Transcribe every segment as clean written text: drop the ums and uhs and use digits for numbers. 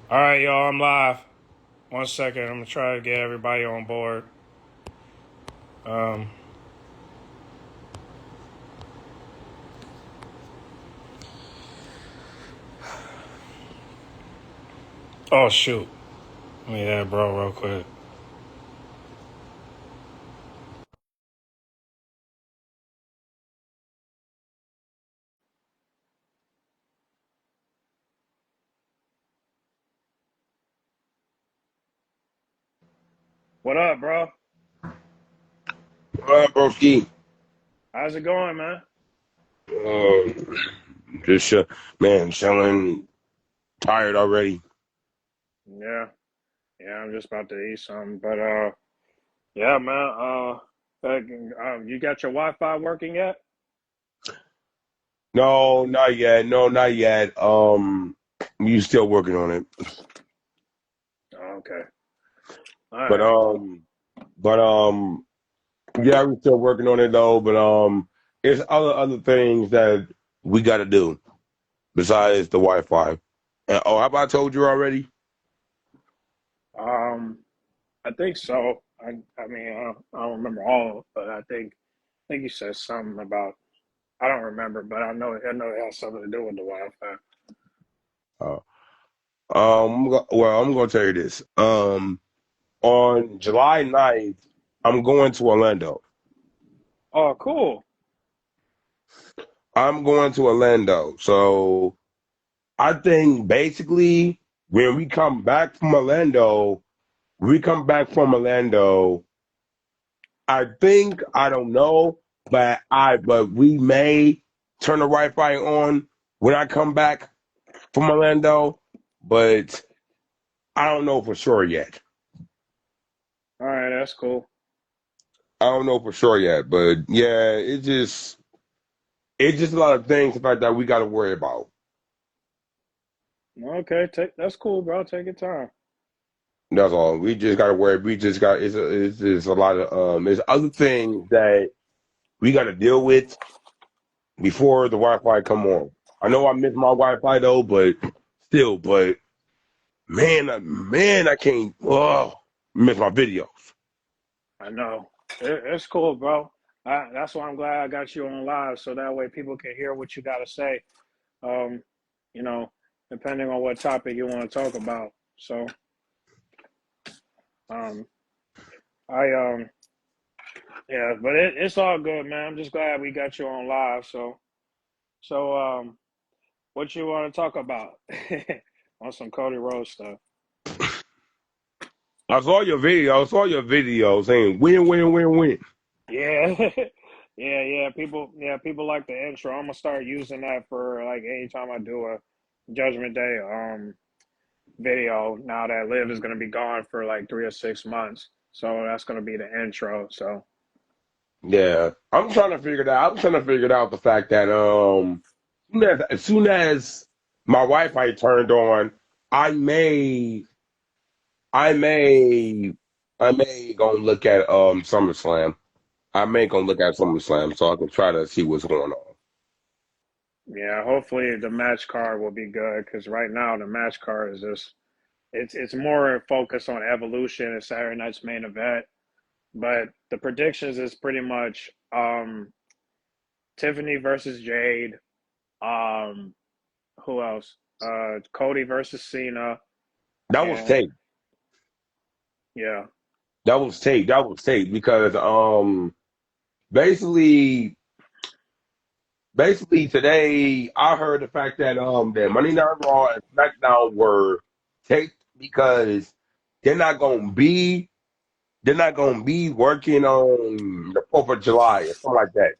All right, y'all, I'm live. 1 second, I'm gonna try to get everybody on board. Um, oh shoot, yeah, bro, real quick. What up, bro? Broski. How's it going, man? Uh, just man, chilling, tired already. Yeah, yeah, I'm just about to eat something, but yeah, man. You got your Wi-Fi working yet? No, not yet. No, not yet. You still working on it, Oh, okay, all but right. yeah, we're still working on it though. But it's other things that we got to do besides the Wi-Fi. And, oh, have I told you already? Um, I think so. I mean, I don't remember all, but I think you said something about. I don't remember, but I know it has something to do with the Wi-Fi. Uh, well, I'm gonna tell you this. On July 9th, I'm going to Orlando. Oh, cool. I'm going to Orlando. So I think basically when we come back from Orlando, I think I don't know, but we may turn the Wi-Fi on when I come back from Orlando, but I don't know for sure yet. All right, that's cool. I don't know for sure yet, but yeah, it's just a lot of things like that we got to worry about. Okay, that's cool, bro. Take your time. That's all. We just got to worry. We just got it's just a lot of there's other things that we got to deal with before the Wi-Fi come on. I know I miss my Wi-Fi though, but still, man, I can't. Oh, miss my videos. I know. It's cool, bro. That's why I'm glad I got you on live, so that way people can hear what you got to say. Um, you know, depending on what topic you want to talk about. So, um, I yeah, but it's all good, man. I'm just glad we got you on live. So, what you want to talk about on some Cody Rhodes stuff? I saw your video. I saw your video saying win, win, win, win. Yeah, yeah, people like the intro. I'm gonna start using that for like anytime I do a Judgment Day video. Now that Liv is gonna be gone for like 3 or 6 months, so that's gonna be the intro. So Yeah, I'm trying to figure it out. I'm trying to figure it out the fact that as soon as my Wi-Fi turned on, I may I may I may go and look at SummerSlam. I may go look at SummerSlam so I can try to see what's going on. yeah, hopefully the match card will be good because right now the match card is just it's more focused on Evolution and Saturday Night's main event, but the predictions is pretty much Tiffany versus Jade. Um, who else? Cody versus Cena, That was and tape. yeah, That was tape because basically basically today I heard the fact that that Monday Night Raw and SmackDown were taped because they're not gonna be they're not gonna be working on the 4th of July or something like that.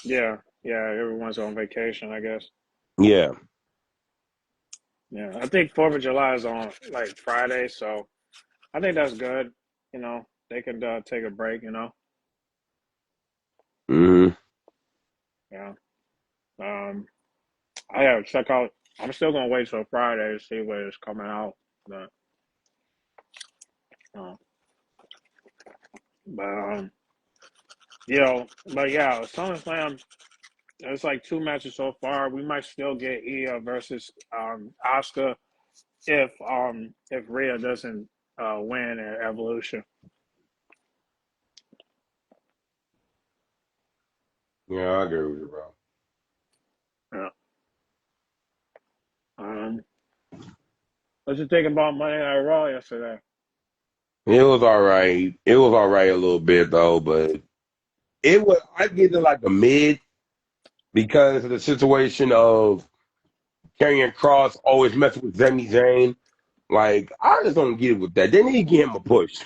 yeah. Everyone's on vacation, I guess. Yeah. Yeah, I think Fourth of July is on like Friday, so I think that's good. They can take a break. Hmm. Yeah. Um, I gotta check out. I'm still gonna wait till Friday to see what is coming out, but uh, but but yeah, SummerSlam. It's like two matches so far. We might still get Io versus Asuka if Rhea doesn't win at Evolution. Yeah, I agree with you, bro. Yeah. Um, what you think about Monday Night Raw yesterday? It was all right. It was all right a little bit though, but it was. I give it like a mid because of the situation of Karrion Cross always messing with Sami Zayn. Like I just don't get it with that. They need to give him a push.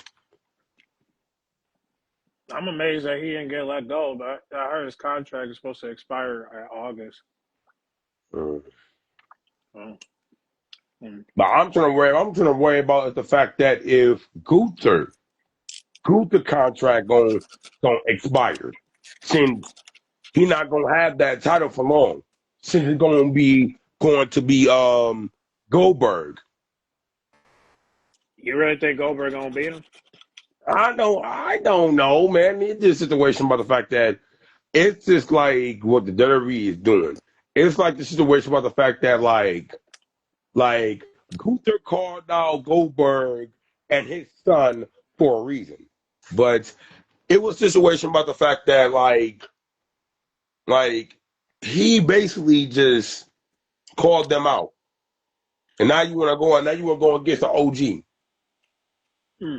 I'm amazed that he didn't get let go, but I heard his contract is supposed to expire in August. Mm. Oh, mm. But I'm trying to worry about the fact that if Gunther contract going expire, since he not gonna have that title for long, since it's going to be Goldberg. You really think Goldberg gonna beat him? I don't know, man. It's just a situation about the fact that it's just like what the WWE is doing. It's like the situation about the fact that like Gunther called out Goldberg and his son for a reason. But it was a situation about the fact that like he basically just called them out. And now you wanna go against the OG. Hmm.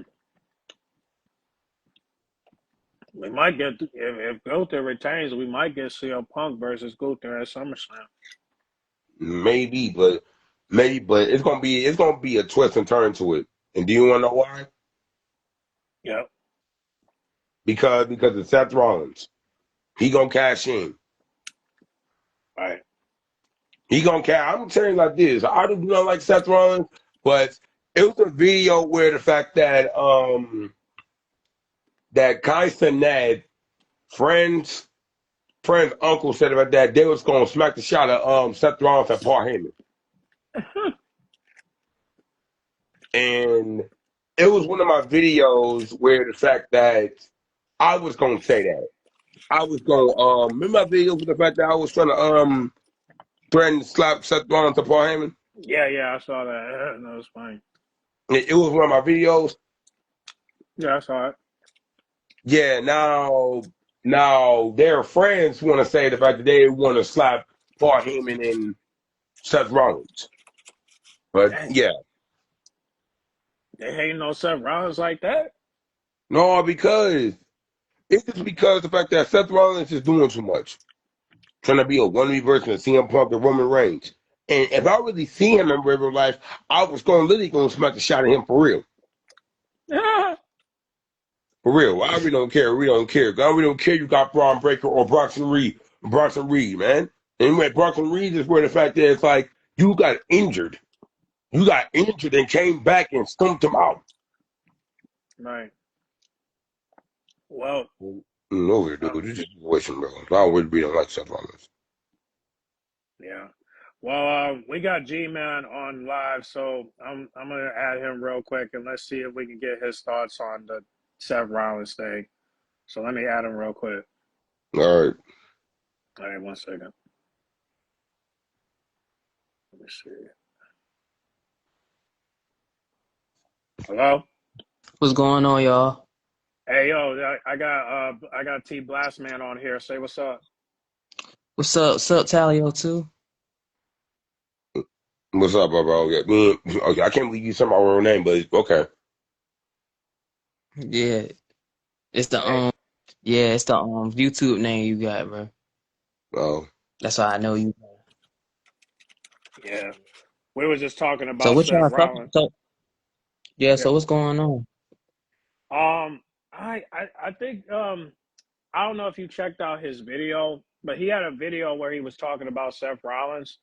We might get if Gunther retains, we might get CM Punk versus Gunther at SummerSlam. Maybe, but it's gonna be a twist and turn to it. And do you wanna know why? Yep. Because of Seth Rollins. He gonna cash in. Right. He gonna cash. I'm telling you like this. I do not like Seth Rollins, but it was a video where the fact that Kai Cenat, friends friend's uncle said about that they was gonna smack the shot of Seth Rollins and Paul Heyman. And it was one of my videos where the fact that I was gonna say that. I was gonna remember my video with the fact that I was trying to threaten to slap Seth Rollins to Paul Heyman. Yeah, yeah, I saw that. That was funny. It was one of my videos. Yeah, I saw it. Yeah, now their friends want to say the fact that they want to slap Paul Heyman and Seth Rollins. But Dang, yeah, they hating on Seth Rollins like that? no, because it's just because the fact that Seth Rollins is doing too much, trying to be a wannabe version of CM Punk and Roman Reigns. And if I really see him in real life, I was going literally going to smack the shot at him for real. For real. I really don't care. We don't care. I really don't care you got Braun Breaker or Bronson Reed. Bronson Reed, man. And when Bronson Reed is where the fact that it's like you got injured. You got injured and came back and stumped him out. Right. Well, No, dude. uh, You just situation, bro. I don't really don't like Seth Rollins. yeah. Well, we got G-Man on live, so I'm gonna add him real quick and let's see if we can get his thoughts on the Seth Rollins thing. So let me add him real quick. All right. All right, 1 second. Let me see. Hello? What's going on, y'all? Hey yo, I got T Blastman on here. Say what's up. What's up? What's up, Talio too? What's up, bro? Yeah, okay, I can't believe you said my real name, but okay. Yeah, it's the Hey, YouTube name you got, bro. Oh, That's why I know you. yeah. We were just talking So about what Seth y'all talking? Rollins. So yeah, Yeah. so what's going on? I think I don't know if you checked out his video, but he had a video where he was talking about Seth Rollins,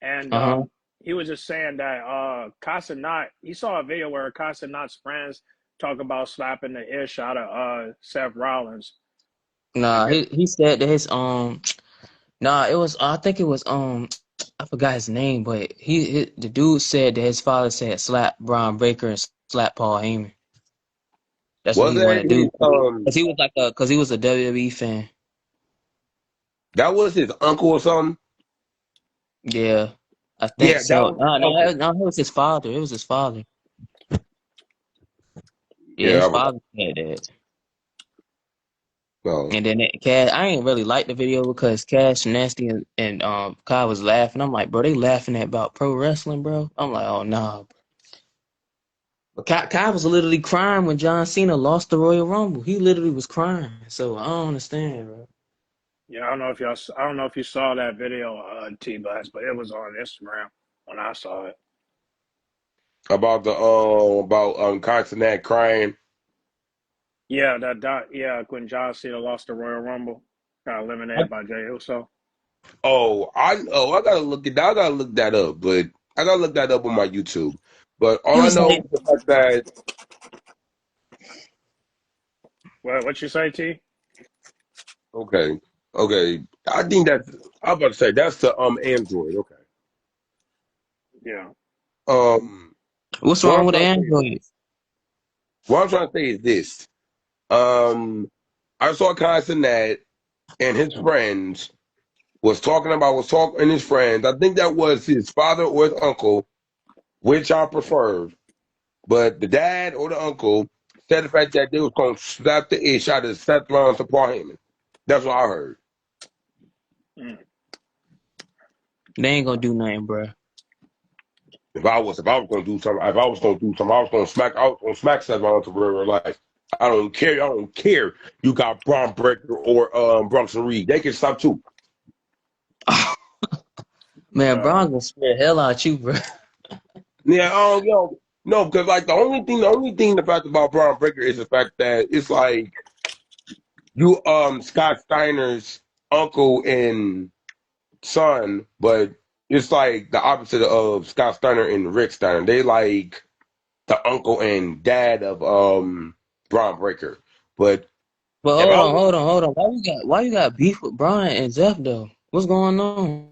and Uh-huh. he was just saying that Casanat. He saw a video where Casanat's friends talk about slapping the ish out of Seth Rollins. I Nah, guess. he said that his nah, it was I think it was I forgot his name, but the dude said that his father said slap Braun Breaker and slap Paul Heyman. That's what was he that wanted to his do. Cause he was a WWE fan. that was his uncle or something? Yeah. I think Yeah, that so. was his uncle. No, it was his father. It was his father. Yeah, Yeah, his I was. father said that. No, And then Cash, I ain't really like the video because Cash, Nasty, and Kai was laughing. I'm like, bro, they laughing at about pro wrestling, bro. I'm like, oh nah. But Kai was literally crying when John Cena lost the Royal Rumble. He literally was crying. So I don't understand, bro. Yeah, I don't know if y'all. I don't know if you saw that video, T Blast, but it was on Instagram when I saw it. about the Consonant crying. Yeah, yeah, when John Cena lost the Royal Rumble, got eliminated by Jey Uso. I gotta look at that. I gotta look that up, but I gotta look that up on my YouTube. But He all I was know like, is the fact that What you say, T? okay, okay. I think that's. I'm about to say that's the Android. Okay. Yeah. Um, what's what wrong I'm with the trying to say is Android? what I'm trying to say is this. Um, I saw Consonant and his friends was talking and his friends. I think that was his father or his uncle, which I prefer. But the dad or the uncle said the fact that they was going to slap the ish out of Seth Rollins to Paul Heyman. That's what I heard. Mm. They ain't gonna do nothing, bro. If I was going to do something, if I was going to do something, I was going to smack Seth Rollins to real life. I don't care. I don't care. You got Braun Breaker or Bronson Reed. They can stop too. Man, Yeah. Braun gonna scare the hell out you, bro. Yeah. No, because like the only thing the fact about Braun Breaker is the fact that it's like you Scott Steiner's uncle and son, but it's like the opposite of Scott Steiner and Rick Steiner. They like the uncle and dad of Braun Breaker. But But if I was hold on. Why you got beef with Brian and Zeph though? What's going on?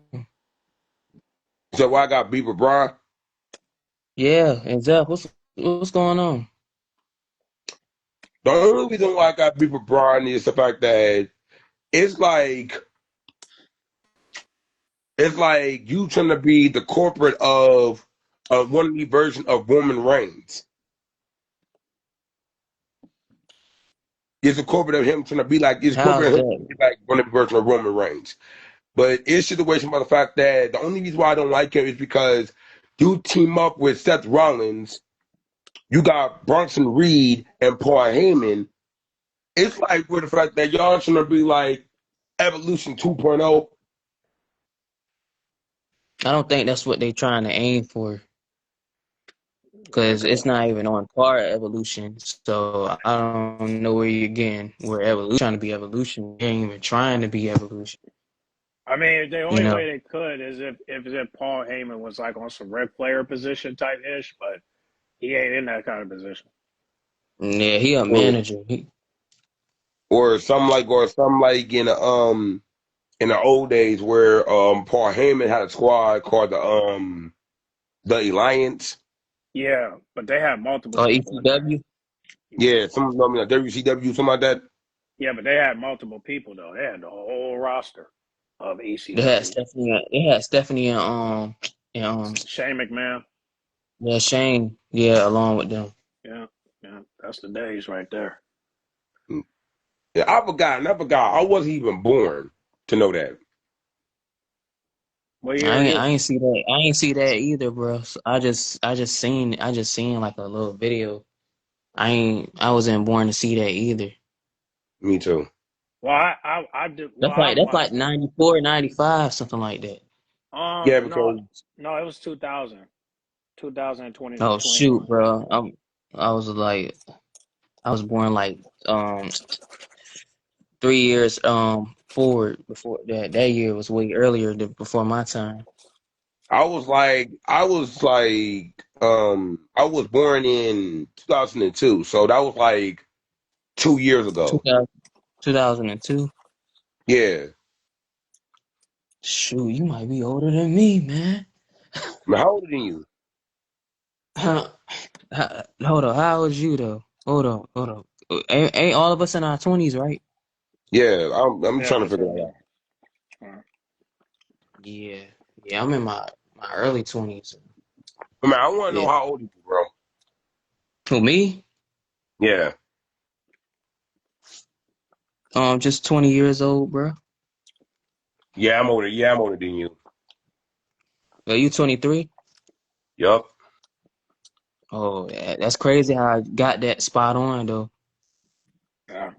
so why I got beef with Braun, Yeah, and Zeph, what's going on? the only reason why I got beef with Braun is the fact that it's like it's like you trying to be the corporate of one of the version of Roman Reigns. It's a corporate of him trying to be like it's corporate How's of him trying to that? be like one of the version of Roman Reigns. But it's situation by the fact that the only reason why I don't like him is because you team up with Seth Rollins, you got Bronson Reed and Paul Heyman. It's like with the fact that y'all trying to be like Evolution 2.0. I don't think that's what they trying to aim for Yeah, because it's not even on par evolution. So I don't know where you're getting where evolution trying to be evolution. They ain't even trying to be evolution. I mean, the You only know? way they could is if Paul Heyman was like on some Ric Flair position type ish, but he ain't in that kind of position. Yeah, he a or manager. or some like in the old days where Paul Heyman had a squad called the Alliance. Yeah, but they had multiple Or people in there. ECW. Yeah, some I mean, like WCW, something like that. Yeah, but they had multiple people though. They had the whole roster of They had ECW. Stephanie. They had Stephanie and Shane McMahon. yeah, Shane. Yeah, along with them. Yeah, yeah, that's the days right there. Yeah, I forgot. I wasn't even born to know that. What year are you? I ain't see that. I ain't see that either, bro. So I just seen like a little video. I wasn't born to see that either. Me too. Well, I do. Well, I That's like watched it. 94, 95, something like that. Yeah, No, because no, it was 2000, 2020, Oh shoot, 21. bro. I was like I was born like 3 years forward before that year was way earlier than before my time. I was born in 2002, so that was like 2 years ago. 2000, 2002. Yeah. Shoot, you might be older than me, man. I mean, how old are you? Huh, hold on, how old is you though? Hold on. Ain't all of us in our 20s, right? Yeah, I'm Yeah, trying to that's figure what. that out. Yeah. Yeah, I'm in my my early 20s. I mean, I want to Yeah. know how old you, bro. Who, me? Yeah. Just 20 years old, bro. Yeah, I'm older. Yeah, I'm older than you. Are you 23? Yup. Oh, yeah, that's crazy how I got that spot on though. Yeah.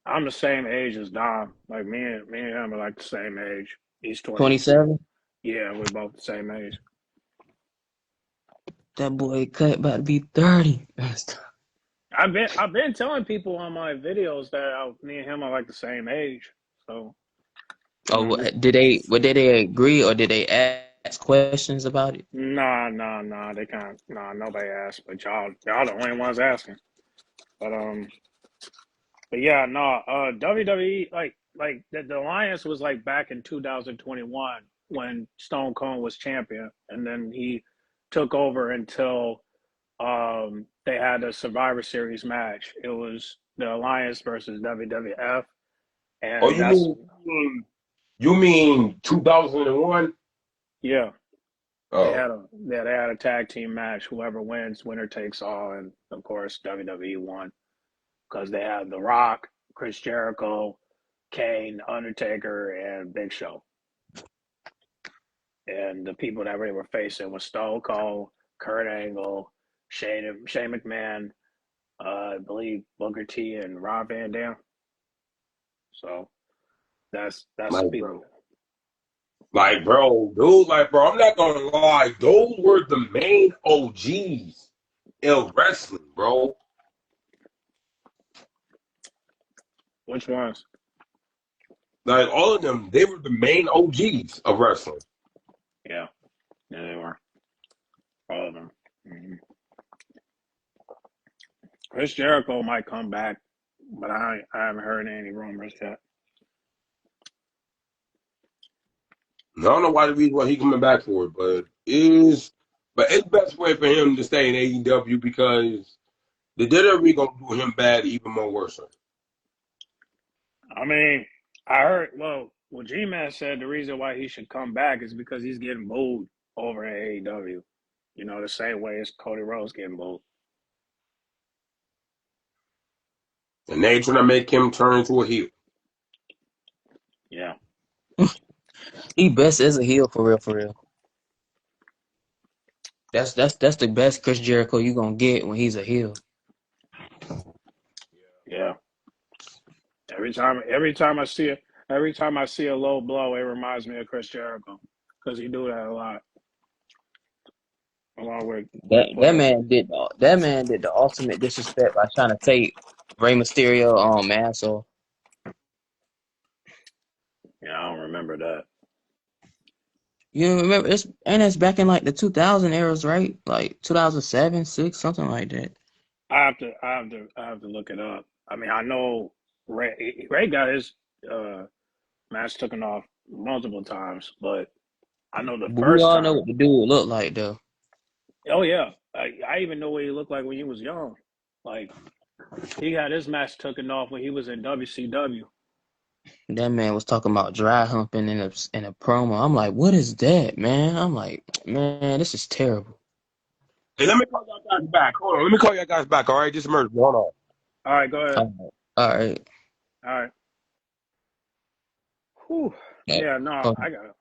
I'm the same age as Dom. Like me and him are like the same age. He's 22. 27? Yeah, we're both the same age. That boy cut about to be 30. I've been telling people on my videos that me and him are like the same age. So Oh, did they agree or did they ask questions about it? nah. They can't. Nah, nobody asked, but y'all the only ones asking. But but yeah, no. WWE like the alliance was like back in 2021 when Stone Cold was champion, and then he took over until they had a Survivor Series match. It was the Alliance versus WWF, Oh, and you that's mean you mean 2001? yeah. Oh, They had a tag team match. Whoever wins, winner takes all, and of course WWE won because they had The Rock, Chris Jericho, Kane, Undertaker, and Big Show. And the people that we were facing was Stone Cold, Kurt Angle, Shane McMahon, I believe Booker T, and Rob Van Dam. So that's the like people. bro, dude, bro. I'm not gonna lie. Those were the main OGs in wrestling, bro. Which ones? Like all of them, they were the main OGs of wrestling. Yeah, yeah, they were all of them. Mhm. Chris Jericho might come back, but I haven't heard any rumors yet. I don't know why the reason why he coming back for it, but it's best way for him to stay in AEW because the WWE gonna do him bad even more worse. I mean, I heard. Well, G-Man said the reason why he should come back is because he's getting booed over in AEW. You know, the same way as Cody Rhodes getting booed. And they trying to make him turn into a heel. Yeah, He best as a heel for real, for real. That's the best Chris Jericho you gonna get when he's a heel. yeah. Every time I see a low blow, it reminds me of Chris Jericho because he do that a lot, along with putting. That man did the ultimate disrespect by trying to take Rey Mysterio man. So Yeah, I don't remember that. you remember it's back in like the 2000 eras, right? Like 2007, six, something like that. I have to look it up. I mean, I know Ray got his uh, match taken off multiple times, but I know the But we first all know time. what the dude looked like though. Oh yeah, I even know what he looked like when he was young. Like he got his match taken off when he was in WCW. That man was talking about dry humping in a promo. I'm like, what is that, man? I'm like, man, this is terrible. Hey, let me call y'all guys back. Hold on, let me call y'all guys back. All right, just emergency. Hold on. All right, go ahead. All right. All right. Whew. Yeah, no, Oh, I got it.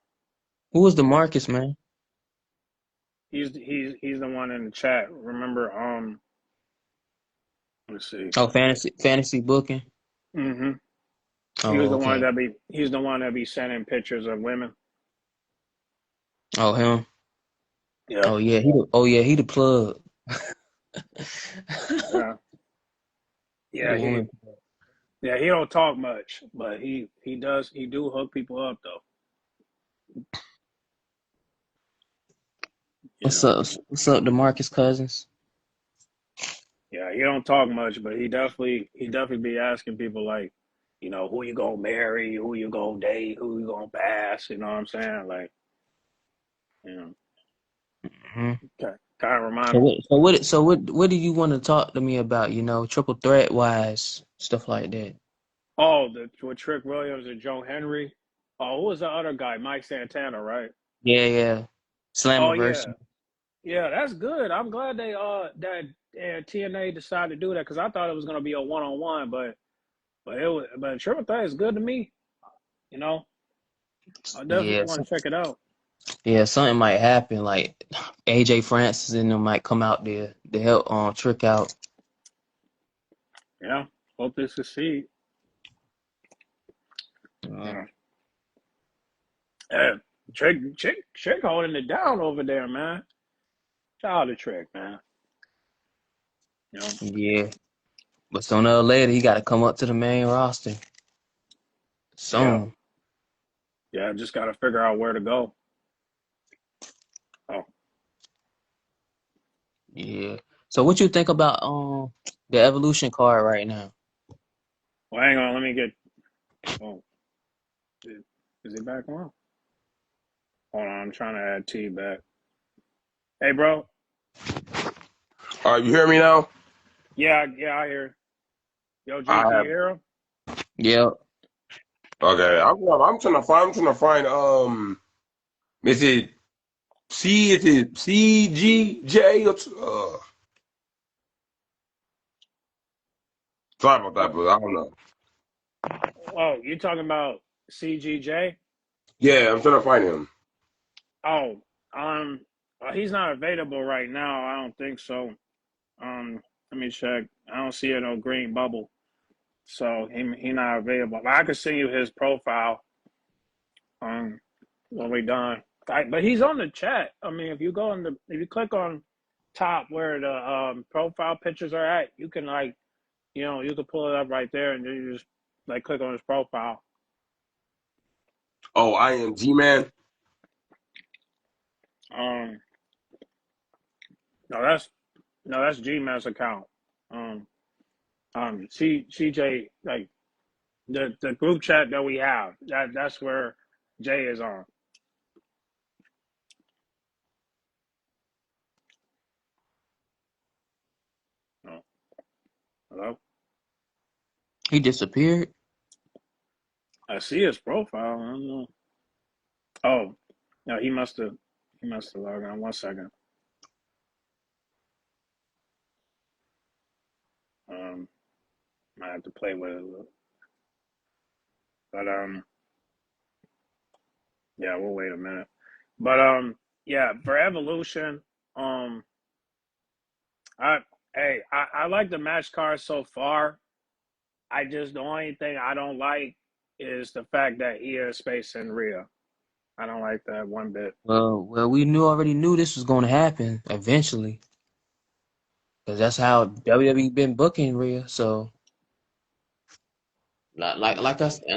who was the Marcus, man? He's the one in the chat. Remember, let's see. Oh, fantasy booking. hmm Oh, okay. He's the one that be sending pictures of women. Oh, him. Yeah, Oh yeah, he the plug. yeah, He the yeah. woman. He don't talk much, but he do hook people up though. You What's know. up? What's up, DeMarcus Cousins? Yeah, he don't talk much, but he definitely be asking people like, who you gonna marry, who you gonna date, who you gonna pass. You know what I'm saying? Like, you know, Hmm. kind of remind me. What do you want to talk to me about? You know, triple threat wise, stuff like that. Oh, the with Trick Williams and Joe Henry. Oh, who was the other guy? Mike Santana, right? Yeah, yeah. Oh Slammiversary. yeah, yeah, that's good. I'm glad they that TNA decided to do that because I thought it was gonna be a one on one, but Triple Threat is good to me. You know, I definitely Yeah, want to check it out. yeah, something might happen. Like AJ Francis and them might come out there to help Trick out. Yeah, hope they succeed. Uh, Yeah, yeah. Trick holding it down over there, man. Shout out to Trick, man. You know, yeah, but sooner or later he got to come up to the main roster yeah, soon. yeah. Just got to figure out where to go. Oh, Yeah. So what you think about the Evolution card right now? well, hang on. Let me get. Oh, is it back on? Hold on, I'm trying to add T back. Hey, bro. All right, you hear me now? Yeah, yeah, I hear. Yo, G, I can you have. hear him? Yeah, Okay, Okay. I'm trying to find. Is it Is it CGJ? Sorry about that, What? but I don't know. Oh, you talking about CGJ? Yeah, I'm trying to find him. Oh, he's not available right now. I don't think so. Let me check. I don't see no green bubble, so he not available. But I can send you his profile. Um, when we done. But he's on the chat. I mean, if you click on top where the profile pictures are at, you can you can pull it up right there, and then you just click on his profile. Oh, I am G-Man. Um, no, that's Gmail's account. Um, CJ the group chat that we have that's where Jay is on. Oh, hello, he disappeared. I see his profile. I don't know. Oh, no, he must have logged on. 1 second. Um, I have to play with it a little, but yeah, we'll wait a minute. But yeah, for evolution, um, I I like the match card so far. The only thing I don't like is the fact that he is Space and Rhea. I don't like that one bit. Well, we already knew this was going to happen eventually, because that's how WWE been booking Rhea. So,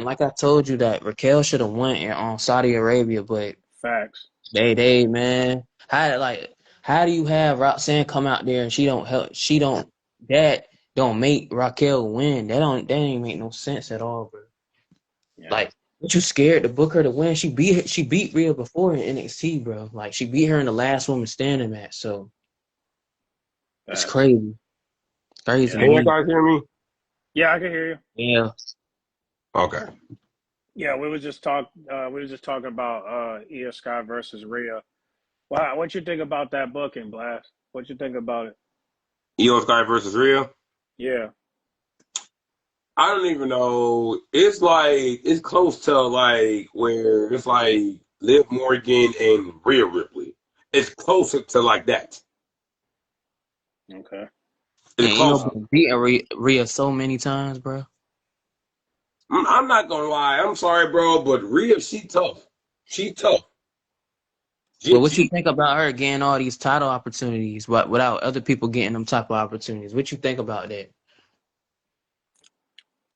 like I told you that Raquel should have went on Saudi Arabia, but Facts. man, how do you have Roxanne come out there and that don't make Raquel win? That ain't make no sense at all, bro. Yeah, Like, what you scared to book her to win? She beat Rhea before in NXT, bro. Like, she beat her in the last woman standing match. So it's facts. crazy. Crazy to Yeah, Can you me. guys hear me? yeah, I can hear you. Yeah. Okay. Yeah, we were just talking about Io Sky versus Rhea. Wow, what you think about that booking, Blast? What you think about it? Io Sky versus Rhea. Yeah. I don't even know. It's like it's close to like where it's like Liv Morgan and Rhea Ripley. It's closer to like that. Okay. It's And Io closer. Uh, been beating Rhea so many times, bro. I'm not gonna lie. I'm sorry, bro, but Rhea, she tough. She tough. But She, what you she think about her getting all these title opportunities, but without other people getting them type of opportunities? What you think about that?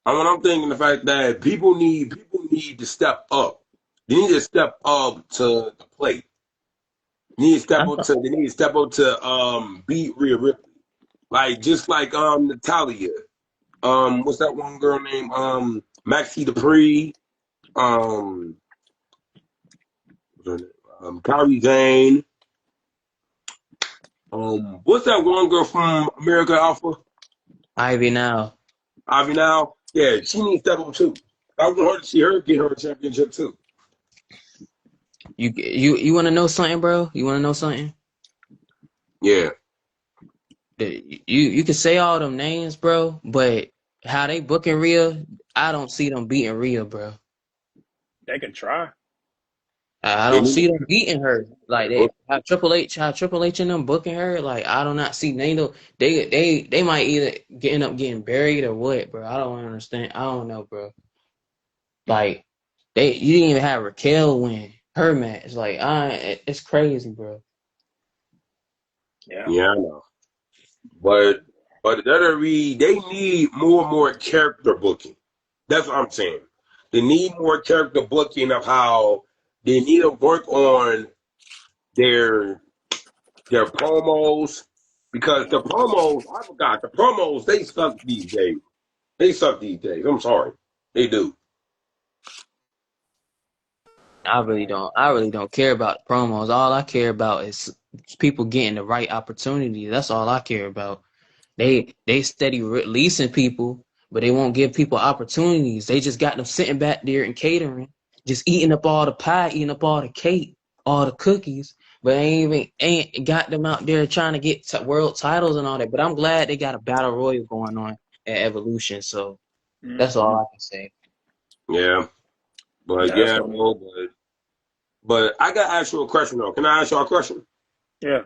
I'm thinking the fact that people need to step up. They need to step up to the plate. I thought, They need to step up to beat Rhea Ripley. Like just like Natalia. What's that one girl named Maxie Dupree? Um what's her name? Kyrie Jane. What's that one girl from America Alpha? Ivy now. Ivy now? Yeah, she needs to step up too. I want her to see her get her a championship too. You want to know something, bro? You want to know something? Yeah. You can say all them names, bro, but how they booking Rhea, I don't see them beating Rhea, bro. They can try. I They don't need see them beating her like to book. they how Triple H and them booking her. Like I do not see they might either end up getting buried or what, bro. I don't understand. I don't know, bro. Like you didn't even have Raquel win her match. Like it's crazy, bro. Yeah. Yeah, I know. But the WWE, they need more and more character booking. That's what I'm saying. They need more character booking of how they need to work on their their promos because the promos, I forgot the promos, they suck these days. They suck these days. I'm sorry. They do. I really don't care about the promos. All I care about is people getting the right opportunity. That's all I care about. They steady releasing people, but they won't give people opportunities. They just got them sitting back there and catering, just eating up all the pie, eating up all the cake, all the cookies, but ain't got them out there trying to get world titles and all that. But I'm glad they got a battle royal going on at Evolution. So that's Hmm. all I can say. Yeah. But Yeah, that's yeah, gonna be. no, but I gotta ask you a question though. Can I ask you a question? Yeah.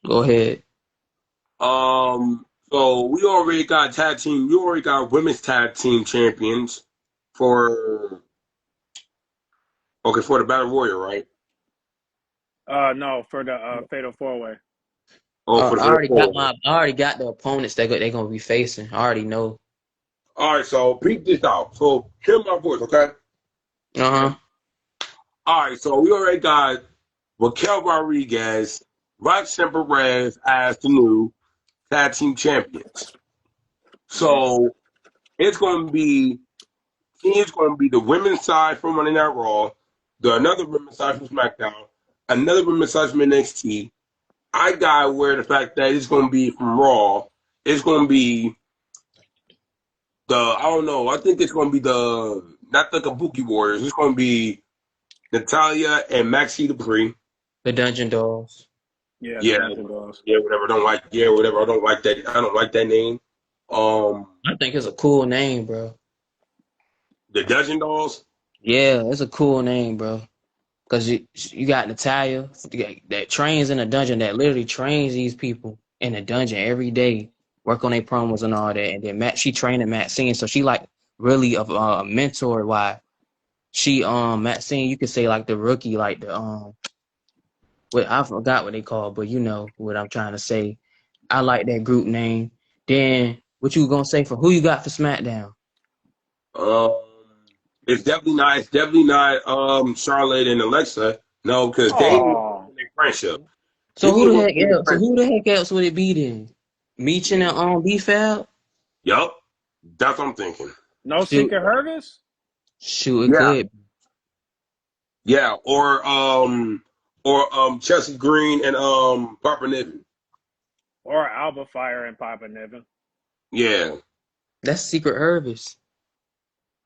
Go ahead. So we already got tag team. You already got women's tag team champions for for the battle royal, right? No, for the Fatal Four Way. Oh, for the fatal four. I already got the opponents that they gonna be facing. I already know. All right, so peep this out. So hear my voice, okay? Uh Yeah. huh. All right, so we already got Raquel Rodriguez, Roxanne Perez as the new tag team champions. Hmm. So it's going to be the women's side from Monday Night Raw, another women's side from SmackDown, another women's side from NXT. I got aware of the fact that it's going to be from Raw. It's going to be I don't know. I think it's going to be not the Kabuki Warriors. It's going to be Natalia and Maxi Dupree. The Dungeon Dolls. Yeah, the Yeah, Dungeon Dolls. yeah, whatever. I don't like. Yeah, whatever. I don't like that. I don't like that name. Um, I think it's a cool name, bro. the Dungeon Dolls. Yeah, it's a cool name, bro. Cause you got Natalia that trains in a dungeon that literally trains these people in a dungeon every day, work on their promos and all that. And then she training Maxine, so she like really a mentor. Why she Maxine, you could say like the rookie, like the what I forgot what they call, but you know what I'm trying to say. I like that group name. Then what you gonna say for who you got for SmackDown? Um, it's definitely not. It's definitely not. Charlotte and Alexa. No, because they need to work Oh, on their friendship. They So need who to the work heck on their else? So friendship. who the heck else would it be then? Meechin and yeah. B-Fab? Yup, that's what I'm thinking. No Shoot, Secret Hervis shoot, it Yeah, could. yeah, or Chelsea Green and Barbara Niven. or Alba Fire and Papa Niven. Yeah, That's Secret Harvest.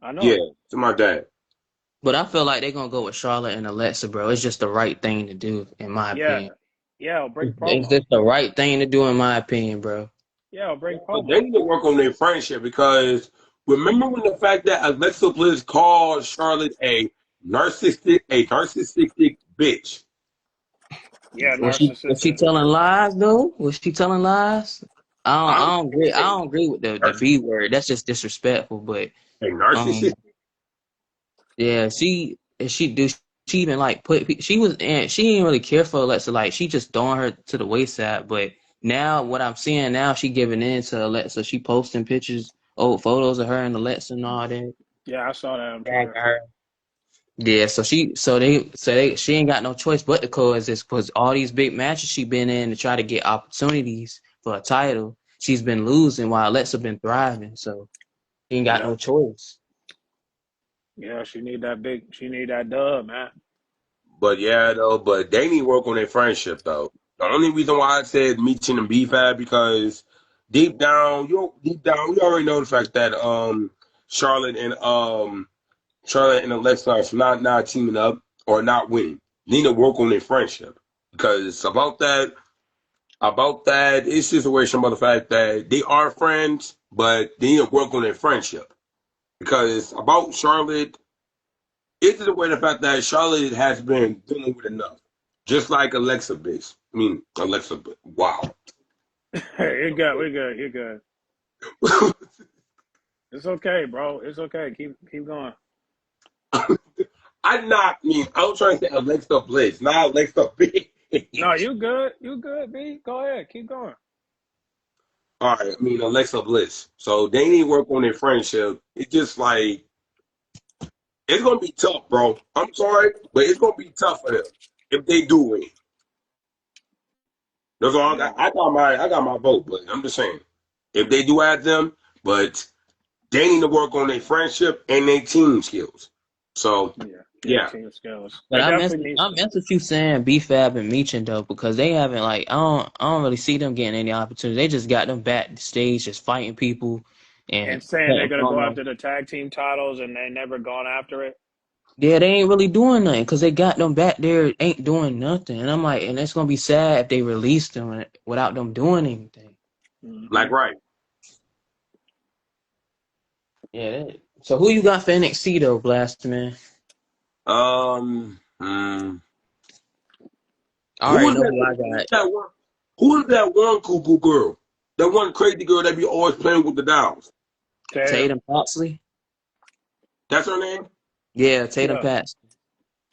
I yeah, know. something like that. But I feel like they're gonna go with Charlotte and Alexa, bro. It's just the right thing to do, in my Yeah. opinion. Yeah, it'll bring It's promos. just the right thing to do, in my opinion, bro. Yeah, it'll bring But they promos. need to work on their friendship because remember when the fact that Alexa Bliss called Charlotte a narcissistic bitch. Yeah, Was she narcissistic. telling lies though? Was she telling lies? I don't I don't think agree. I a don't agree with the narcissist. B word. That's just disrespectful. But A um, narcissist. yeah, she do she even like she was and she didn't really care for Alexa. Like she just throwing her to the wayside. But now what I'm seeing now, she giving in to Alexa. She posting pictures, old photos of her and Alexa and all that. Yeah, I saw that on Tagging Twitter. her. Yeah, she ain't got no choice but to coexist because all these big matches she been in to try to get opportunities for a title, she's been losing while Alexa been thriving. So she ain't got Yeah. no choice. Yeah, she need that dub, man. But yeah, though, but they need to work on their friendship though. The only reason why I said Meechin and BFAB because deep down, we already know the fact that Charlotte and Alexa are not teaming up or not winning. need to work on their friendship because about that it's situation about the fact that they are friends, but they need to work on their friendship because about Charlotte, it's the way the fact that Charlotte has been dealing with enough, just like Alexa Bliss. I mean Alexa, wow. Hey, you're good. We're good. You're good. It's okay, bro. It's okay. Keep going. I was trying to say Alexa Bliss, not Alexa No, Bliss. you good. You good, B. Go ahead. Keep going. All right, I mean Alexa Bliss. So they need to work on their friendship. It's just like it's gonna be tough, bro. I'm sorry, but it's gonna be tough for them if they do win. That's all I Yeah. got. I got my vote, but I'm just saying if they do add them, but they need to work on their friendship and their team skills. So Yeah. Yeah. yeah, Team skills. But They definitely need. I mess with you saying B-Fab and Meechin though, because they haven't like I don't really see them getting any opportunity. They just got them backstage just fighting people And and saying they're cutting gonna go promos. after the tag team titles and they never gone after it. Yeah, they ain't really doing nothing because they got them back there, ain't doing nothing. And I'm like, and it's gonna be sad if they release them without them doing anything. Hmm. like right. Yeah. So who you got for NXT though, Blaster man? Hmm. I Who already is know that? who I Who is got. that one? Who is that one cuckoo girl? That one crazy girl that be always playing with the dolls. Tatum. Tatum Paxley. That's her name. Yeah, Tatum Yeah. Paxley.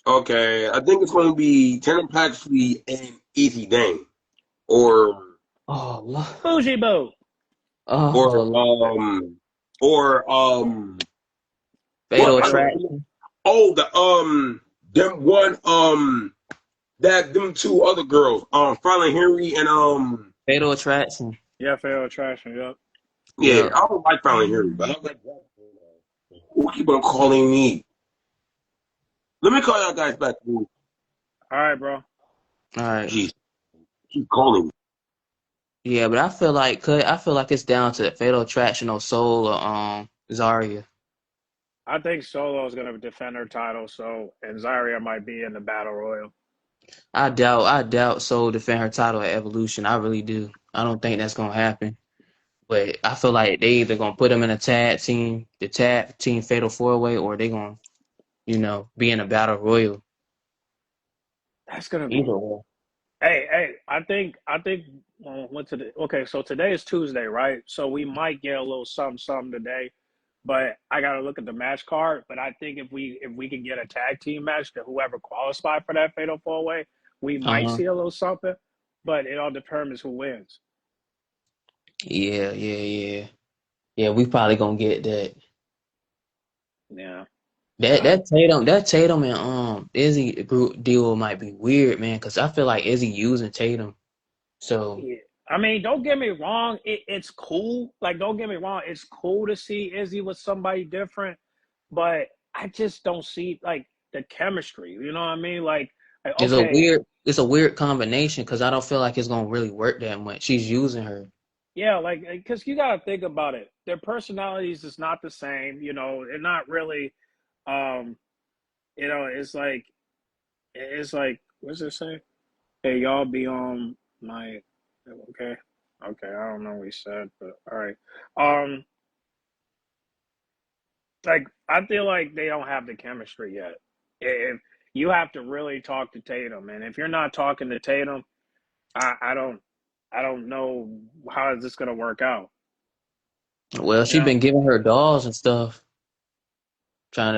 Okay, I think it's going to be Tanner Paxley and Easy Dane, or Oh, Bougie Boo. or oh, um or what? Fatal I don't know. Attraction. Oh, them one that them two other girls, Fallon Henry and Fatal Attraction. Yeah. Fair attraction. Yep. yeah, Yep. I don't like Fallon Henry, but I like that. Who keep on calling me? Let me call y'all guys back. All right, bro. All right. Jeez, keep calling me. Yeah, but I feel like it's down to Fatal Attraction or Soul or Zarya. I think Solo is gonna defend her title, so and Zarya might be in the battle royal. I doubt Soul defend her title at Evolution. I really do. I don't think that's gonna happen. But I feel like they either gonna put them in a tag team, the tag team Fatal Four Way, or they gonna, be in a battle royal. That's gonna Either be. way. Hey. I think. What's today? Okay, so today is Tuesday, right? So we might get a little something today, but I gotta look at the match card. But I think if we can get a tag team match to whoever qualified for that Fatal Four Way, we might Uh-huh. see a little something. But it all determines who wins. Yeah. Yeah, we probably gonna get that. Yeah. Uh, That Tatum and Izzy group deal might be weird, man, because I feel like Izzy using Tatum. So Yeah. I mean, don't get me wrong. It's cool. Like, don't get me wrong. It's cool to see Izzy with somebody different, but I just don't see like the chemistry. You know what I mean? Like okay, it's a weird combination because I don't feel like it's gonna really work that much. She's using her. yeah, like because you got to think about it. Their personalities is not the same. They're not really. Um, it's like what's it say? Hey, y'all be on my okay. Okay, I don't know what he said, but all right. Um, like I feel like they don't have the chemistry yet. If you have to really talk to Tatum, and if you're not talking to Tatum, I don't know how is this gonna work out. Well, You she know? been giving her dolls and stuff,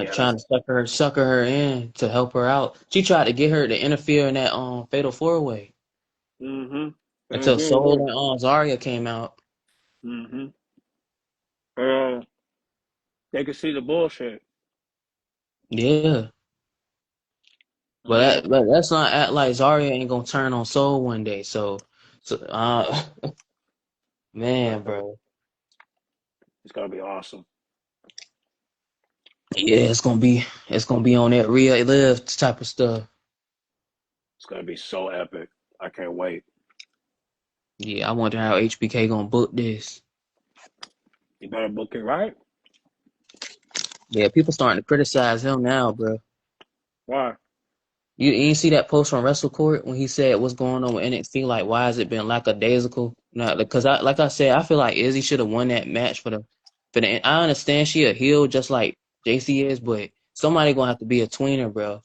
Yeah, trying to sucker her in to help her out. She tried to get her to interfere in that Fatal Four Way mm-hmm. until Mm-hmm. Soul and Zarya came out. Mm-hmm. They could see the bullshit. Yeah, Mm-hmm. but let's not act like Zarya ain't gonna turn on Soul one day. So man, bro. It's gonna be awesome. Yeah, it's gonna be on that real live type of stuff. It's gonna be so epic. I can't wait. Yeah, I wonder how HBK gonna book this. You better book it right. Yeah, people starting to criticize him now, bro. Why? You ain't see that post from Wrestle Court when he said what's going on with NXT? Like, why has it been lackadaisical? Not because like I said, I feel like Izzy should have won that match for the. I understand she a heel just like JC is, but somebody gonna have to be a tweener, bro.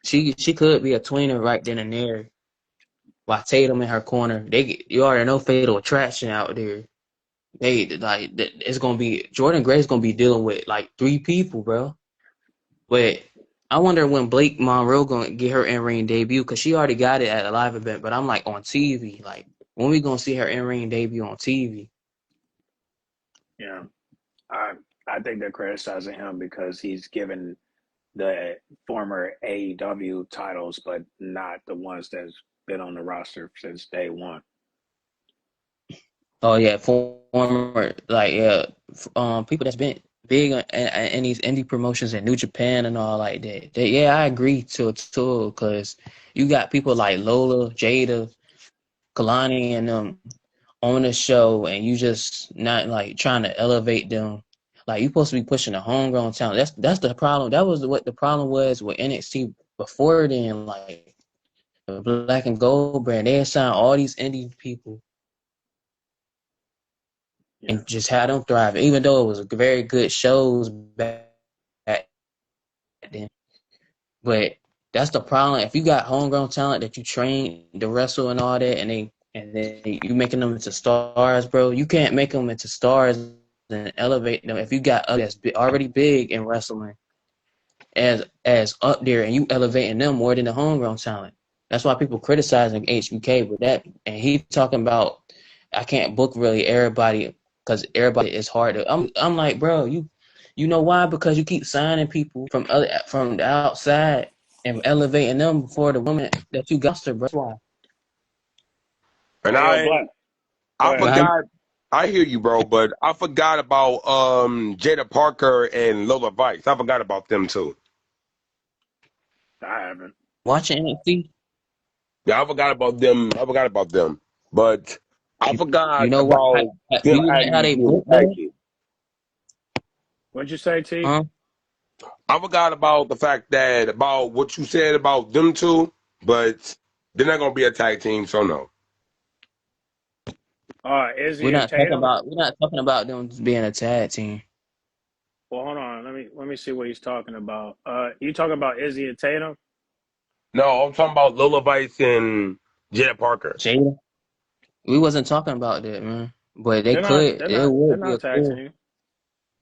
She could be a tweener right then and there. While Tatum in her corner, you already know fatal attraction out there. It's gonna be Jordan Gray's gonna be dealing with like three people, bro. But I wonder when Blake Monroe gonna get her in ring debut because she already got it at a live event. But I'm like on TV, like when we gonna see her in ring debut on TV? Yeah, I I think they're criticizing him because he's given the former AEW titles, but not the ones that's been on the roster since day one. Oh yeah, former like yeah, people that's been big in these indie promotions in New Japan and all like that. Yeah, I agree to because you got people like Lola, Jada, Kalani, and on the show, and you just not like trying to elevate them. Like you supposed to be pushing the homegrown talent. That's the problem. That was what the problem was with NXT before then. Like the Black and Gold brand, they had signed all these indie people Yeah, and just had them thrive. Even though it was very good shows back then, but that's the problem. If you got homegrown talent that you train to wrestle and all that, and then you making them into stars, bro, you can't make them into stars and elevate them if you got others that's already big in wrestling as up there, and you elevating them more than the homegrown talent. That's why people criticizing HBK, but that and he talking about I can't book really everybody because everybody is hard to. I'm like, bro, you know why? Because you keep signing people from the outside and elevating them before the women that you got, bro. That's why. And hey yo, Black, go I ahead. But how, forgot. I hear you, bro, but I forgot about Jada Parker and Lola Vice. I forgot about them too. I haven't. watching NXT, Yeah, I forgot about them. I forgot about them, but I you forgot know what? about Do them you like how actually they being book, a tag bro? team. What'd you say, T? Huh? I forgot about the fact that about what you said about them two, but they're not gonna be a tag team, so no. Izzy and Tatum. We're not talking about them being a tag team. Well, hold on. Let me see what he's talking about. You talking about Izzy and Tatum? No, I'm talking about Lola Vice and Jada Parker. Jada. We wasn't talking about that, man. But they They're not. could. They're It not. They're would be a not tag cool. team.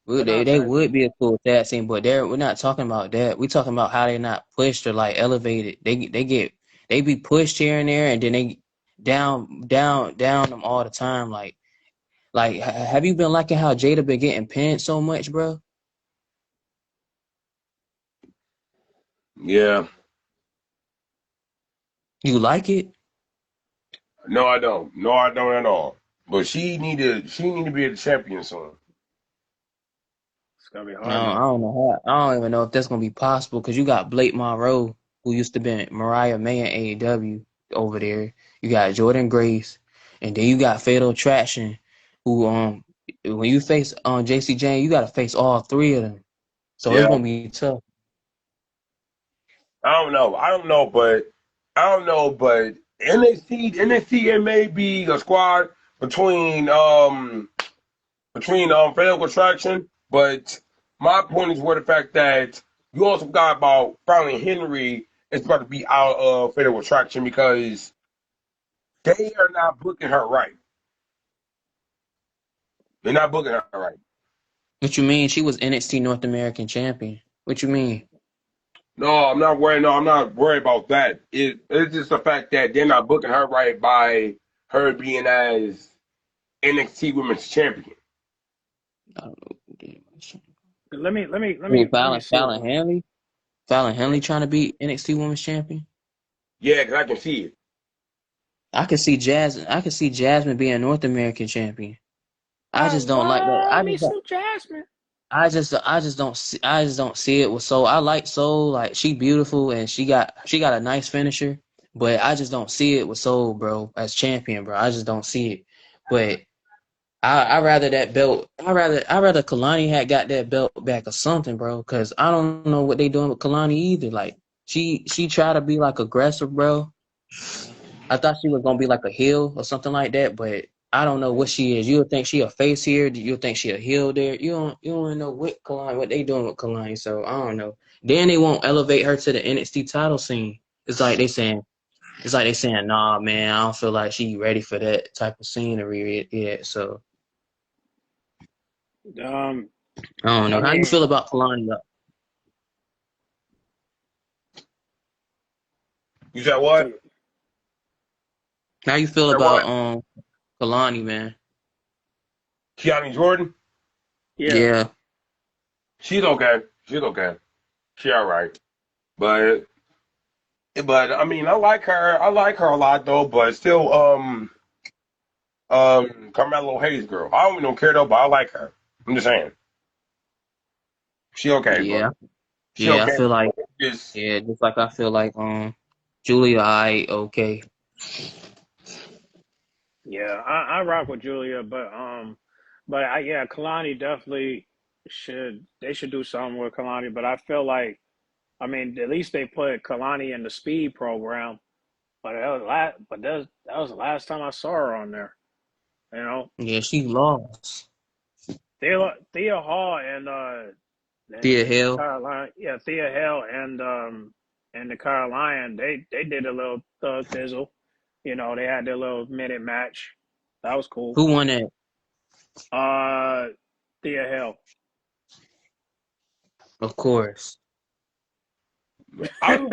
They're not They tag would team. be a cool tag team, but we're not talking about that. We talking about how they not pushed or like elevated. They be pushed here and there, and then they down them all the time. Have you been liking how Jada been getting pinned so much, bro? Yeah. You like it? No, I don't. No, I don't at all. But she need to be a champion soon. It's gonna be hard, No, I man. don't know how. I don't even know if that's gonna be possible because you got Blake Monroe, who used to be Mariah May in AEW over there. You got Jordan Grace, and then you got Fatal Attraction, who when you face CGJay, you got to face all three of them. So it's Yeah. gonna be tough. I don't know. I don't know, but NXT it may be a squad between Fatal Attraction, but my point is where the fact that you also got about Fallon Henry is about to be out of Fatal Attraction because they are not booking her right. They're not booking her right. What you mean? She was NXT North American champion. What you mean? No, I'm not worried. No, I'm not worried about that. It's just the fact that they're not booking her right by her being as NXT Women's Champion. I don't know. Let I mean, me let me see what. Fallon Henley trying to be NXT Women's Champion. Yeah, because I can see it. I could see Jasmine being North American champion. I I just don't like that. love me some Jasmine. I just don't see it with Soul. I like Soul, like she beautiful and she got a nice finisher, but I just don't see it with Soul, bro, as champion, bro. I just don't see it. But I rather that belt. I rather Kalani had got that belt back or something, bro. Because I don't know what they doing with Kalani either. Like she tried to be like aggressive, bro. I thought she was gonna be like a heel or something like that, but I don't know what she is. You would think she a face here. You would think she a heel there. You don't know what they doing with Kalani. So I don't know. Then they won't elevate her to the NXT title scene. It's like they saying, nah, man, I don't feel like she ready for that type of scenery yet. So Um, I don't I know. How you mean, feel about Kalani? You said what? How you feel Said about what? Kalani, man? Keanu Jordan? yeah. Yeah, She's okay. She's okay. She all right. But I mean, I like her. I like her a lot though. But still, Carmelo Hayes girl. I don't even care though. But I like her. I'm just saying. She okay, but yeah, she yeah. I okay. feel like Just yeah, just like I feel like Julia, okay. Yeah, I rock with Julia, but yeah, Kalani definitely they should do something with Kalani. But I feel like, I mean, at least they put Kalani in the speed program. That was the last time I saw her on there. You know, Yeah, she lost. Thea Hall Thea and Hill. Caroline, yeah, Thea Hale and the Caroline, they did a little thug thizzle. You know, they had their little minute match. That was cool. Who won that? Uh, Thea Hale. Of course. I'm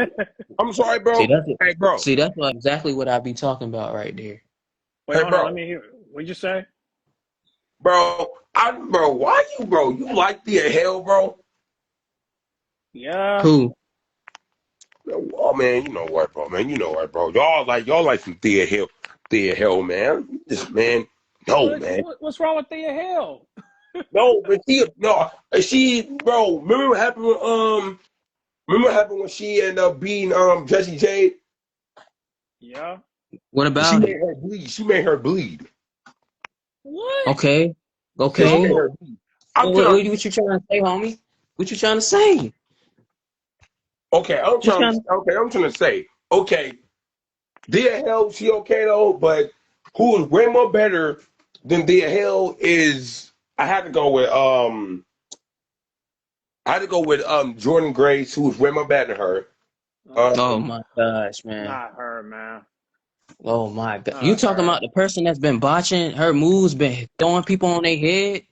I'm sorry, See, bro. that's it. Hey, bro. See, that's exactly what I be talking about right there. Wait, Hey, hold on. Let bro. me hear. What'd you say? Bro. Bro. Why you, bro? You like the hell, bro? Yeah. Who? Oh man, you know what, bro? Man, you know what, bro? Y'all like some Thea Hill, man. This man, no, man. What's wrong with Thea Hale? No, but she, bro. Remember what happened when she ended up beating Jesse Jade? Yeah. What She about made it? her bleed. She made her bleed. What? Okay. Yeah, she made Okay. her No. bleed. I'm What, trying. what you trying to say, homie? What you trying to say? Okay, You trying to I'm trying to say. Okay, Thea Hell, she okay though, but who is way more better than Thea Hell is I had to go with Jordan Grace, who was way more better than her. Oh Um my gosh, man. Not her, man. Oh my god. You Not talking her. about the person that's been botching her moves, been throwing people on their head?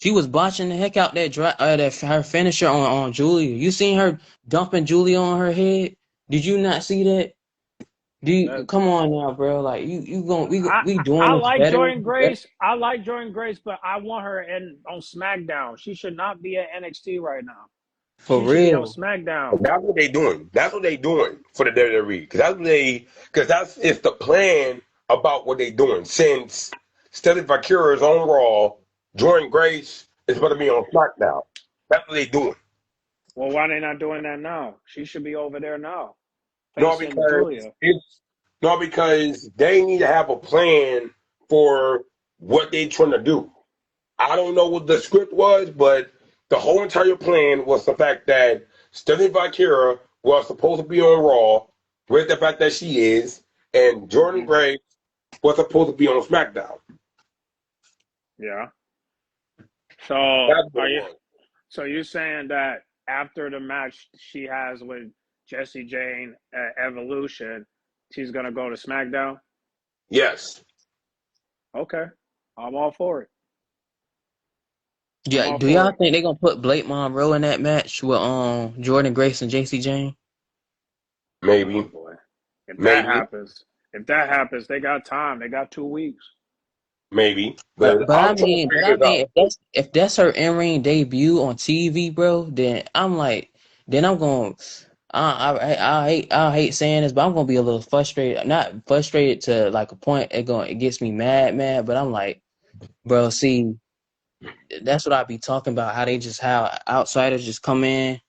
She was botching the heck out that her finisher on Julia. You seen her dumping Julia on her head? Did you not see that? That Come on now, bro. Like you going we I doing this like better. Jordan Grace. I like Jordan Grace, but I want her in on SmackDown. She should not be at NXT right now. For She should be on real. SmackDown. that's what they doing. That's what they doing for the WWE. Because that's it's the plan about what they doing. Since Stephanie Vakura is on Raw, Jordan Grace is going to be on SmackDown. That's what they doing. Well, why they not doing that now? She should be over there now, No, facing because Julia. they need to have a plan for what they trying to do. I don't know what the script was, but the whole entire plan was the fact that Stephanie Vakira was supposed to be on Raw, with the fact that she is, and Jordan Hmm. Grace was supposed to be on SmackDown. Yeah. So That's what are it you? was. So you're saying that after the match she has with Jesse Jane at Evolution, she's gonna go to SmackDown? Yes, Okay, I'm all for it. I'm Yeah, all do for y'all it. think they gonna put Blake Monroe in that match with Jordan Grace and JC Jane? Oh maybe, boy, if that maybe, happens, if that happens, they got time. They got 2 weeks. maybe. But But but I I'm trying to mean, but figure I this mean, out. if that's her in ring debut on TV, bro, then I'm like, then I'm going. I hate saying this, but I'm gonna be a little frustrated. Not frustrated to like a point. It gets me mad. But I'm like, bro, see, that's what I be talking about. How they just how outsiders just come in,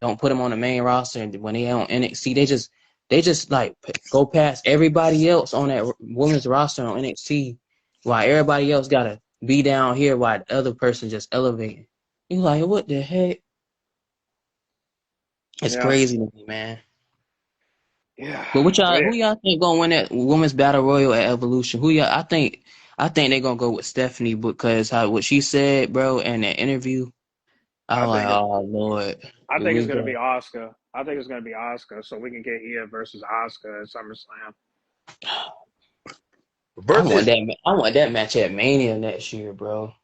don't put them on the main roster, and when they on NXT, they just like go past everybody else on that women's roster on NXT, while everybody else gotta be down here while the other person just elevating. You like what the heck? It's Yeah, crazy to me, man. Yeah, But but who yeah, y'all think gonna win that women's battle royal at Evolution? Who y'all? I think they gonna go with Stephanie because how what she said, bro, in that interview. I I was like, think it, oh Lord, I here think it's we gonna be go. Oscar. I think it's gonna be Oscar, so we can get Ia versus Oscar at SummerSlam. versus I want that match at Mania next year, bro.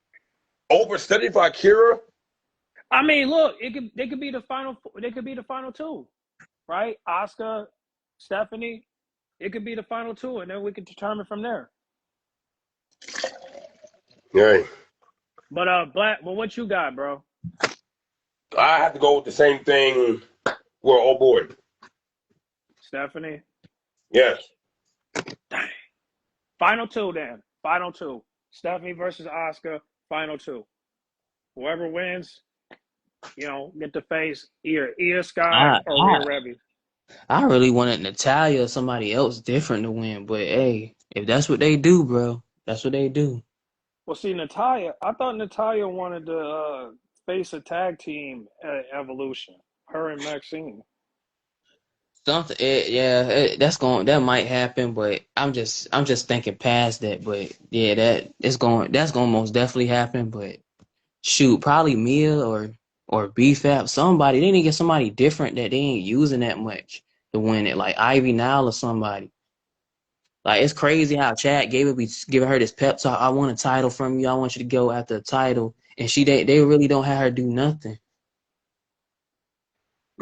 overstudied for Akira. I mean, look, it could they could be the final. They could be the final two, right? Oscar, Stephanie. It could be the final two, and then we can determine from there. Yeah, But Black. Well, what you got, bro? I have to go with the same thing. Well, oh boy, Stephanie. yes. Dang. Final two, then. Final two. Stephanie versus Oscar. Final two. Whoever wins, get to face either Ia Sky I or Rhea I Rebby. I really wanted Natalia or somebody else different to win, but hey, if that's what they do, bro, that's what they do. Well, see, Natalia, I thought Natalia wanted to face a tag team at Evolution. Her and Maxine. Something, that might happen, but I'm just thinking past that. But yeah, that's going to most definitely happen. But shoot, probably Mia or BFAP, somebody. They need to get somebody different that they ain't using that much to win it, like Ivy Nile or somebody. Like it's crazy how Chad Gable be giving her this pep talk. I want a title from you. I want you to go after a title, and they really don't have her do nothing.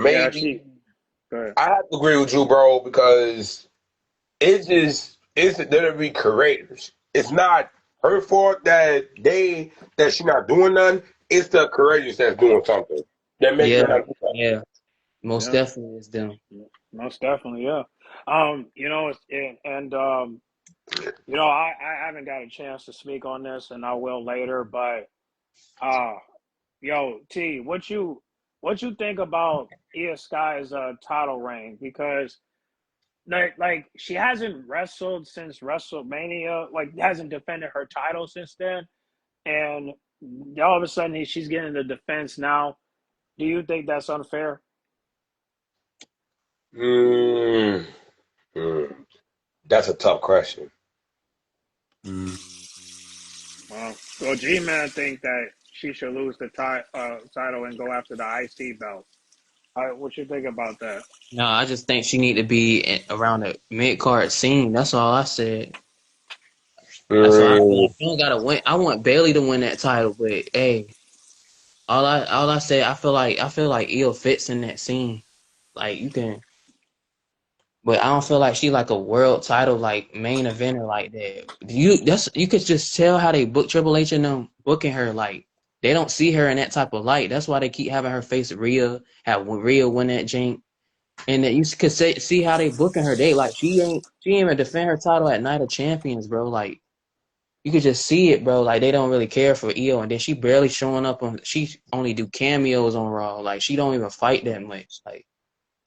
Yeah, Maybe she. Good. I have to agree with you, bro, because it's literally creators. It's not her fault that she not doing nothing. It's the creators that's doing something that make Yeah, her not do yeah, most Yeah, definitely is them. most definitely. Yeah. I haven't got a chance to speak on this, and I will later. But uh, yo, T, what you think about Io Sky's title reign? Because like she hasn't wrestled since WrestleMania, like hasn't defended her title since then, and all of a sudden she's getting the defense now. Do you think that's unfair? Mm, mm. That's a tough question. Well, G-Man think that she should lose the title and go after the IC belt. What you think about that? No, I just think she need to be around the mid card scene. That's all I said. That's all I feel Mm, like. You don't gotta win. I want Bailey to win that title, but hey, all I say, I feel like Io fits in that scene. Like you can, but I don't feel like she like a world title like main eventer like that. You could just tell how they book Triple H and them booking her like they don't see her in that type of light. That's why they keep having her face Rhea, have Rhea win that jank. And that you could see how they booking her. They like she ain't even defend her title at Night of Champions, bro. Like you could just see it, bro. Like they don't really care for Io, and then she barely showing up on. She only do cameos on Raw. Like she don't even fight that much. Like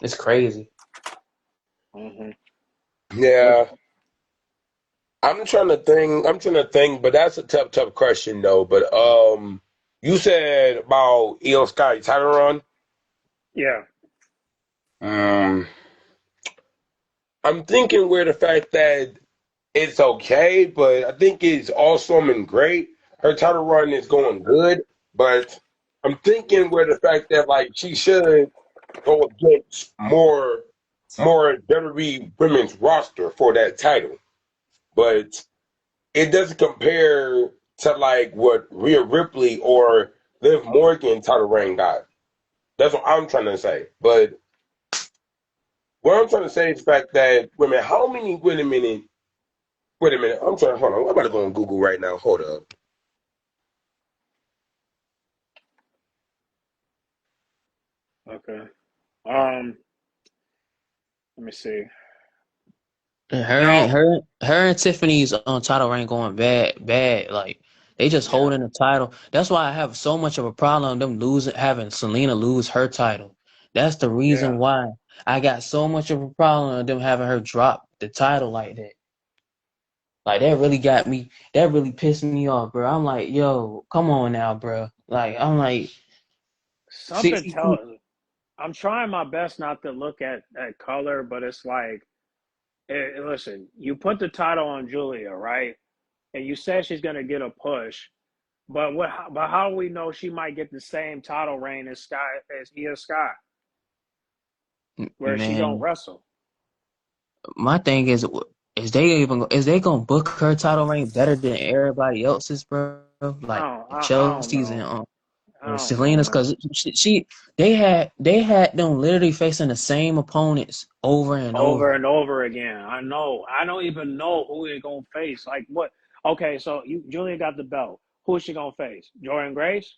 it's crazy. Mm-hmm. What? yeah, I'm trying to think. I'm trying to think, but that's a tough question though. But you said about Io Sky title run. Yeah. Um, I'm thinking where the fact that it's okay, but I think it's awesome and great. Her title run is going good, but I'm thinking where the fact that like she should go against more WWE women's roster for that title, but it doesn't compare to like what Rhea Ripley or Liv Morgan title reign got. That's what I'm trying to say. But what I'm trying to say is the fact that women, how many? Wait a minute. I'm trying. Hold on. I'm about to go on Google right now. Hold up. Okay. Um. Let me see. And Now. her and Tiffany's on title ain't going bad. Like they just Yeah. holding the title. That's why I have so much of a problem them losing, having Selena lose her title. That's the reason Yeah. why I got so much of a problem with them having her drop the title like that. Like that really got me. That really pissed me off, bro. I'm like, yo, come on now, bro. Like I'm like, Something she tells. I'm trying my best not to look at color, but it's like, listen, you put the title on Julia, right? And you said she's gonna get a push, but what? But how do we know she might get the same title reign as Io Sky, where she gonna Man, wrestle? my thing is they gonna book her title reign better than everybody else's, bro? Like I Chelsea's don't and know. I don't know, Selena's, man. cause they had them literally facing the same opponents over and Over over. and over again. I know. I don't even know who they're gonna face. Like what? Okay, so Julia got the belt. Who is she gonna face? Jordan Grace?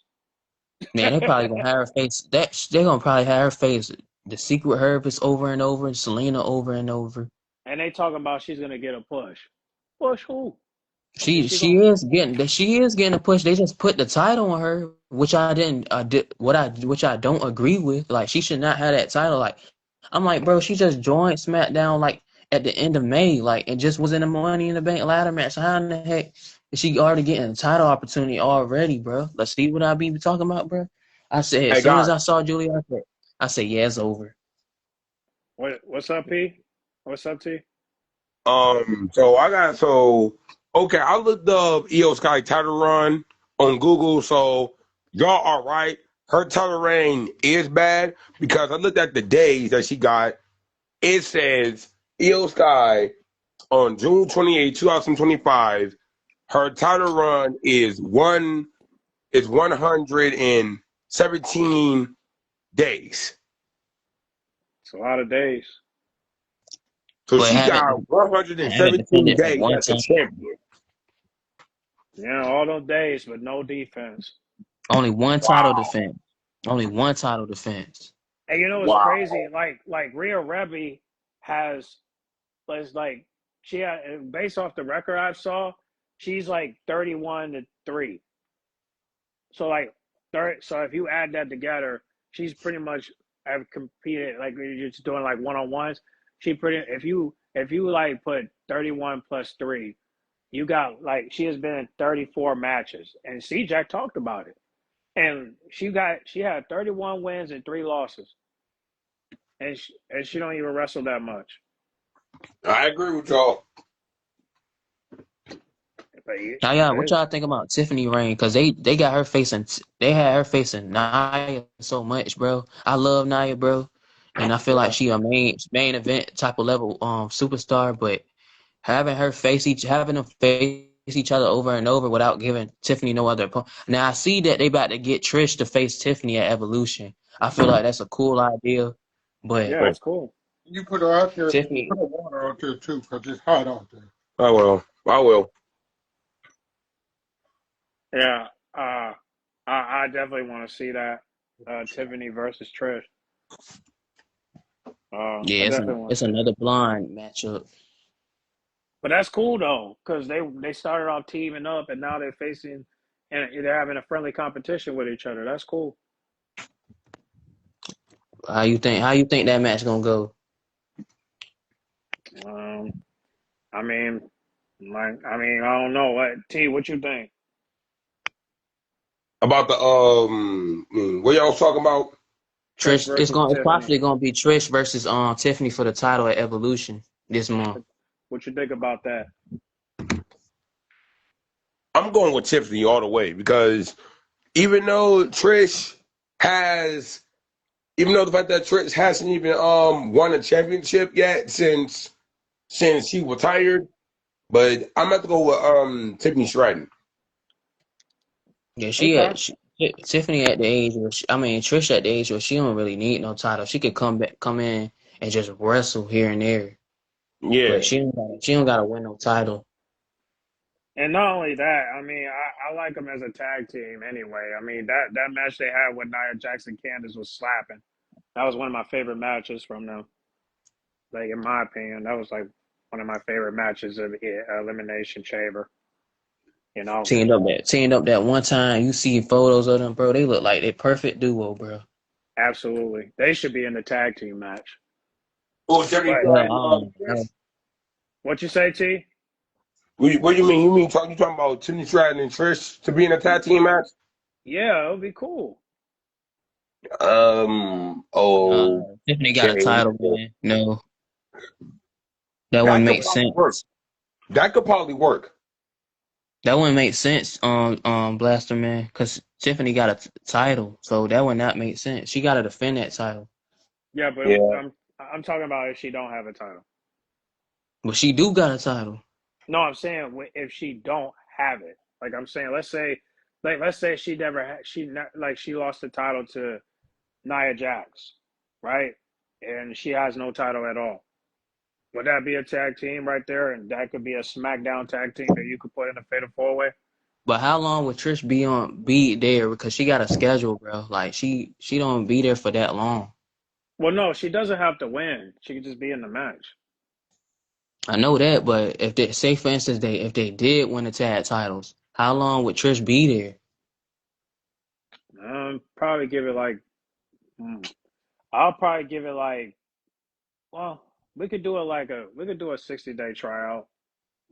Man, they probably gonna have her face that. They gonna probably have her face the Secret Herbalist over and over, Selena over and over. And they talking about she's gonna get a push. Push who? Is She she she gonna? is getting she is getting a push. They just put the title on her, which I didn't which I don't agree with. Like she should not have that title. Like I'm like, bro, she just joined SmackDown like at the end of May, like and just was in the Money in the Bank ladder match. So how in the heck is she already getting a title opportunity already, bro? Let's see what I be talking about, bro. I said as Hey soon as guys, I saw Julia, I said, yeah, it's over. What's up, P? What's up, T? okay, I looked up Io Sky title run on Google, so y'all are right. Her title reign is bad because I looked at the days that she got. It says Io Sky on June 28, 2025. Her title run is 117 days. It's a lot of days. So But she got haven't 117 defended at days one as a time. champion. Yeah, all those days, but no defense. Only one title Wow. defense. Only one title defense. And you know what's Wow. crazy? Like Rhea Rebby has, was like she had, based off the record I saw, she's like 31-3. So like third. So if you add that together, she's pretty much have competed like you're just doing like one on ones. She pretty if you like put 31 plus 3, you got like she has been in 34 matches, and CGJay talked about it, and she had 31 wins and 3 losses, and she don't even wrestle that much. I agree with y'all. But Now, yeah, what y'all think about Tiffany Reign? Because they got her facing, they had her facing Nia so much, bro. I love Nia, bro, and I feel like yeah, she a main event type of level superstar. But having them face each other over and over without giving Tiffany no other opponent. Now I see that they about to get Trish to face Tiffany at Evolution. I feel like that's a cool idea, but yeah, Wait, it's cool. You put her out there, Tiffany, put her water out there too, because it's hot out there. I will. I will. Yeah, I definitely want to see that Tiffany versus Trish. I yeah, definitely want it's to see that. another blonde matchup. But that's cool though, because they started off teaming up, and now they're facing and they're having a friendly competition with each other. That's cool. How you think that match gonna go? Um, I mean, I don't know. What T? What you think? About the what y'all was talking about? Trish Trish, versus it's Tiffany. possibly gonna be Trish versus Tiffany for the title at Evolution this month. What you think about that? I'm going with Tiffany all the way because even though Trish has, even though the fact that Trish hasn't even won a championship yet since she retired, but I'm about to go with Tiffany Stratton. Yeah, Okay. Tiffany at the age where I mean Trish at the age where she don't really need no title. She could come in and just wrestle here and there, but Yeah, she don't gotta win no title. And not only that, I mean, I like them as a tag team anyway. I mean, that match they had with Nia Jackson Candace was slapping. That was one of my favorite matches from them. Like in my opinion, that was like one of my favorite matches of Elimination Chamber. You know, Teamed up that one time. You see photos of them, bro. They look like they perfect duo, bro. absolutely, they should be in the tag team match. oh, Tiffany But Well, Stratton, Trish. what you say, T? What do you mean? You talking about Tiffany Stratton and Trish to be in a tag team match? Yeah, it would be cool. Tiffany got a Okay. title, man. No, that wouldn't That could make probably work. sense. That could probably work. That wouldn't make sense, Blaster man, because Tiffany got a title, so that would not make sense. She got to defend that title, Yeah, but Yeah. I'm talking about if she don't have a title. but she do got a title. No, I'm saying if she don't have it. Like I'm saying, let's say she never like she lost the title to Nia Jax, right? And she has no title at all. Would that be a tag team right there? And that could be a SmackDown tag team that you could put in a Fatal 4-Way? But how long would Trish be there? Because she got a schedule, bro. Like she don't be there for that long. Well, no, she doesn't have to win. She could just be in the match. I know that, but if they say for instance if they did win the tag titles, how long would Trish be there? Probably give it like, hmm, I'll probably give it like, well, we could do a 60-day tryout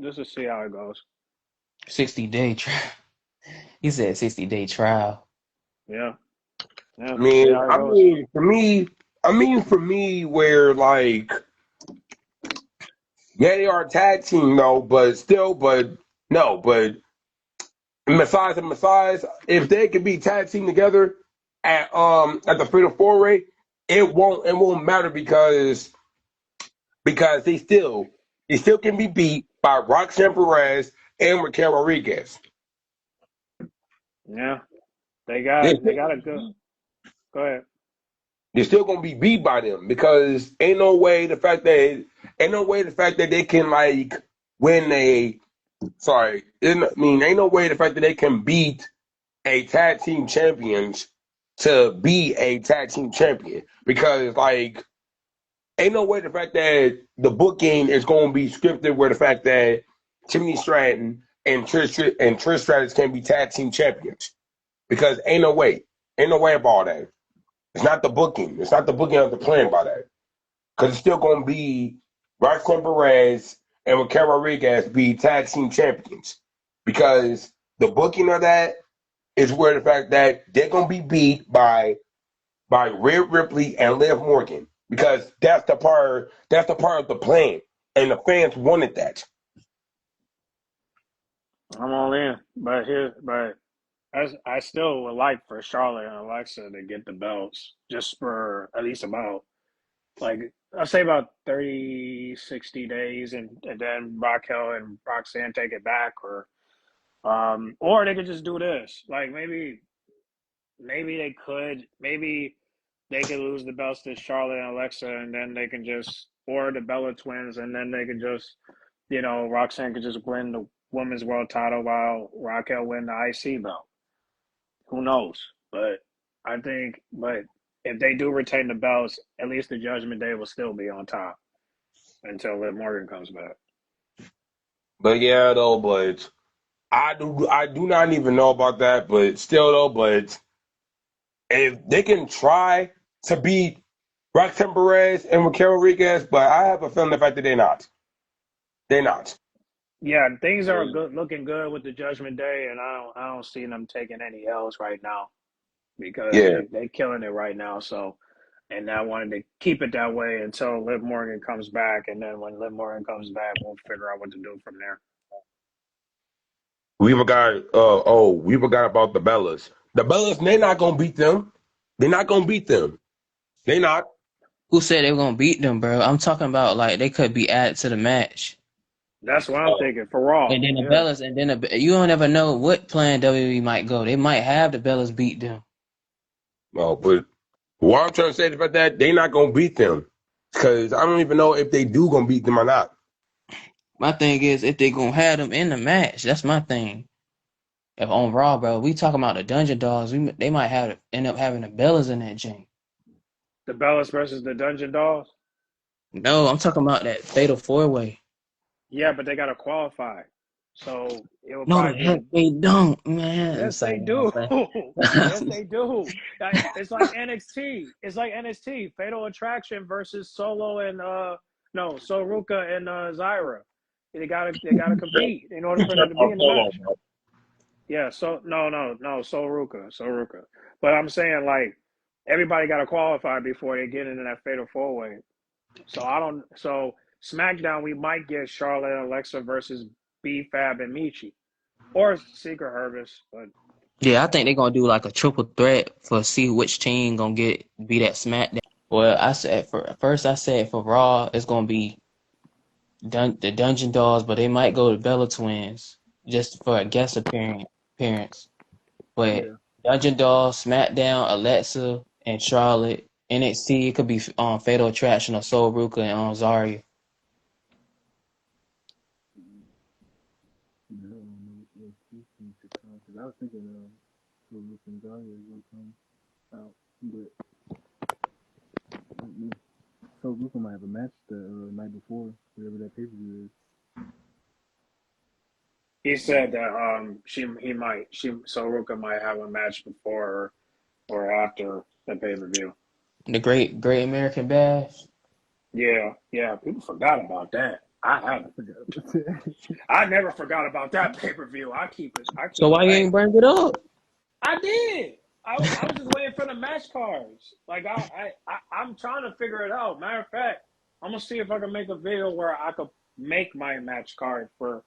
just to see how it goes. 60-day trial. He said 60-day trial. Yeah, yeah, I see mean, how it I goes. mean, for me, for me, where like, yeah, they are a tag team, though, but still, but no, but besides, if they could be tag team together at the Fatal 4-Way, it won't matter because they still can be beat by Roxanne Perez and Raquel Rodriguez. Yeah, They they still got gonna a be good. beat. Go ahead. They're still gonna be beat by them because ain't no way the fact that they can like win a sorry, ain't no way the fact that they can beat a tag team champions to be a tag team champion because like ain't no way the fact that the booking is going to be scripted where the fact that Timothy Stratton and Trish Stratus can be tag team champions because ain't no way about that. It's not the booking. It's not the booking of the plan by that because it's still going to be Roxanne Perez and Raquel Rodriguez be tag team champions because the booking of that is where the fact that they're going to be beat by Rhea Ripley and Liv Morgan because that's the part of the plan, and the fans wanted that. I'm all in, but I still would like for Charlotte and Alexa to get the belts just for at least about like I'll say about 30, 60 days, and then Raquel and Roxanne take it back, or they could just do this. Like maybe they could lose the belts to Charlotte and Alexa, and then they can just or the Bella Twins, and then they can just Roxanne could just win the women's world title while Raquel win the IC belt. Who knows? But if they do retain the belts, at least the Judgment Day will still be on top until Liv Morgan comes back. But yeah, though, but I do not even know about that, but still though, but if they can try to beat Roxanne Perez and Raquel Rodriguez, but I have a feeling the fact that they're not. Yeah, things are looking good with the Judgment Day, and I don't see them taking any L's right now because Yeah, they killing it right now. So, and I wanted to keep it that way until Liv Morgan comes back, and then when Liv Morgan comes back, we'll figure out what to do from there. we forgot about the Bellas. The Bellas, they're not gonna beat them. They're not gonna beat them. They not. Who said they were gonna beat them, bro? I'm talking about like they could be added to the match. That's what I'm Uh, thinking for Raw. And then the Yeah, Bellas, and then you don't ever know what plan WWE might go. They might have the Bellas beat them. no, but what I'm trying to say about that, they not gonna beat them because I don't even know if they do gonna beat them or not. My thing is if they gonna have them in the match. That's my thing. If on Raw, bro, we talking about the Dungeon Dogs. They might have end up having the Bellas in that gym. the Bellas versus the Dungeon Dolls. No, I'm talking about that Fatal 4-Way. Yeah, but they got to qualify, so it will No, the probably heck be. they don't, man. I'm Yes, they saying, I'm do. saying. Yes, they do. It's like NXT. It's like NXT. Fatal Attraction versus Solo and no Soruka and Zyra. They gotta compete in order for them to be in the match. Yeah. So no Soruka. But I'm saying like everybody got to qualify before they get into that fatal four way. So I don't. So SmackDown, we might get Charlotte and Alexa versus B Fab and Michi, or Secret Hervis. But Yeah, I think they're gonna do like a triple threat for see which team gonna be that SmackDown. Well, I said for first, I said for Raw it's gonna be the Dungeon Dolls, but they might go to Bella Twins just for a guest appearance. But Yeah. Dungeon Dolls, SmackDown, Alexa, and Charlotte. NXT, it could be Fatal Attraction or Soul Ruka and Zarya. Yeah, I don't know what two teams to come because I was thinking so Luke and Zarya is gonna come out, but I don't know. So Luke might have a match the night before, whatever that pay per view is. he said that Soruka might have a match before or after the pay per view. The Great American Bash. Yeah, people forgot about that. I I haven't. forgot about that. I never forgot about that pay per view. I keep it. I So keep it why you late. ain't bring it up? I did. I was just waiting for the match cards. Like I'm trying to figure it out. Matter of fact, I'm gonna see if I can make a video where I could make my match card for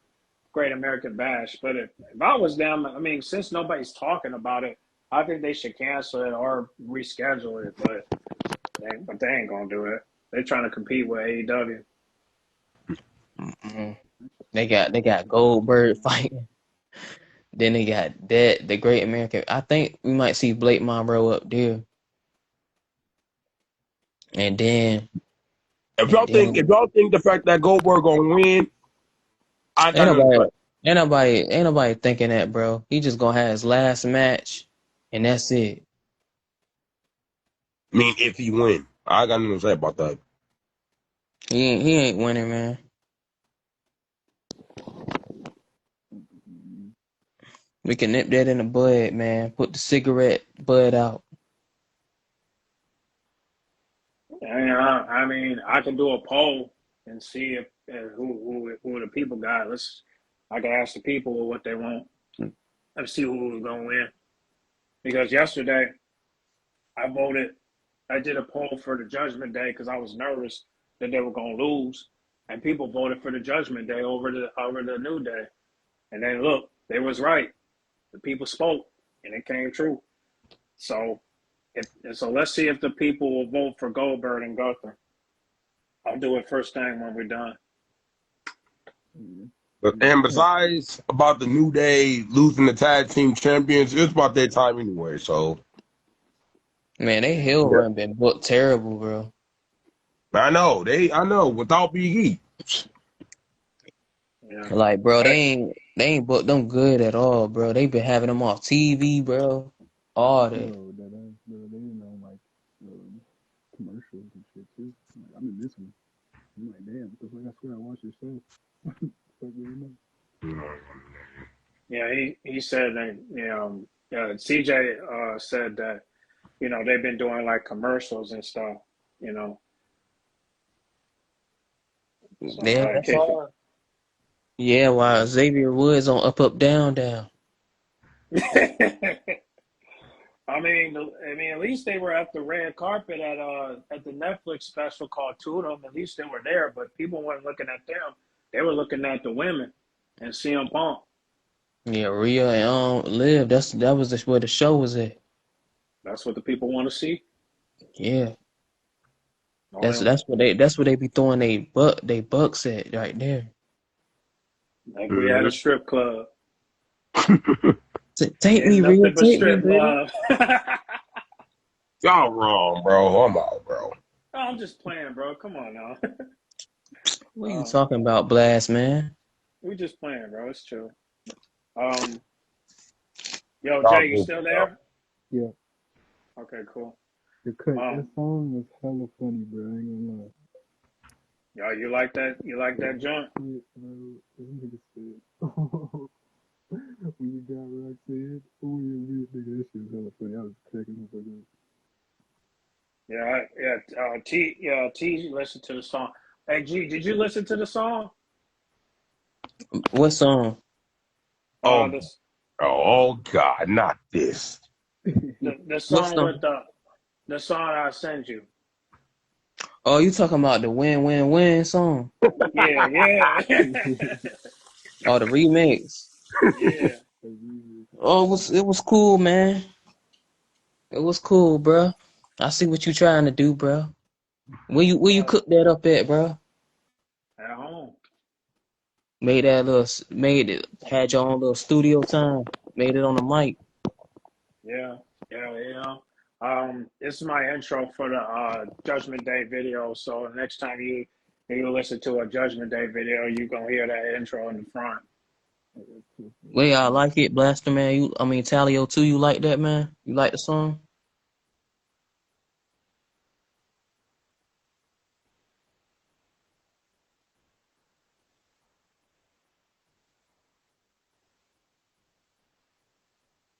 Great American Bash. But if I was them, I mean, since nobody's talking about it, I think they should cancel it or reschedule it. But they ain't gonna do it. They're trying to compete with AEW. Mm-mm. They got Goldberg fighting. Then they got the Great American. I think we might see Blake Monroe up there, and then If and y'all think then if y'all think the fact that Goldberg gonna win, I ain't got nothing to nobody say. ain't nobody thinking that, bro. He just gonna have his last match, and that's it. I mean, if he win, I got nothing to say about that. He ain't winning, man. We can nip that in the bud, man. Put the cigarette bud out. I mean, I can do a poll and see if who the people got. I can ask the people what they want and see who's gonna win. Because yesterday I voted, I did a poll for the Judgment Day because I was nervous that they were gonna lose, and people voted for the Judgment Day over the New Day. And then look, they was right. The people spoke, and it came true. So let's see if the people will vote for Goldberg and Gunther. I'll do it first thing when we're done. Yeah. And besides about the New Day losing the tag team champions, it's about their time anyway. So Man, they heel yeah, run been booked terrible, bro. I know without Big E. Yeah. Like, bro, I, they ain't booked them good at all, bro. They been having them off TV, bro. All that. Bro, they didn't know like commercials and shit too. Like, I'm in this one. I'm like, damn, what the fuck? I swear I watched your show. Fuck you know. yeah, he said that CJ said that they've been doing like commercials and stuff, you know. So Yeah, I that's kick all. Yeah, while Xavier Woods on Up Down Down. it. I mean, at least they were at the red carpet at the Netflix special called Tudum. At least they were there, but people weren't looking at them. They were looking at the women and CM Punk. Yeah, Rhea and Liv. That was where the show was at. That's what the people want to see. Yeah, Oh, that's them. that's what they be throwing they bucks at right there. Like we had a Mhm. strip club. Take Ain't me, Rhea. nothing but Take me, strip Rhea. love. Y'all wrong, bro. I'm out, bro. I'm just playing, bro. Come on now. What are you um, talking about, Blast, man? we just playing, bro. It's true. Um, yo, Y'all Jay, you goofy, still bro. there? Yeah, Okay, cool. the cut. That Um, song was hella funny, bro. I ain't gonna lie. yo, you like that? You like that joint? Shit, bro. This nigga said, when you got Roxanne, oh yeah, weird nigga. That shit was hella funny. I was cracking the fuck up. T, listen to the song. Hey, G, did you listen to the song? What song? Oh, This oh God, not this. the What song song? with the The song I sent you. Oh, you talking about the win song? Yeah, yeah. Oh, the remix. Yeah. Oh, it was cool, man. It was cool, bro. I see what you trying to do, bro. Where you Uh, cook that up at, bro? at home. Made it, had your own little studio time. Made it on the mic. Yeah, yeah. This is my intro for the Judgment Day video. So next time you listen to a Judgment Day video, you gonna hear that intro in the front. Wait, I like it, Blaster man. Talio too. You like that, man? You like the song?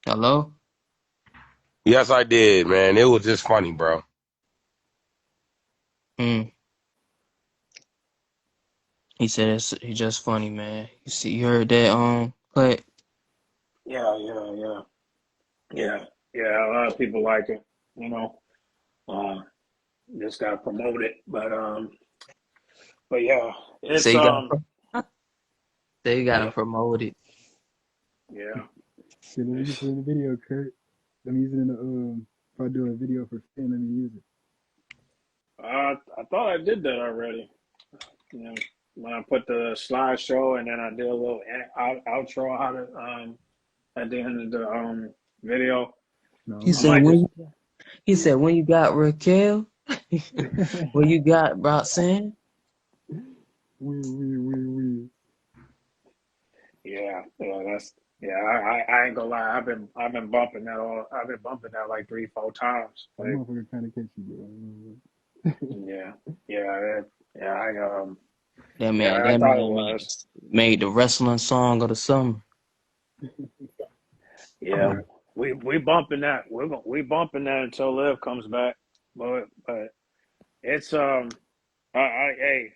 Hello? Yes, I did, man. It was just funny, bro. Hmm. He said it's just funny, man. You heard that but Yeah. Yeah, yeah. A lot of people like it. You know, uh, just gotta promote it. But yeah, it's say you got say you gotta promote it. yeah. Shit, let me use It's, it in the video, Kurt. Let me use it in the if I do a video for Finn, let me use it. I thought I did that already. You know, when I put the slideshow and then I did a little outro how to at the end of the video. No, He I'm I gonna said might just when you got Raquel, when you got Roxanne. we. yeah, that's yeah. I ain't gonna lie. I've been bumping that all. I've been bumping that like 3 4 times. That Like motherfucker kind of catchy, bro. yeah, yeah, yeah. That man, Yeah, I that thought it man was. made the wrestling song of the summer. Yeah, we bumping that. We bumping that until Liv comes back. But it's hey,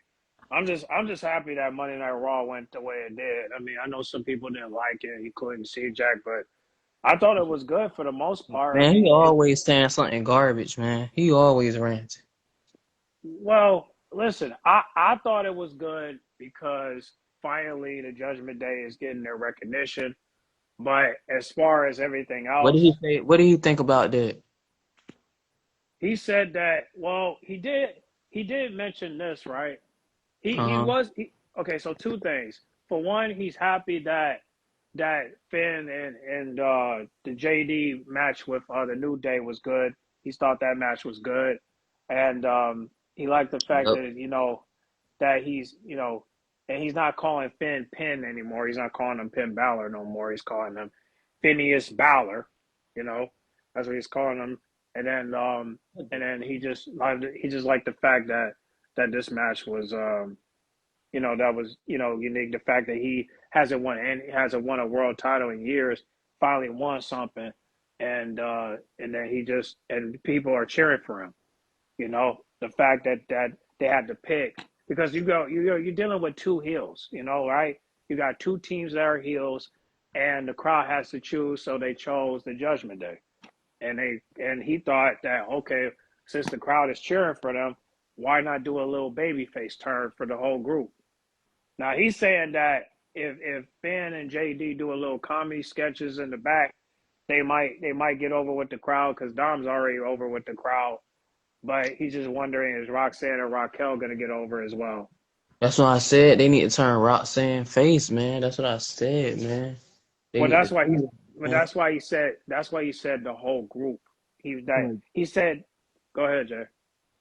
I'm just happy that Monday Night Raw went the way it did. I mean, I know some people didn't like it, including CGJay, but I thought it was good for the most part. I Man, he mean, it always saying something garbage, man. He always ranting. well, listen, I thought it was good because finally the Judgment Day is getting their recognition. But as far as everything What did he else, say? What did he think about that? he said that well, he did mention this, right? He Uh-huh. was okay. So two things. For one, he's happy that Finn and the JD match with the New Day was good. He thought that match was good, and he liked the fact Yep. that that and he's not calling Finn Penn anymore. He's not calling him Penn Balor no more. He's calling him Phineas Balor. You know, that's what he's calling him. And then he just liked the fact that this match was that was unique. The fact that he hasn't won a world title in years, finally won something, and then and people are cheering for him. The fact that they had to pick because you're dealing with two heels, right? You got two teams that are heels, and the crowd has to choose, so they chose the Judgment Day, and he thought that okay, since the crowd is cheering for them, why not do a little babyface turn for the whole group? Now he's saying that if Finn and JD do a little comedy sketches in the back, they might get over with the crowd because Dom's already over with the crowd. But he's just wondering is Roxanne and Raquel gonna get over as well? That's what I said. They need to turn Roxanne face, man. That's what I said, man. They Well, need to that's why he. do it, But man. that's why he said the whole group. I feel like He said. Go ahead, Jay.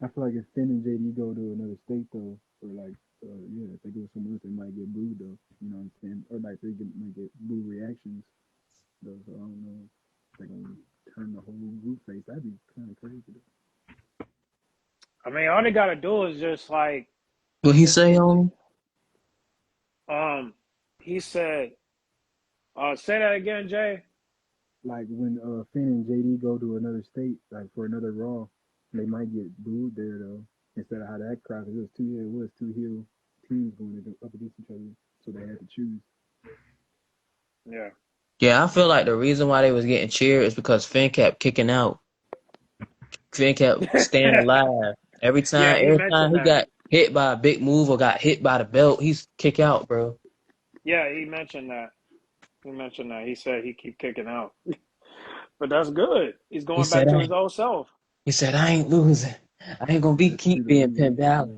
I feel like if Finn and JD go to another state though, or like yeah, if they go somewhere else, they might get booed though. You know what I'm saying? Or like might get boo reactions though. So I don't know if they're gonna turn the whole group face. That'd be kind of crazy though. I mean, all they gotta do is just like What he just say on? um. He said, "Say that again, Jay." Like when Finn and JD go to another state, like for another Raw, they might get booed there though. Instead of how that crowd, it was two heel teams going up against each other, so they had to choose. Yeah. Yeah, I feel like the reason why they was getting cheered is because Finn kept kicking out. Finn kept staying alive. Yeah, he Every mentioned time he that. got hit by a big move or got hit by the belt, he's kick out, bro. Yeah, he mentioned that. He mentioned that. He said he keep kicking out, but that's good. He's He going said, back to his old self. I ain't losing. I ain't gonna be That's keep being Penn WWE Balor.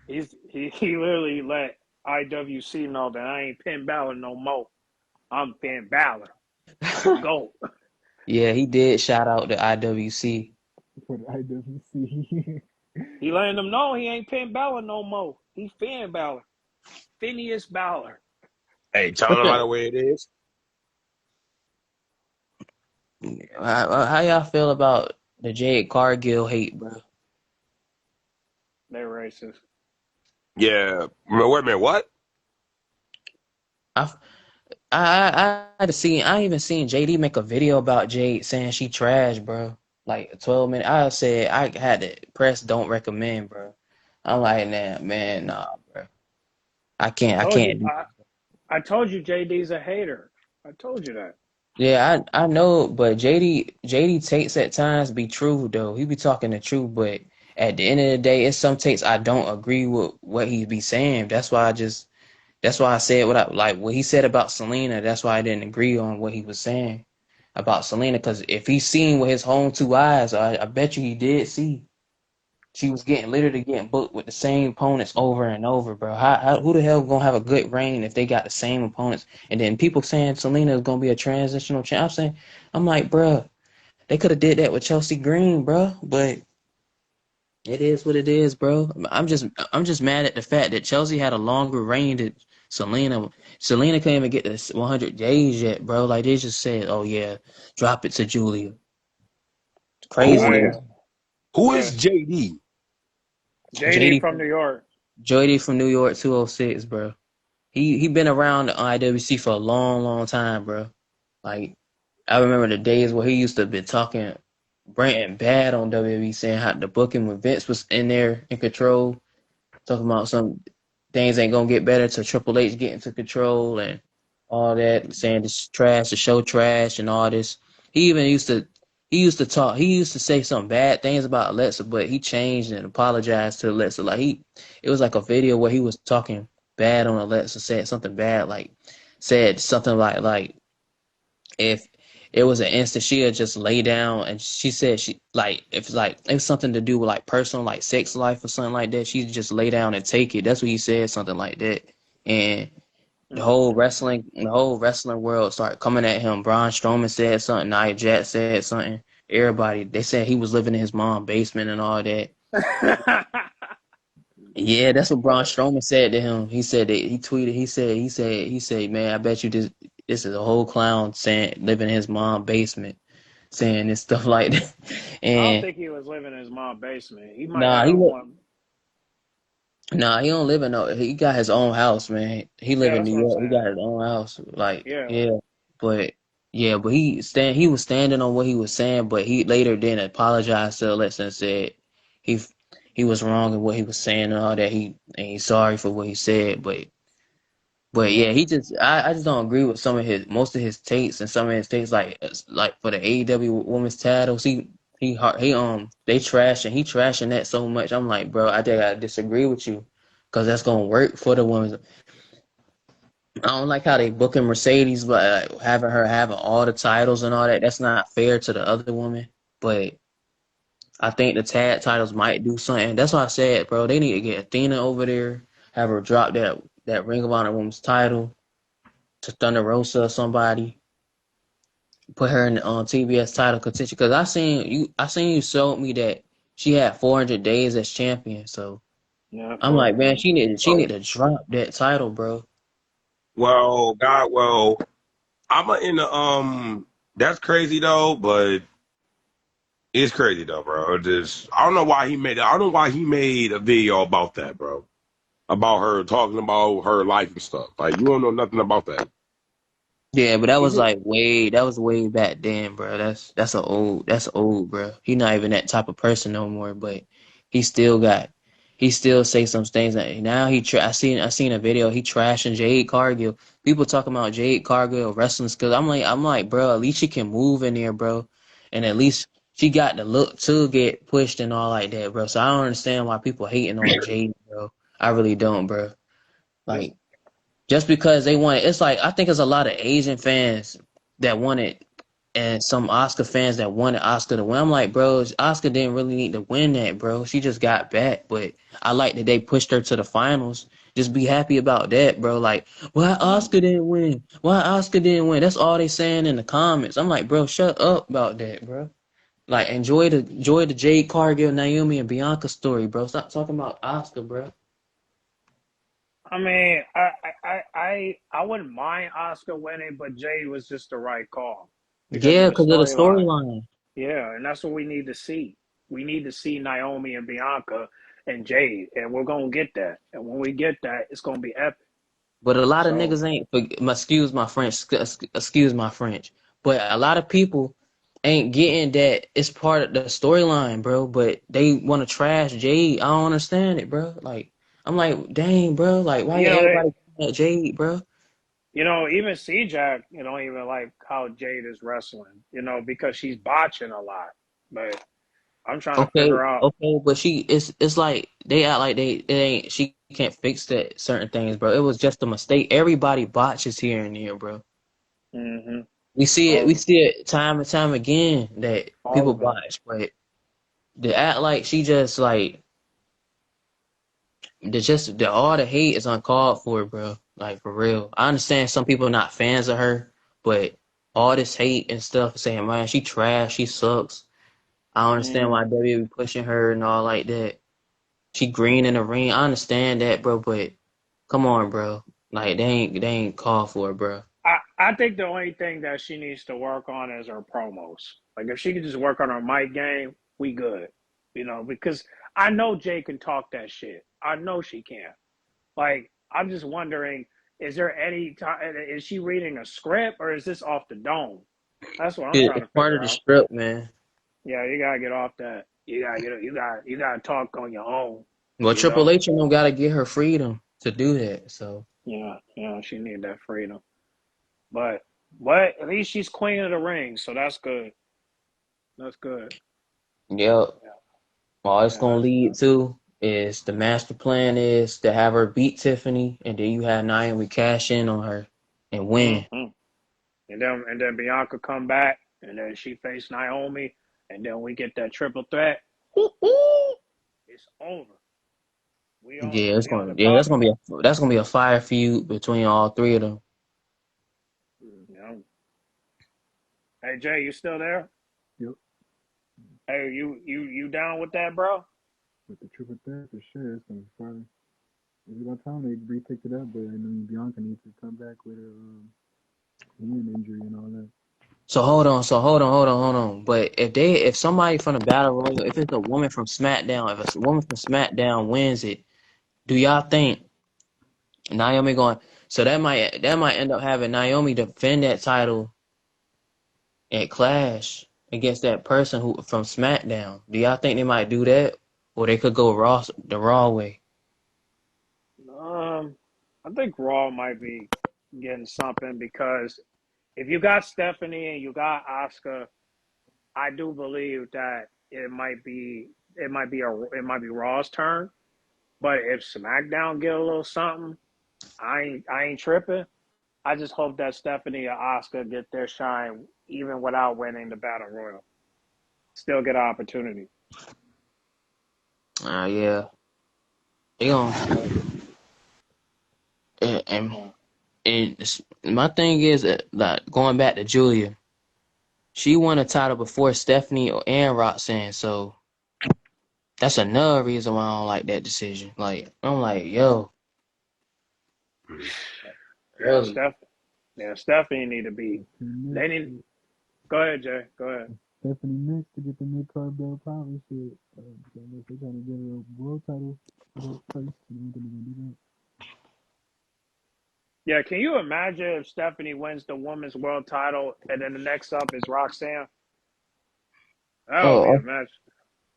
shit. He literally let IWC know that I ain't Penn Balor no more. I'm Penn Balor, the GOAT. Yeah, he did shout out the IWC. For the IWC. He letting them know he ain't Penn Balor no more. He Finn Balor, Phineas Balor. Hey, tell What them how the? the way it is. How y'all feel about the Jade Cargill hate, bro? They racist. Yeah. Wait a minute. What? I I had to see. I even seen JD make a video about Jade saying she trash, bro. Like a 12 minute. I said I had to press don't recommend, bro. I'm like, nah, man, nah, bro. I I told you. can't do. I told you JD's a hater. I told you that. Yeah, I know, but JD takes at times be true though. He be talking the truth, but at the end of the day, it's some takes I don't agree with what he be saying. That's why I said what I like what he said about Selena. That's why I didn't agree on what he was saying about Selena. Because if he seen with his own two eyes, I bet you he did see she was getting literally getting booked with the same opponents over and over, bro. Who the hell gonna have a good reign if they got the same opponents? And then people saying Selena is gonna be a transitional champ. I'm like, bro, they could have did that with Chelsea Green, bro. But it is what it is, bro. I'm just mad at the fact that Chelsea had a longer reign than Selena. Selena can't even get to 100 days yet, bro. Like they just said, oh yeah, drop it to Julia. Who Crazy, I is bro. who yeah. is JD? JD JD from New York. JD from New York 206, bro. He been around the IWC for a long time, bro. Like I remember the days where he used to be talking ranting bad on WWE, saying how the booking when Vince was in there in control. Talking about some things ain't gonna get better till Triple H get into control and all that, saying this trash, the show trash and all this. He even used to talk. He used to say some bad things about Alexa, but he changed and apologized to Alexa. It was like a video where he was talking bad on Alexa, said something bad, said something like if it was an instant she'd just lay down and she said she like if it's something to do with like personal like sex life or something like that, she'd just lay down and take it. That's what he said, something like that. And the whole wrestling world started coming at him. Braun Strowman said something, Nia Jax said something. Everybody, they said he was living in his mom's basement and all that. Yeah, that's what Braun Strowman said to him. He said that he tweeted. He said, man, I bet you this is a whole clown saying living in his mom's basement, saying this stuff like that. I don't And think he was living in his mom's basement. He might nah, have one. he don't live in no. He got his own house, man. He live Yeah, in that's New what I'm York. He got saying. his own house. Like Yeah. but but he was standing on what he was saying, but he later then apologized to Alexa and said he he was wrong in what he was saying and all that. He's sorry for what he said, but yeah, I just don't agree with most of his takes and some of his takes like for the AEW women's titles. They he trashing that so much. I'm like, bro, I think I disagree with you because that's gonna work for the women. I don't like how they booking Mercedes, but having her having all the titles and all that. That's not fair to the other woman. But I think the tag titles might do something. That's why I said, bro, they need to get Athena over there, have her drop that Ring of Honor women's title to Thunder Rosa or somebody, put her in the TBS title contention. Because I seen you showed me that she had 400 days as champion. So Yeah, I'm like, man, 400. she need to drop that title, bro. Well, God, well, I'm a, in the That's crazy though, but it's crazy though, bro. I don't know why he made. I don't know why he made a video about that, bro. About her talking about her life and stuff. Like you don't know nothing about that. Yeah, but He just that was way back then, bro. That's old, bro. He not even that type of person no more. But he still got, he still say some things. That now I seen a video. He trashing Jade Cargill. People talking about Jade Cargill wrestling skills. I'm like, bro. At least she can move in there, bro. And at least she got the look to get pushed and all like that, bro. So I don't understand why people hating on Jade, bro. I really don't, bro. This Like just because they want it, it's like I think there's a lot of Asian fans that want it, and some Oscar fans that wanted Oscar to win. I'm like, bro, Oscar didn't really need to win that, bro. She just got back, but I like that they pushed her to the finals. Just be happy about that, bro. Like, why Oscar didn't win? Why Oscar didn't win? That's all they saying in the comments. I'm like, bro, shut up about that, bro. Like, enjoy the Jade Cargill, Naomi, and Bianca story, bro. Stop talking about Oscar, bro. I mean, I wouldn't mind Oscar winning, but Jade was just the right call because of Yeah, the because of the storyline. storyline. Yeah, and that's what we need to see. We need to see Naomi and Bianca and Jade, and we're gonna get that. And when we get that, it's gonna be epic. But a lot of So niggas ain't. Excuse my French. Excuse my French. But a lot of people ain't getting that it's part of the storyline, bro. But they want to trash Jade. I don't understand it, bro. Like I'm like, dang, bro. Like why you ain't know, everybody at Jade, bro? even CGJay, don't even like how Jade is wrestling, because she's botching a lot. But I'm trying to Okay, figure out. okay, but it's like they act like it ain't she can't fix that certain things, bro. It was just a mistake. Everybody botches here and there, bro. Hmm. We All, see it time and time again that all people of them. botch, but they act like she just like all the hate is uncalled for, bro. Like for real. I understand some people are not fans of her, but all this hate and stuff saying, man, she trash, she sucks. I don't understand why Mm. WWE be pushing her and all like that. She green in the ring. I understand that, bro, but come on, bro. Like they ain't called for it, bro. I think the only thing that she needs to work on is her promos. Like if she could just work on her mic game, we good. Because I know Jay can talk that shit. I know she can. Like I'm just wondering, is there any time? Is she reading a script or is this off the dome? That's what I'm trying It's to part figure of the out. script, man. Yeah, you gotta get off that. You gotta talk on your own. Well, You Triple know. H don't gotta get her freedom to do that. So Yeah, she need that freedom. But at least she's queen of the ring, so that's good. That's good. yep. Yeah, All it's yeah, gonna lead to is the master plan is to have her beat Tiffany, and then you have Naomi cash in on her and win. hmm and then Bianca come back, and then she face Naomi, and then we get that triple threat. Woo-hoo! It's over. We on the That's cusp. gonna be a fire feud between all three of them. Yeah. Hey Jay, you still there? Yep. Hey, you down with that, bro? With the triple threat for sure, it's gonna be fire. It's about time they repicked it up, but I mean Bianca needs to come back with a hand injury and all that. Hold on. But if somebody from the Battle Royal, if it's a woman from SmackDown, if a woman from SmackDown wins it, do y'all think Naomi going? So that might end up having Naomi defend that title at Clash against that person who from SmackDown. Do y'all think they might do that, or they could go the Raw way? I think Raw might be getting something because if you got Stephanie and you got Asuka, I do believe that it might be Raw's turn. But if SmackDown get a little something, I ain't tripping. I just hope that Stephanie or Asuka get their shine even without winning the Battle Royal. Still get an opportunity. Yeah, they gonna Yeah. and Yeah. my thing is like going back to Julia. She won a title before Stephanie and Roxanne, so that's another reason why I don't like that decision. Like I'm like, yo, Yeah, really? Steph. Yeah, Stephanie need to be. That's her next They need. shit. Go ahead, Jay. Go ahead. Stephanie next to get the mid card belt power shit. So unless they trying to get her a world title belt first, I don't think they're gonna do that. Yeah, can you imagine if Stephanie wins the women's world title and then the next up is Roxanne? That would be a Oh, match.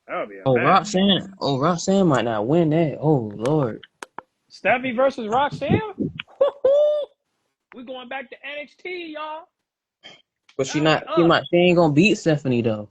That would be a match. Roxanne might not win that. Oh Lord, Stephanie versus Roxanne? Woo-hoo! We going back to NXT, y'all. but That'll be she ugly. ain't gonna beat Stephanie though.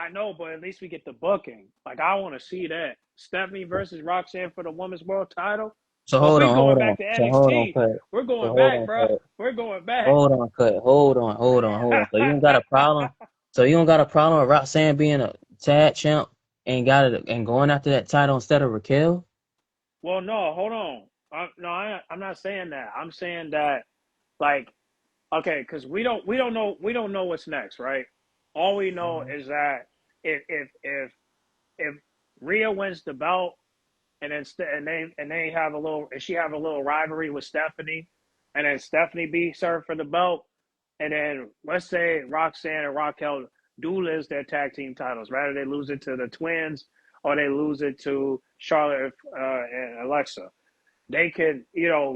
I know, but at least we get the booking. Like I want to see that Stephanie versus Roxanne for the women's world title. So Oh, hold we on, going hold back on. to So hold on, NXT. cut. We're So going hold back, on, bro. cut. We're going back. Hold on, cut. Hold on. So you don't got a problem. So you don't got a problem with Roxanne being a tag champ and got it and going after that title instead of Raquel? Well, no, hold on. I'm not saying that. I'm saying that, like, okay, because we don't know what's next, right? All we know Mhm. is that if Rhea wins the belt, and then they have a little, and she have a little rivalry with Stephanie, and then Stephanie beats her for the belt, and then let's say Roxanne and Raquel do lose their tag team titles, rather they lose it to the twins or they lose it to Charlotte and Alexa. They can,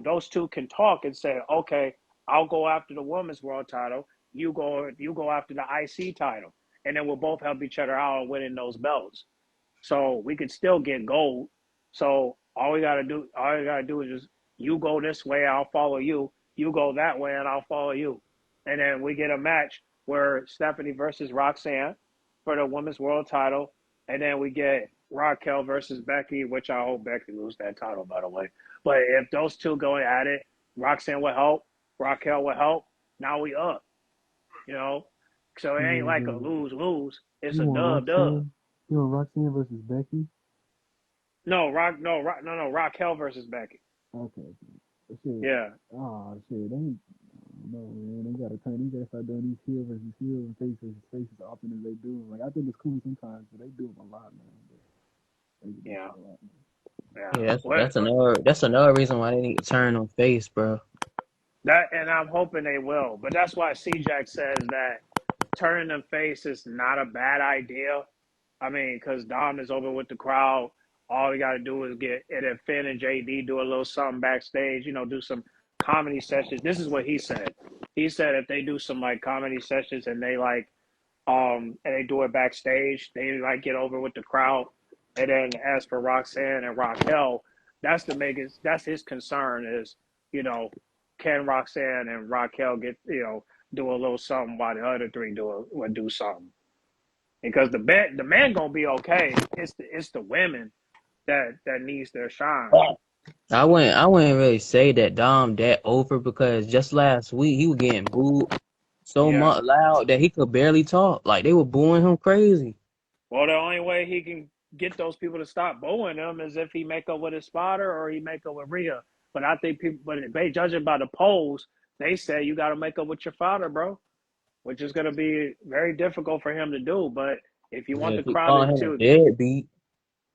those two can talk and say, okay, I'll go after the women's world title. You go after the IC title, and then we'll both help each other out winning those belts. So we could still get gold. So all we gotta do is just you go this way, I'll follow you. You go that way, and I'll follow you. And then we get a match where Stephanie versus Roxanne for the women's world title, and then we get Raquel versus Becky, which I hope Becky lose that title, by the way. But if those two go at it, Roxanne will help, Raquel will help. Now we up, you know. So it So ain't you like a want lose lose. It's you a want dub dub. Roxanne? You want Roxanne versus Becky? No, Raquel versus Becky. Okay. Shit. Yeah. Oh shit. They ain't, no man. They gotta turn. They gotta start doing these heel versus heel and face versus face as often as they do. Like I think it's cool sometimes, but they do them a lot, man. But they do Yeah. that a lot, man. Yeah. Yeah, What that's another reason why they need to turn on face, bro. that and I'm hoping they will. But that's why CJack says that turning them face is not a bad idea. I mean, because Dom is over with the crowd. All we got to do is get it. If Finn and JD do a little something backstage, do some comedy sessions. This is what he said. He said if they do some like comedy sessions and they and they do it backstage. They like get over with the crowd, and then as for Roxanne and Raquel, that's his concern is you know can Roxanne and Raquel get do a little something while the other three do something because the man gonna be okay. It's the women that needs their shine. I wouldn't really say that Dom that over because just last week he was getting booed so Yeah. much loud that he could barely talk. Like they were booing him crazy. Well, the only way he can get those people to stop booing him is if he make up with his spotter or he make up with Rhea. But I think people, but they judging by the polls, they say you got to make up with your father, bro, which is going to be very difficult for him to do. But if you want Yeah, the keep crowd calling him a to, deadbeat.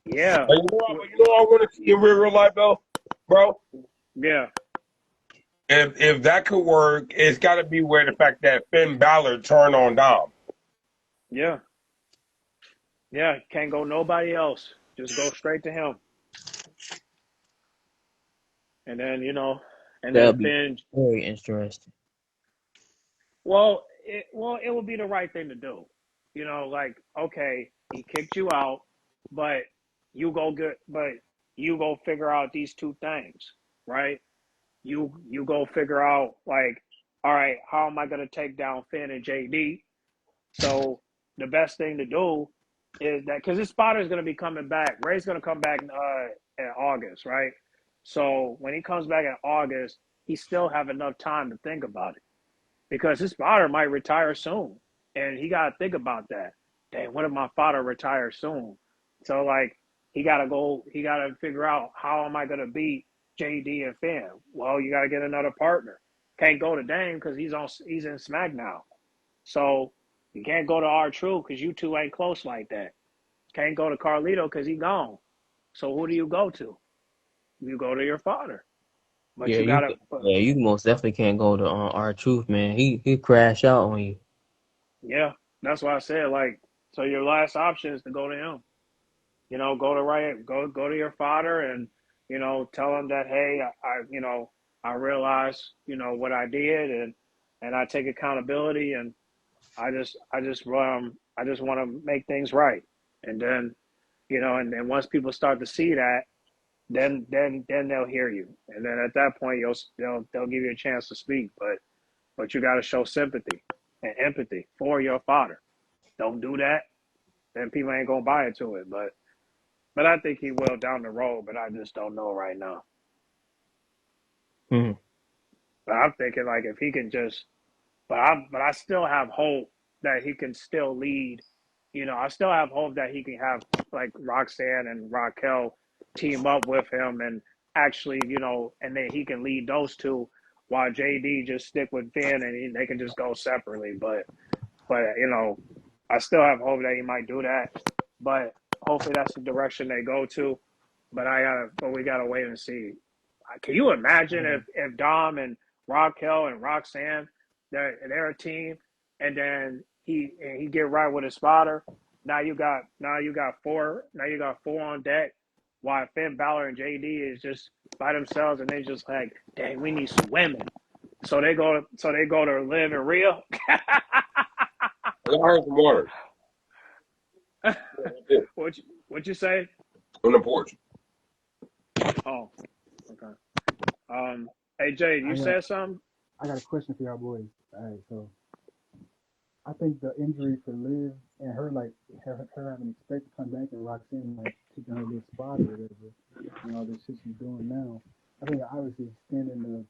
yeah, But you know what I want to see in real life though, bro. yeah, If that could work, it's got to be where the fact that Finn Balor turned on Dom. yeah, yeah, can't go nobody else. Just go straight to him, and then and then That'll be Finn. very interesting. Well, it would be the right thing to do. Like okay, he kicked you out, but but you go figure out these two things, right? You go figure out like, all right, how am I gonna take down Finn and JD? So the best thing to do is that because his spotter is gonna be coming back. Ray's gonna come back in August, right? So when he comes back in August, he still have enough time to think about it because his father might retire soon, and he got to think about that. Dang, what if my father retires soon? So like, he got to go. He got to figure out how am I going to beat JD and Finn. Well, you got to get another partner. Can't go to Dame because he's in Smack now. So you can't go to R-Truth because you two ain't close like that. Can't go to Carlito because he gone. So who do you go to? You go to your father. But Yeah, you gotta, you most definitely can't go to our truth, man. He crash out on you. yeah. That's why I said like. So your last option is to go to him. Go to your father and tell him that hey, I realize what I did and I take accountability and I just want to make things right. And then and then once people start to see that, then they'll hear you. And then at that point they'll give you a chance to speak. But you got to show sympathy and empathy for your father. Don't do that. then people ain't gonna buy into it. But I think he will down the road. But I just don't know right now. Mhm. But I'm thinking like if he can just, but I still have hope that he can still lead. I still have hope that he can have like Roxanne and Raquel team up with him and actually, and then he can lead those two while JD just stick with Finn and they can just go separately. But I still have hope that he might do that. But hopefully that's the direction they go to. But we gotta wait and see. Can you imagine Yeah. if Dom and Raquel and Roxanne they're a team, and then he get right with his father. Now you got four on deck, while Finn Balor and JD is just by themselves, and they just like, dang, we need some women. So they go to live in Rio. I heard some water. Yeah, What you say? on the porch. Oh, okay. Um, hey Jay, you I got said something? I got a question for y'all boys. All right, so I think the injury for Liv and her like her having expect to come back and Roxanne like taking her little spot or whatever, and all this shit she's doing now. I think obviously extending the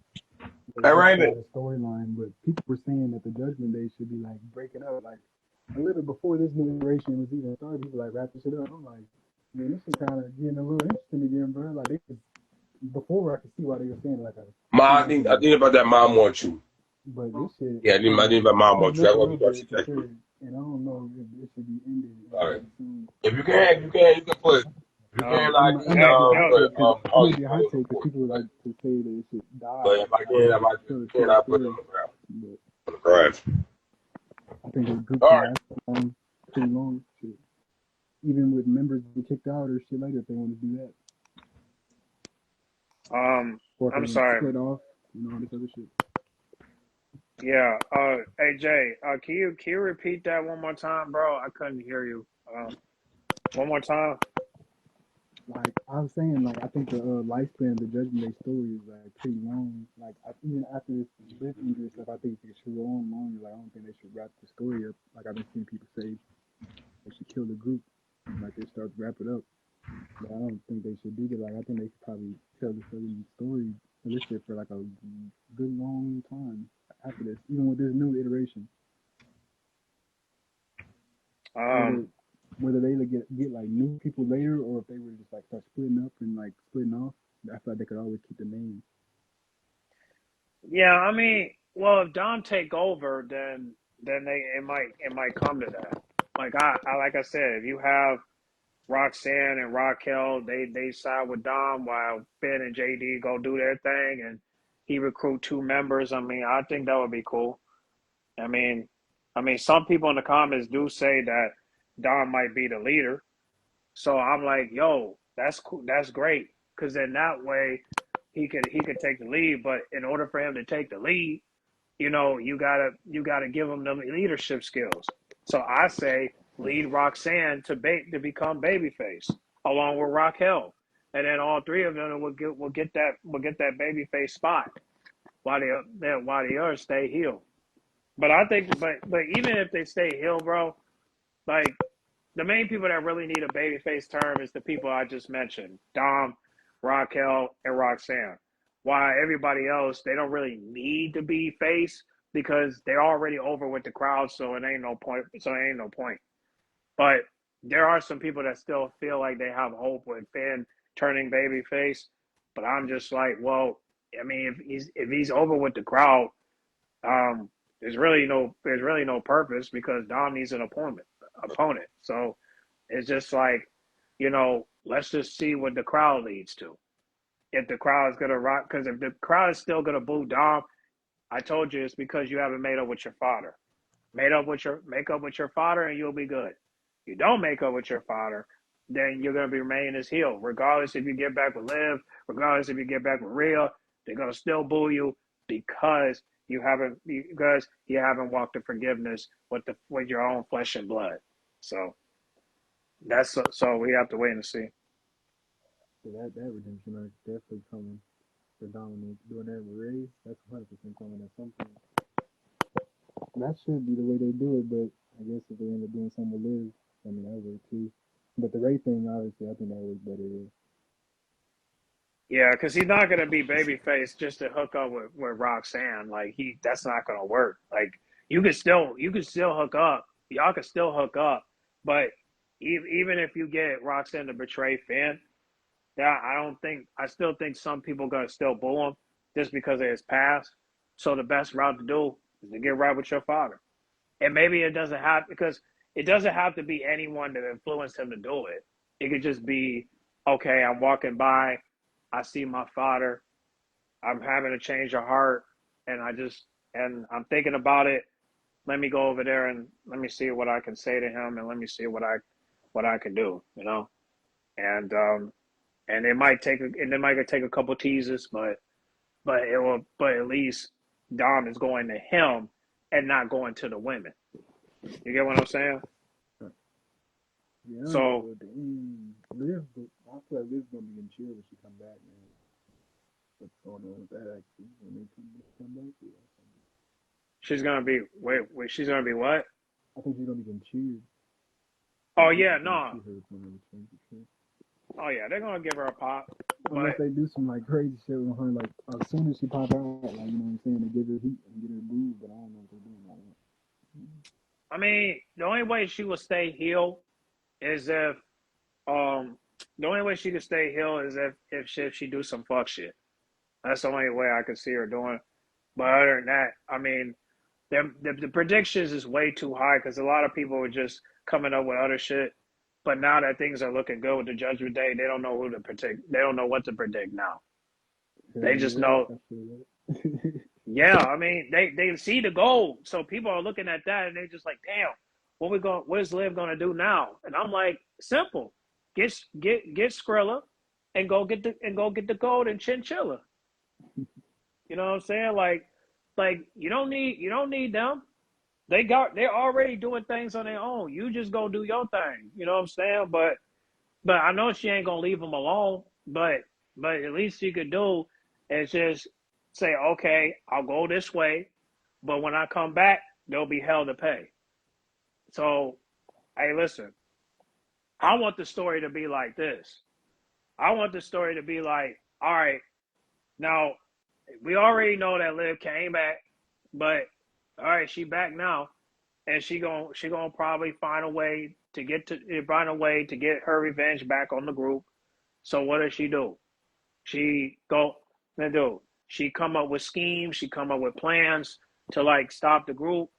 Hey, rest Raymond. of the storyline, but people were saying that the Judgment Day should be like breaking up like a little before this new iteration was even started. People like wrap this shit up. I'm like, man, this is kind of getting a little interesting again, bro. Like they was, before I could see why they were saying like a Ma, it should I be, think about that mom wants you. but this shit Yeah, kind I of think about mom it's wants you. That's messing what up we got. there She for texted sure. me. And I don't know if it should be ended All right. anytime soon. If you can put. If you can, Um, like, It might be a hot put take because it may Harley be a hot Quinn on the take because porch. people would like to say that it should die But if I can, and tell a short I put it on story. the ground. But On the grass. I think a group All can right. last pretty long. Shit. Even with members being kicked out or shit like that, if they want to do that. Or if they I'm want to sorry. split off, all this other shit. Yeah. Hey Jay, can you repeat that one more time, bro? I couldn't hear you. One more time. Like I was saying, like I think the lifespan of the Judgment Day story is like pretty long. Like even after this Liv injury stuff, I think it should go on longer. Like I don't think they should wrap the story up. Like I've been seeing people say they should kill the group, like they start to wrap it up. But I don't think they should do that. Like I think they should probably tell this story for this shit for like a good long time after this, even with this new iteration. Whether Um, whether they would get like new people later or if they were just like start splitting up and like splitting off, I feel like they could always keep the name. yeah. I mean, well, if Dom take over, then it might come to that. Like I said, if you have Roxanne and Raquel, they side with Dom while Finn and JD go do their thing, and he recruit two members. I mean, I think that would be cool. I mean, some people in the comments do say that Dom might be the leader. So I'm like, yo, that's cool. That's great. Because then that way he could take the lead. But in order for him to take the lead, you gotta give him the leadership skills. So I say lead Roxanne to become babyface along with Raquel, and then all three of them will get that babyface spot while the others stay heel. But I think, but even if they stay heel, bro, like the main people that really need a babyface term is the people I just mentioned: Dom, Raquel, and Roxanne. Why everybody else they don't really need to be face because they're already over with the crowd, so it ain't no point. So it ain't no point. But there are some people that still feel like they have hope with Finn turning babyface. But I'm just like, well, I mean, if he's over with the crowd, um, there's really no purpose because Dom needs an opponent. So it's just like, let's just see what the crowd leads to. If the crowd is gonna rock, because if the crowd is still gonna boo Dom, I told you it's because you haven't made up with your father. Make up with your father, and you'll be good. You don't make up with your father, then you're gonna be remaining as heel. Regardless if you get back with Liv, regardless if you get back with Rhea, they're gonna still boo you because you haven't walked in forgiveness with your own flesh and blood. So so we have to wait and see. So that redemption arc definitely coming for Dominic. Doing that with Ray, that's 100% coming at some point. That should be the way they do it, but I guess if they end up doing something with Liv, I mean that works. honestly, I think that works better there. Yeah, because he's not gonna be babyface just to hook up with Roxanne. Like that's not gonna work. Like you could still hook up. Y'all could still hook up, but even if you get Roxanne to betray Finn, yeah, I still think some people gonna still boo him just because of his past. So the best route to do is to get right with your father. And maybe it doesn't have because it doesn't have to be anyone that influenced him to do it. It could just be, okay, I'm walking by, I see my father, I'm having a change of heart, and I'm thinking about it. Let me go over there and let me see what I can say to him, and let me see what I can do, And it might take a couple teases, but at least Dom is going to him and not going to the women. You get what I'm saying? Yeah, I don't know. So Liv, I feel like Liv's gonna be in chill when she come back, man. What's going on with that actually? When they come back, yeah. she's gonna be wait, she's gonna be what? I think she's gonna be getting cheered. Oh I think yeah, she's gonna no. cheer her from the change for sure. Oh yeah, they're gonna give her a pop. Unless But they do some like crazy shit with her, like as soon as she pop out, like you know what I'm saying, they give her heat and get her booed, but I don't know if they're doing that. I mean, the only way she will stay heel is if um the only way she could stay heel is if she do some fuck shit. That's the only way I could see her doing. But other than that, I mean, the predictions is way too high because a lot of people are just coming up with other shit. But now that things are looking good with the Judgment Day, they don't know who to predict. They don't know what to predict now. Hell, They you're just right. know, I feel that. yeah. I mean, they see the goal, so people are looking at that and they just like, damn, what is Liv gonna do now? And I'm like, simple, get Skrilla, and go get the gold and Chinchilla. You know what I'm saying? Like you don't need them. They're already doing things on their own. You just go do your thing. You know what I'm saying? But I know she ain't gonna leave them alone. But at least she could do is just say, okay, I'll go this way, but when I come back, there'll be hell to pay. So hey, listen, I want the story to be like this. I want the story to be like, all right, now we already know that Liv came back, but all right, she back now, and she gonna probably find a way to get her revenge back on the group. So what does she do? She go then do she come up with schemes, she come up with plans to like stop the group.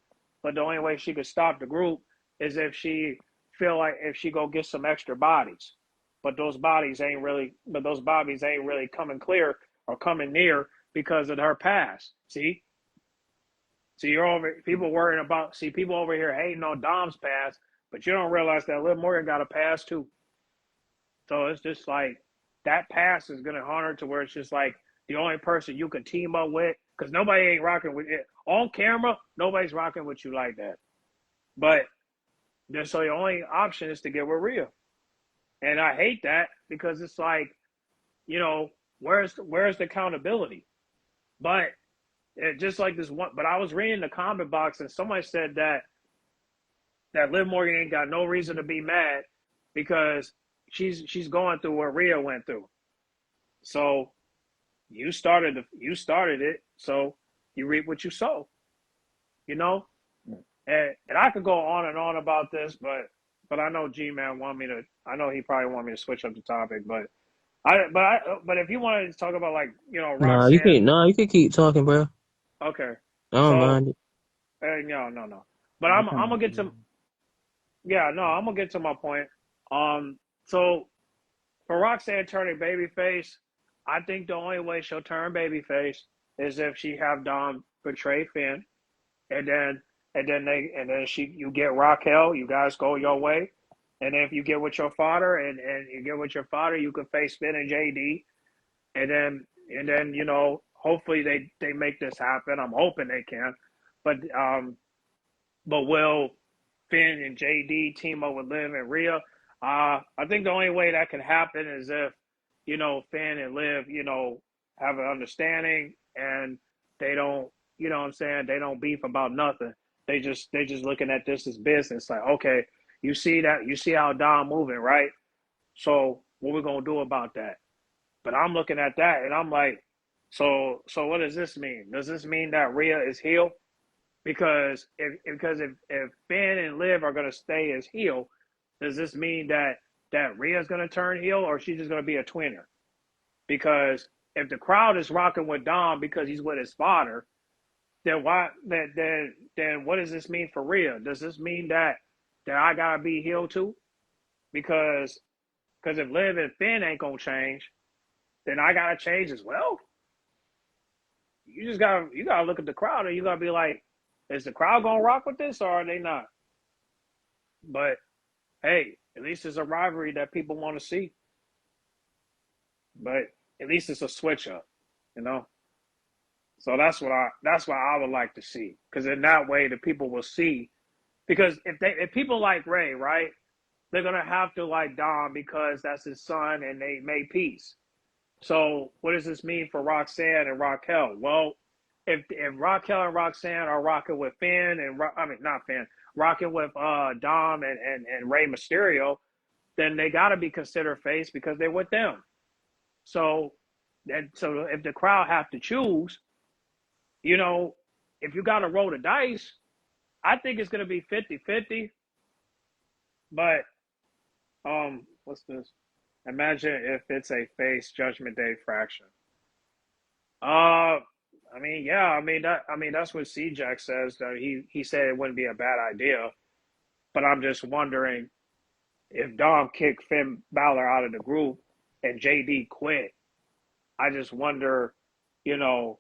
But the only way she could stop the group is if she go get some extra bodies. Those bodies ain't really coming clear or coming near because of her past. See, you're over people worrying about people over here hating on Dom's past, but you don't realize that Liv Morgan got a past too. So it's just like that pass is gonna haunt her to where it's just like the only person you can team up with because nobody ain't rocking with it on camera. Nobody's rocking with you like that. But so the only option is to get with Rhea, and I hate that because it's like where's the accountability? But just like this one, but I was reading the comment box and somebody said that Liv Morgan ain't got no reason to be mad because she's going through what Rhea went through. So you started it, so you reap what you sow. You know, and I could go on and on about this, but I know G Man want me to. I know he probably want me to switch up the topic, but if you wanted to talk about like Nah, you Roxanne, can't. Nah, you can keep talking, bro. okay. I don't So mind it. no. But I I'm kind I'm of gonna get to yeah no I'm gonna get to my point. So for Roxanne turning babyface, I think the only way she'll turn babyface is if she have Dom betray Finn, and then you get Raquel, you guys go your way, and if you get with your father and you get with your father, you can face Finn and JD, and then hopefully they make this happen. I'm hoping they can, but will Finn and JD team up with Liv and Rhea? I think the only way that can happen is if, Finn and Liv, have an understanding and they don't, you know what I'm saying, they don't beef about nothing. They just looking at this as business. Like, okay, you see how Dom moving, right? So what we gonna do about that? But I'm looking at that and I'm like, so what does this mean? Does this mean that Rhea is heel? Because if Finn and Liv are gonna stay as heel, does this mean that Rhea's gonna turn heel or she's just gonna be a twinner? Because if the crowd is rocking with Dom because he's with his father, then what does this mean for Rhea? Does this mean that I gotta be heel too? Because if Liv and Finn ain't gonna change, then I gotta change as well. You gotta look at the crowd and you gotta be like, is the crowd gonna rock with this or are they not? But hey, at least it's a rivalry that people want to see. But at least it's a switch up, you know. So that's what I would like to see. Because in that way the people will see. Because if people like Ray, right, they're gonna have to like Dom because that's his son and they made peace. So what does this mean for Roxanne and Raquel? Well, if Raquel and Roxanne are rocking with Finn and I mean not Finn, rocking with Dom and Rey Mysterio, then they got to be considered face because they're with them. So if the crowd have to choose, you know, if you got to roll the dice, I think it's going to be 50-50. But what's this? Imagine if it's a face Judgment Day fraction. I mean, yeah, that's what CGJay says. That he said it wouldn't be a bad idea, but I'm just wondering if Dom kicked Finn Balor out of the group and JD quit. I just wonder, you know,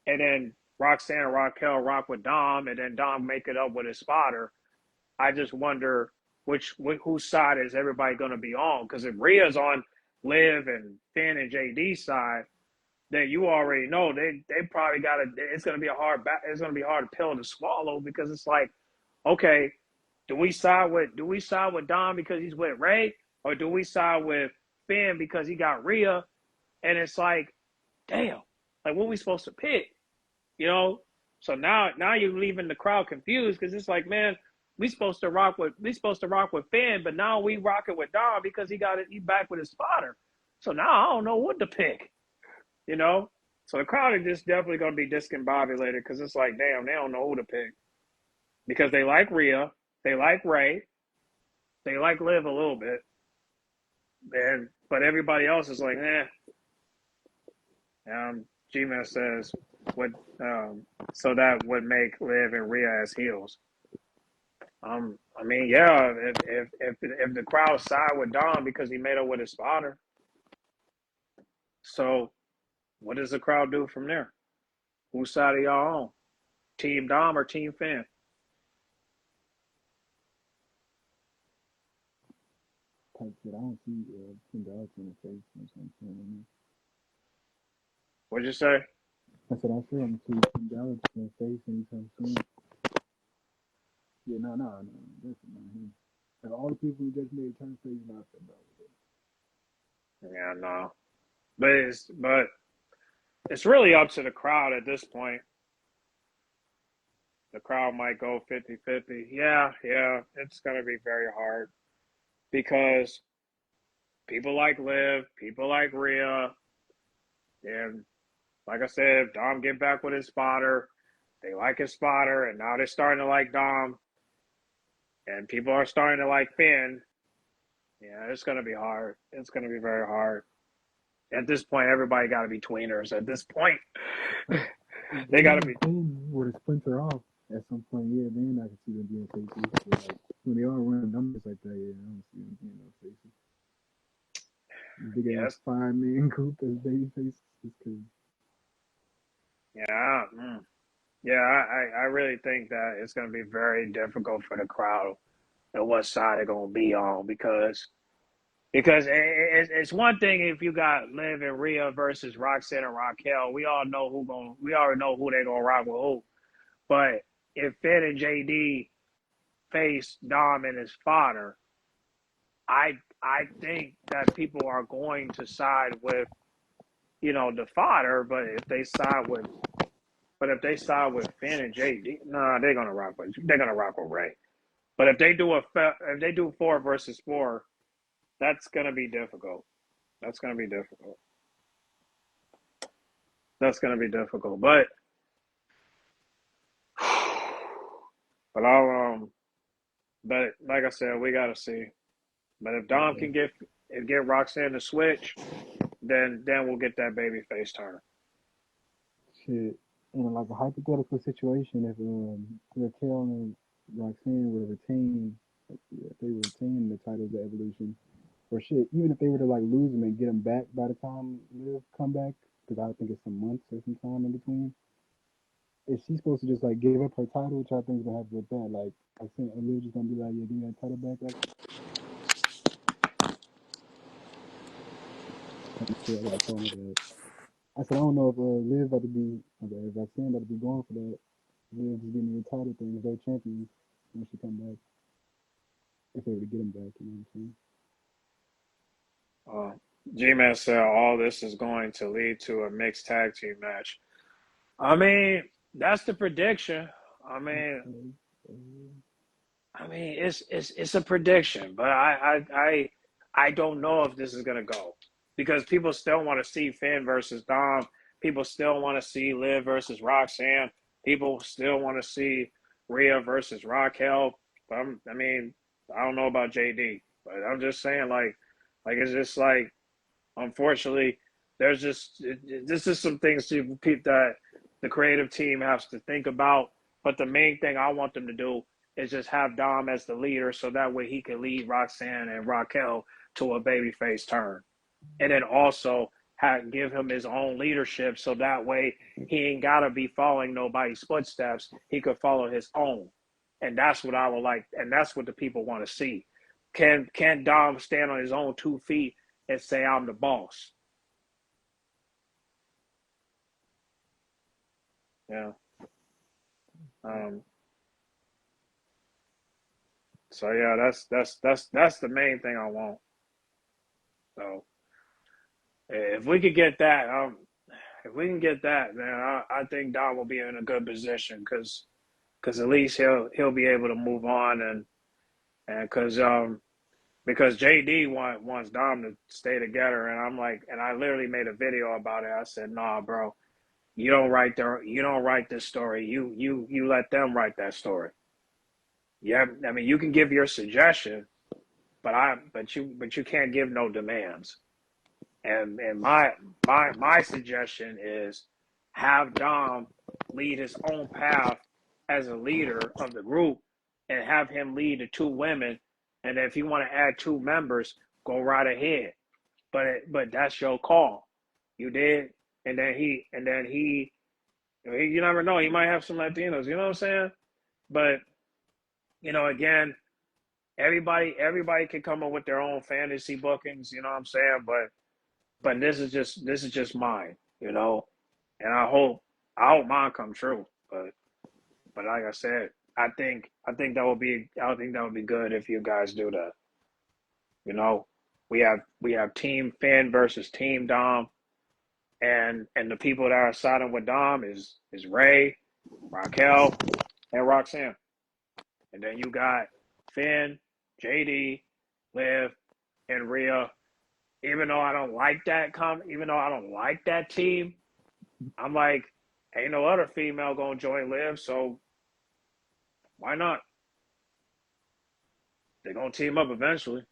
and then Roxanne and Raquel rock with Dom, and then Dom make it up with his spotter. I just wonder whose side is everybody going to be on? Because if Rhea's on Liv and Finn and JD's side, then you already know they probably got to. It's going to be it's going to be a hard pill to swallow because it's like, okay, do we side with Dom because he's with Ray, or do we side with Finn because he got Rhea? And it's like, damn, like what are we supposed to pick? You know? So now you're leaving the crowd confused because it's like, man, we supposed to rock with Finn, but now we rocking with Dom because he back with his spotter. So now I don't know what to pick. You know? So the crowd is just definitely gonna be discombobulated because it's like, damn, they don't know who to pick. Because they like Rhea, they like Ray, they like Liv a little bit. But everybody else is like, eh. G-Man says so that would make Liv and Rhea as heels. I mean, yeah, if the crowd side with Dom because he made up with his spotter. So what does the crowd do from there? Whose side are y'all on? Team Dom or Team Finn? Type shit. I don't see Finn Balor in the face. That's what I'm saying. What'd you say? I said I sure I'm see Finn Balor in the face anytime soon. Yeah, no, that's not him. Like all the people who just made turn face, not Finn Balor. Yeah, no. But it's really up to the crowd at this point. The crowd might go 50-50. Yeah, it's going to be very hard because people like Liv, people like Rhea, and like I said, if Dom get back with his spotter, they like his spotter, and now they're starting to like Dom, and people are starting to like Finn. Yeah, it's going to be hard. It's going to be very hard. At this point, everybody got to be tweeners. At this point, they got to be. Where the splinter off at some point, yeah, then I can see them being faces. But like when they all run numbers like that, yeah, I don't see them being no faces. Big ass 5-man group as baby faces is crazy. Yeah, I really think that it's going to be very difficult for the crowd and what side they're going to be on because it's one thing if you got Liv and Rhea versus Roxanne and Raquel. We already know who they're gonna rock with who. But if Finn and JD face Dom and his father, I think that people are going to side with the father. But if they side with Finn and JD, nah, they're gonna rock with Ray. But if they do 4 versus 4. that's gonna be difficult. That's gonna be difficult. That's gonna be difficult. But but like I said, we gotta see. But if Dom Yeah, can get Roxanne to switch, then we'll get that baby face turn. shit. In like a hypothetical situation, if Raquel and Roxanne were to retain, if they retain the titles of Evolution, or shit, even if they were to like lose them and get them back by the time Liv come back, because I think it's some months or some time in between. Is she supposed to just like give up her title? Which I think is gonna happen with that. Like I think Liv just gonna be like, yeah, give me that title back. Like shit, I got a call my bad. I said I don't know if Liv about to be, okay, if Roxanne about to be going for that. Liv just give me the title thing as their champions when she come back. If they were to get them back, you know what I'm saying? Uh, G-Man said all this is going to lead to a mixed tag team match. I mean, that's the prediction. I mean, Okay. it's a prediction, but I don't know if this is gonna go because people still want to see Finn versus Dom. People still want to see Liv versus Roxanne. People still want to see Rhea versus Raquel. But I mean, I don't know about JD, but I'm just saying, like it's just like unfortunately, there's just this is some things that the creative team has to think about. But the main thing I want them to do is just have Dom as the leader, so that way he can lead Roxanne and Raquel to a babyface turn, and then also give him his own leadership, so that way he ain't gotta be following nobody's footsteps. He could follow his own, and that's what I would like, and that's what the people want to see. Can Dom stand on his own 2 feet and say I'm the boss? Yeah. Um, so yeah, that's the main thing I want. So if we could get that, if we can get that, man, I think Don will be in a good position because at least he'll be able to move on and because JD wants Dom to stay together, and I'm like, and I literally made a video about it. I said, nah, bro, you don't write this story. You let them write that story. Yeah, I mean, you can give your suggestion, but you can't give no demands. And my suggestion is have Dom lead his own path as a leader of the group, and have him lead the 2 women. And if you want to add 2 members, go right ahead. But that's your call. You did, and then he, you never know. He might have some Latinos. You know what I'm saying? But again, everybody can come up with their own fantasy bookings. You know what I'm saying? But this is just mine. And I hope mine come true. But like I said, I think that would be good if you guys do that. You know, we have Team Finn versus Team Dom, and the people that are siding with Dom is Ray, Raquel, and Roxanne. And then you got Finn, JD, Liv, and Rhea. Even though I don't like that team, I'm like, ain't no other female gonna join Liv, so why not? They're gonna team up eventually.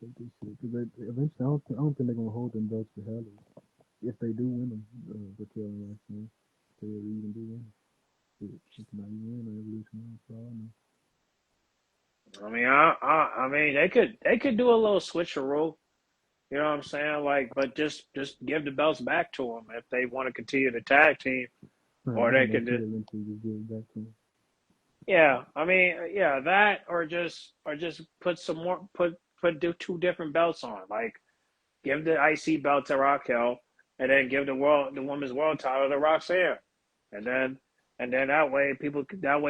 Take this shit because eventually I don't think they're gonna hold them belts for hell if they do win them. Raquel and Roxanne, if they ever even do win. It's not even win or Evolution for all I know. I mean, they could do a little switcheroo. You know what I'm saying? Like, but just give the belts back to them if they want to continue the tag team, Right, or I they think they could could just, eventually just give it back to them. yeah. I mean, yeah, that or just put some more put do 2 different belts on. Like, give the IC belt to Raquel, and then give the women's world title to Roxanne, and then that way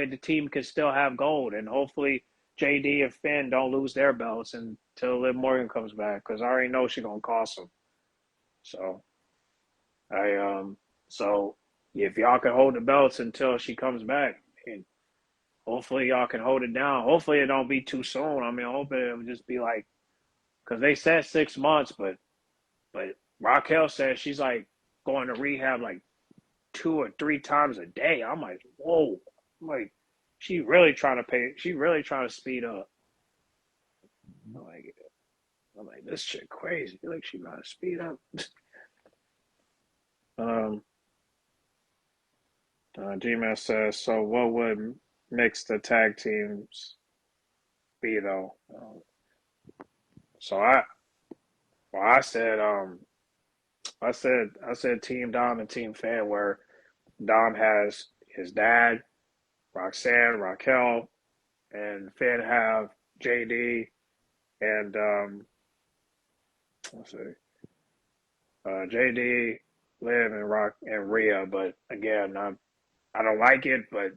the team can still have gold, and hopefully JD and Finn don't lose their belts until Liv Morgan comes back, because I already know she's gonna cost them. So I so if y'all can hold the belts until she comes back, and hopefully y'all can hold it down. Hopefully it don't be too soon. I mean, I hope it would just be like because they said 6 months, but Raquel said she's like going to rehab like 2 or 3 times a day. I'm like, whoa. I'm like, she really trying to pay. She really trying to speed up. I'm like, this shit crazy. Like she trying to speed up. um, G-Man says, so what would mix the tag teams be though? So I said, I said Team Dom and Team Fan, where Dom has his dad, Roxanne, Raquel, and Finn have JD and let's see, JD, Liv, and Rock and Rhea. But again, I don't like it. But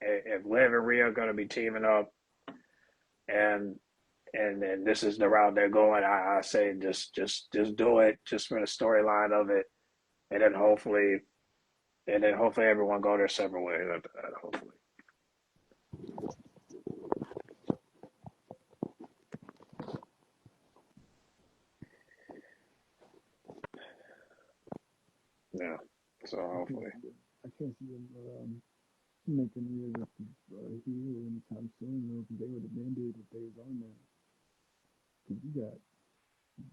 if Liv and Rhea are gonna be teaming up, and and this is the route they're going, I say just do it, just for the storyline of it, and then hopefully everyone go their separate ways after that. Hopefully, yeah. So hopefully. I can't see them making Rhea here anytime soon, though, because they would have ended if they was on there. Because you got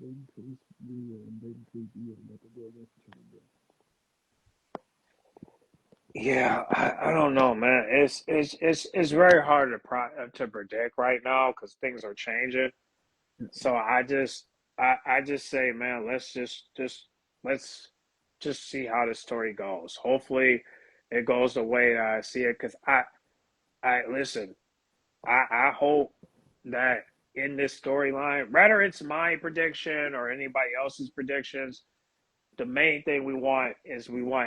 Babyface, Rhea, and Babyface, you got to go against each other. Yeah, I don't know, man. It's very hard to predict right now because things are changing. So I just say, man, let's just see how the story goes. Hopefully, it goes the way that I see it. Because I listen. I hope that in this storyline, whether it's my prediction or anybody else's predictions, the main thing we want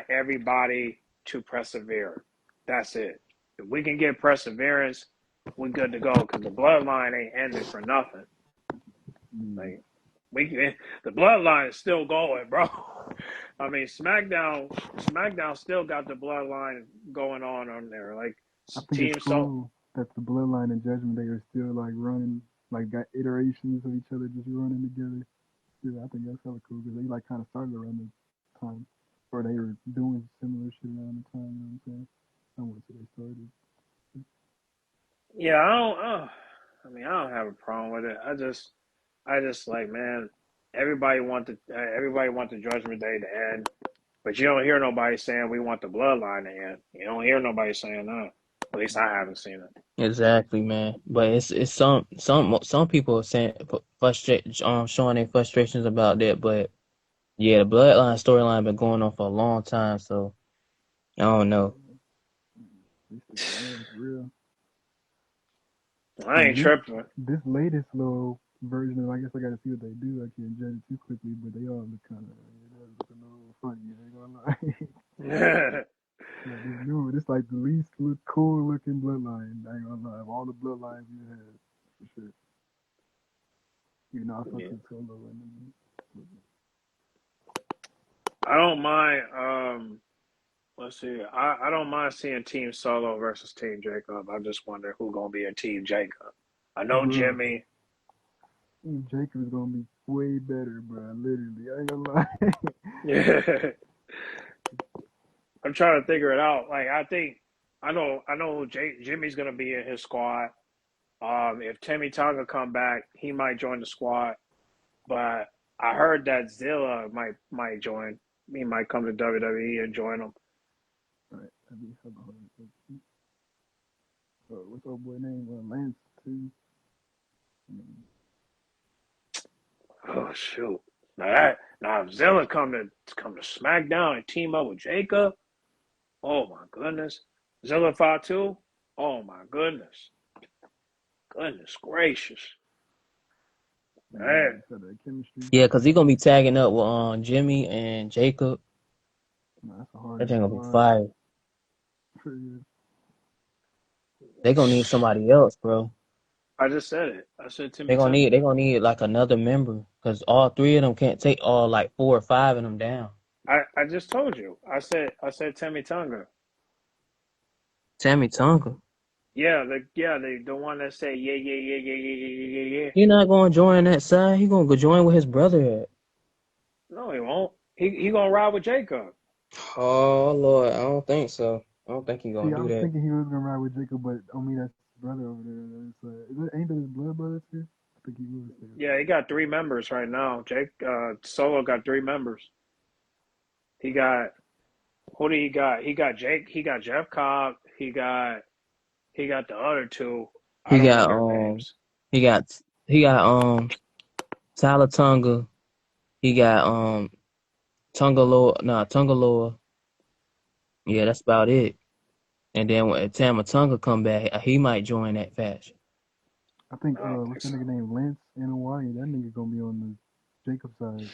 everybody to persevere. That's it. If we can get perseverance, we're good to go because the bloodline ain't ending for nothing. Like the bloodline is still going, bro. I mean, SmackDown still got the bloodline going on there. Like I think it's Team So, cool that the Bloodline and Judgment Day are still like running, like got iterations of each other just running together. Yeah, I think that's hella cool because they like kind of started around the time, or they were doing similar shit around the time. You know what I'm saying? I wouldn't say they started. yeah, I mean, I don't have a problem with it. I just like, man, everybody want the Judgment Day to end, but you don't hear nobody saying we want the Bloodline to end. You don't hear nobody saying that. At least I haven't seen it. Exactly, man. But it's some people are saying showing their frustrations about that. But yeah, the bloodline storyline been going on for a long time, so I don't know. They still going for real. I And ain't tripping. this latest little version of, I guess I got to see what they do. I can't judge it too quickly, but they all look kind of, looking a little funny. I ain't gonna lie. Yeah, Like this new one, it's like the least cool looking bloodline. I ain't gonna lie, of all the bloodlines you had, for sure. You know, I fuck with Solo and them. I don't mind. Let's see. I don't mind seeing Team Solo versus Team Jacob. I just wonder who gonna be a Team Jacob. I know Bro, Jimmy. Jacob's gonna be way better, bro. Literally, I ain't gonna lie. Yeah, I'm trying to figure it out. Like I know who Jimmy's gonna be in his squad. If Timmy Tonga come back, he might join the squad. But I heard that Zilla might join. He might come to WWE and join them. Alright, hold on. What's old boy name? Lance too. Oh shoot! Now if Zilla come to SmackDown and team up with Jacob. Oh my goodness, Zilla 5-2. Oh my goodness, goodness gracious, man. So that chemistry. Yeah, because he gonna be tagging up with Jimmy and Jacob. No, that's a hard That ass thing gonna be squad. fire. They gonna need somebody else, bro. I just said it. I said They Timmy gonna Tonga. need like another member. Cause all three of them can't take all like 4 or 5 of them down. I just told you. I said Timmy Tonga. Tammy Tonga. The one that say yeah yeah yeah yeah yeah yeah yeah yeah. He not gonna join that side. He gonna go join with his brother at. No, he won't. He gonna ride with Jacob. Oh Lord, I don't think so. I don't think he See, gonna I do was that. thinking he was gonna ride with Jacob, but I mean that's his brother over there. Ain't that his blood brother too? I think he was there. Yeah, he got 3 members right now. Jake Solo got 3 members. He got who do he got? He got Jake. He got Jeff Cobb. He got the other two. I He don't know got their names. he got he got Tyler Tonga. He got Tungaloa. Yeah, that's about it. And then when Tama Tonga come back, he might join that faction. I think I don't what's think that so. nigga named Lance in Hawaii? That nigga gonna be on the Jacob side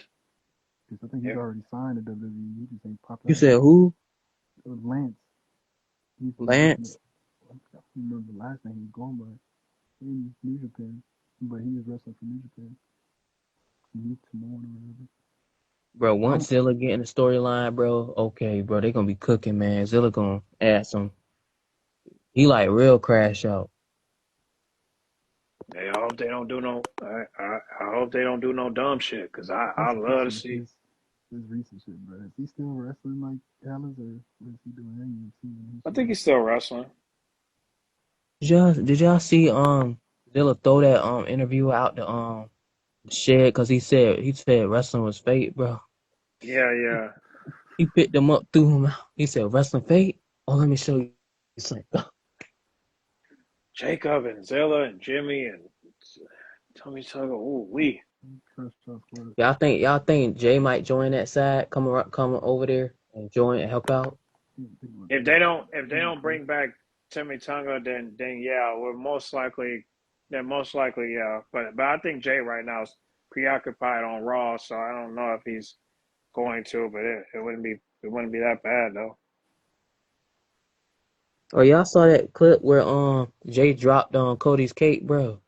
because I think he's Yeah. already signed to WWE. He just ain't popped You out yet. said who? Lance. He used to be wrestling. Lance? I can't remember the last name he was going by in New Japan, but he was wrestling for New Japan. He's Samoan or whatever. Bro, I'm once Zilla get in the storyline, bro, okay, bro, they gonna be cooking, man. Zilla gonna add some. He like real crash out. Hey, I hope they don't do no. I hope they don't do no dumb shit. Cause I That's a love to question with see. his recent shit, bro. Is he still wrestling like Callis, or what is he doing? I ain't even seen his I shit. think he's still wrestling. Did y'all see Zilla throw that interview out the shed because he said wrestling was fate, bro. Yeah, yeah. He picked him up, threw him out. He said wrestling fate. Oh, let me show you something. Jacob and Zilla and Jimmy and Tommy Tucker. Ooh, we. Trust squad. Y'all think Jay might join that side, come over there and join and help out? Think about If that. they don't bring back Timmy Tonga, then yeah, most likely yeah. But I think Jay right now is preoccupied on Raw, so I don't know if he's going to. But it wouldn't be that bad though. Or y'all saw that clip where Jay dropped on Cody's cake, bro.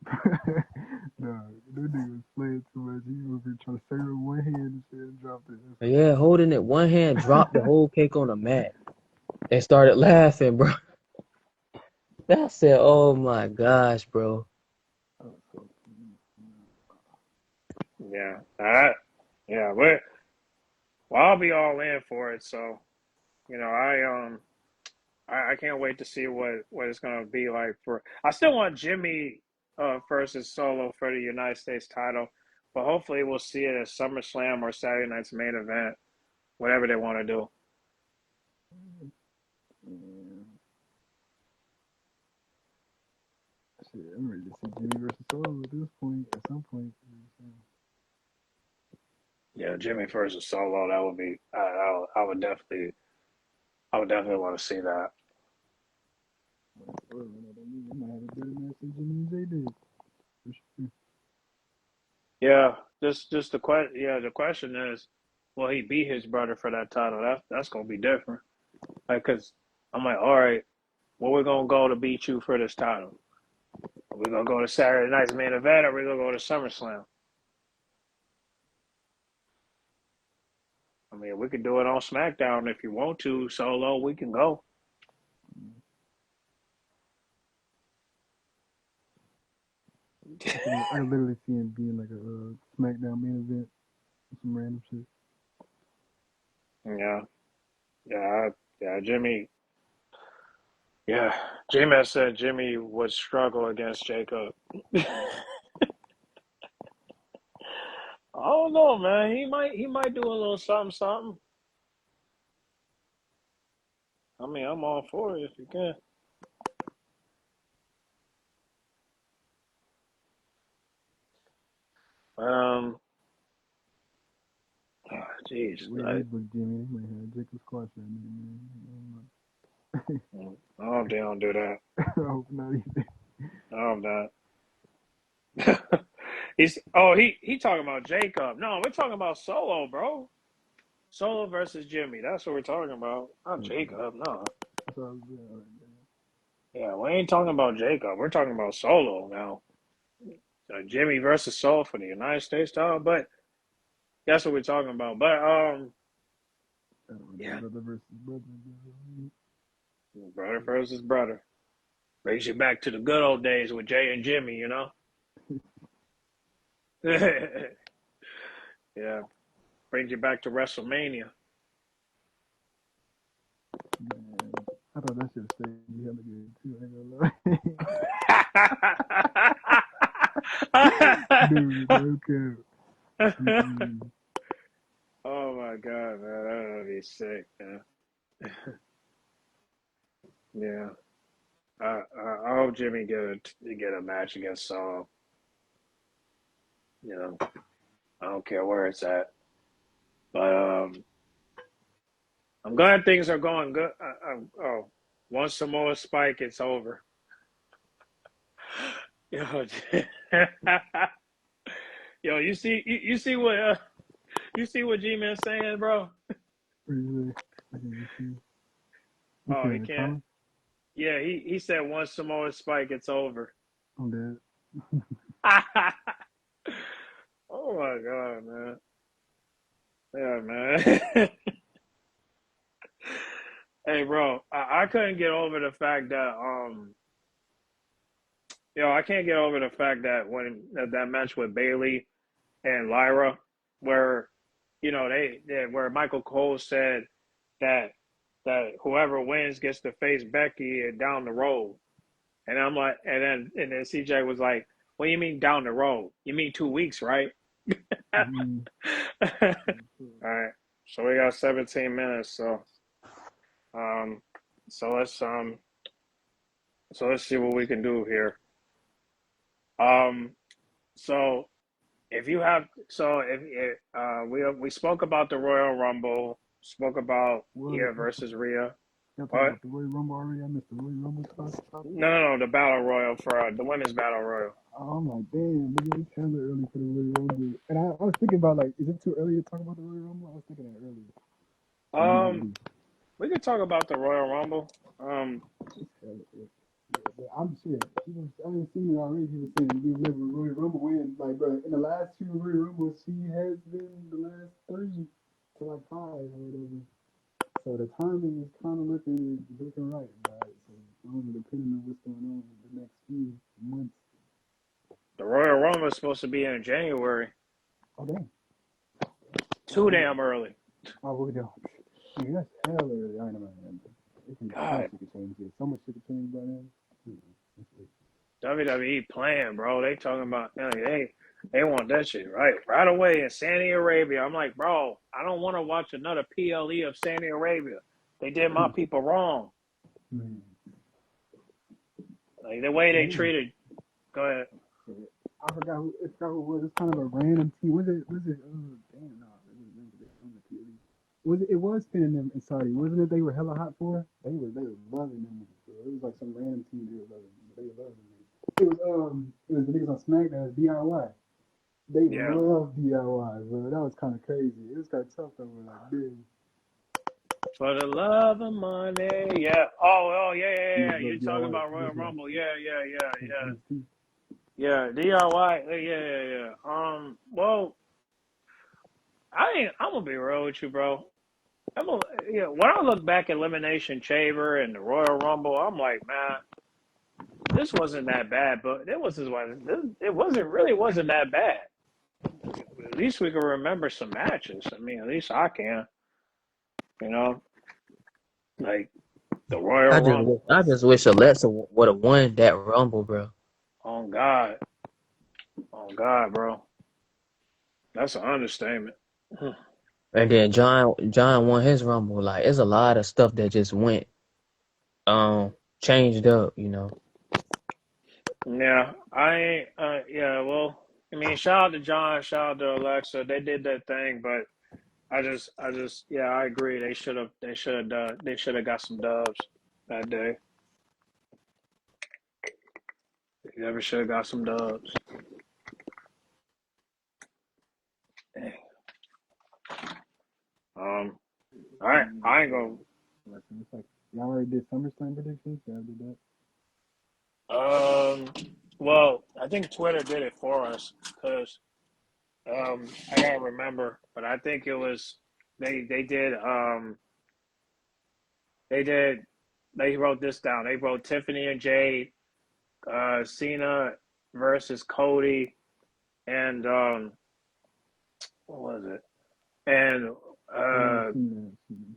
Nah, that nigga was playing too much. He was trying to save it with one hand and shit and dropped it. That's Yeah, holding it one hand, dropped the whole cake on the mat. They started laughing, bro. I said, "Oh my gosh, bro." so Yeah, yeah. Well, I'll be all in for it. So I can't wait to see what it's gonna be like for. I still want Jimmy versus Solo for the United States title, but hopefully we'll see it at SummerSlam or Saturday Night's main event, whatever they want to do. yeah. Shit, I'm ready to see Jimmy versus Solo at this point. At some point, you know what I'm Yeah, Jimmy versus Solo. That would be. I would definitely want to see that. saying? Solo, they might have a better match than Jimmy and Jay did. For sure. Yeah, just the question. Yeah, the question is, will he beat his brother for that title? That's gonna be different. Like, cause I'm like, all right, where we gonna go to beat you for this title? Are we gonna go to Saturday Night's main event, or we gonna go to SummerSlam? I mean, we could do it on SmackDown if you want to. Solo, we can go. I can literally see him being like a SmackDown main event with some random shit. Yeah, yeah. Jimmy. Yeah, J-Man said Jimmy would struggle against Jacob. I don't know, man. He might do a little something, something. I mean, I'm all for it if you can. Um, jeez, The way they booked Jimmy, they might have Jacob squash that nigga, man. I hope they don't do that. I hope not either. I hope not. he talking about Jacob. No, we're talking about Solo, bro. Solo versus Jimmy. That's what we're talking about. Not Okay. Jacob. No. That's all I was doing. Yeah, we ain't talking about Jacob. We're talking about Solo now. Jimmy versus Soul for the United States title, but that's what we're talking about. But yeah, Brother versus brother. brother versus brother brings you back to the good old days with Jay and Jimmy, you know. Yeah, brings you back to WrestleMania. Man, I thought that should have stayed hella good too. I ain't gonna lie. Dude, no cap. Mm-mm. Oh my god, man, that would be sick, man. Yeah, I hope Jimmy get a match against Saul. You know, I don't care where it's at, but I'm glad things are going good. Oh, once Samoa Spike, it's over. Yo, yo, you see what G-Man's saying, bro? What you say? I can see. You Oh, he said can't. Thomas? Yeah, he said once Samoa Spike, it's over. I'm dead. Oh my god, man. Yeah, man. Hey, bro, I couldn't get over the fact that I can't get over the fact that when that match with Bailey and Lyra, where they where Michael Cole said that whoever wins gets to face Becky down the road, and I'm like, and then CJ was like, "What do you mean down the road? You mean 2 weeks, right?" Mm-hmm. All right, so we got 17 minutes, um, so let's see what we can do here. Um, so we spoke about the Royal Rumble, spoke about What? Ia versus Rhea. Y'all talking What? about the Royal Rumble already? I missed the Royal Rumble talk. No, the Battle Royal for the women's Battle Royal. Oh, I'm like, damn, nigga, it's hella early for the Royal Rumble. And I was thinking about, like, is it too early to talk about the Royal Rumble? I was thinking that earlier. Or it might Um, be. we could talk about the Royal Rumble. It's hella early. Yeah, but I'm sure. I ain't seen it already. He was saying we live with Royal Rumble win. Like, bro, in the last two Royal Rumbles, she has been the last 3 to like 5 or whatever. So the timing is kind of looking right, right? So only depending on what's going on in the next few months. The Royal Rumble is supposed to be in January. Oh damn! Too Oh, damn early. we don't. Dude, that's hell early. I ain't know, man. So much God, shit could change. Yeah, so much shit could change by then. WWE playing, bro. They talking about they want that shit right away in Saudi Arabia. I'm like, bro, I don't want to watch another PLE of Saudi Arabia. They did my people wrong. Man. Like the way they Damn. treated. Go ahead. I forgot who it was. It's kind of a random team. Was it damn no, it was on the PLE. Was it was spinning them in Saudi. Wasn't it they were hella hot for? They were loving them. So it was like some random team they were loving. They were loving them. It was the niggas on SmackDown, DIY. They Yeah. love DIY, bro. That was kind of crazy. It was kind of tough though. Like, damn. For the love of money. Yeah. Oh, yeah. Niggas love You're talking DIY. about Royal Rumble. Yeah. NXT. Yeah, DIY. Yeah. Well, I'm gonna be real with you, bro. When I look back at Elimination Chamber and the Royal Rumble, I'm like, man, this wasn't that bad, but it wasn't that bad. At least we can remember some matches. I mean, at least I can, you know, like the Royal Rumble. I just wish Alexa would have won that Rumble, bro. Oh God, bro, that's an understatement. And then John won his Rumble. Like, it's a lot of stuff that just went changed up, you know. Yeah, I ain't. Yeah, well, I mean, shout out to John, shout out to Alexa. They did their thing, but yeah, I agree. They should have got some dubs that day. They never should have got some dubs. Dang. All right, I ain't gonna. It's like y'all already did SummerSlam predictions. Y'all did that. Um, Well, I think Twitter did it for us because I gotta remember, but I think it was they did they did they wrote this down. They wrote Tiffany and Jade, Cena versus Cody, and what was it? And Yeah, I've uh, seen that. I've seen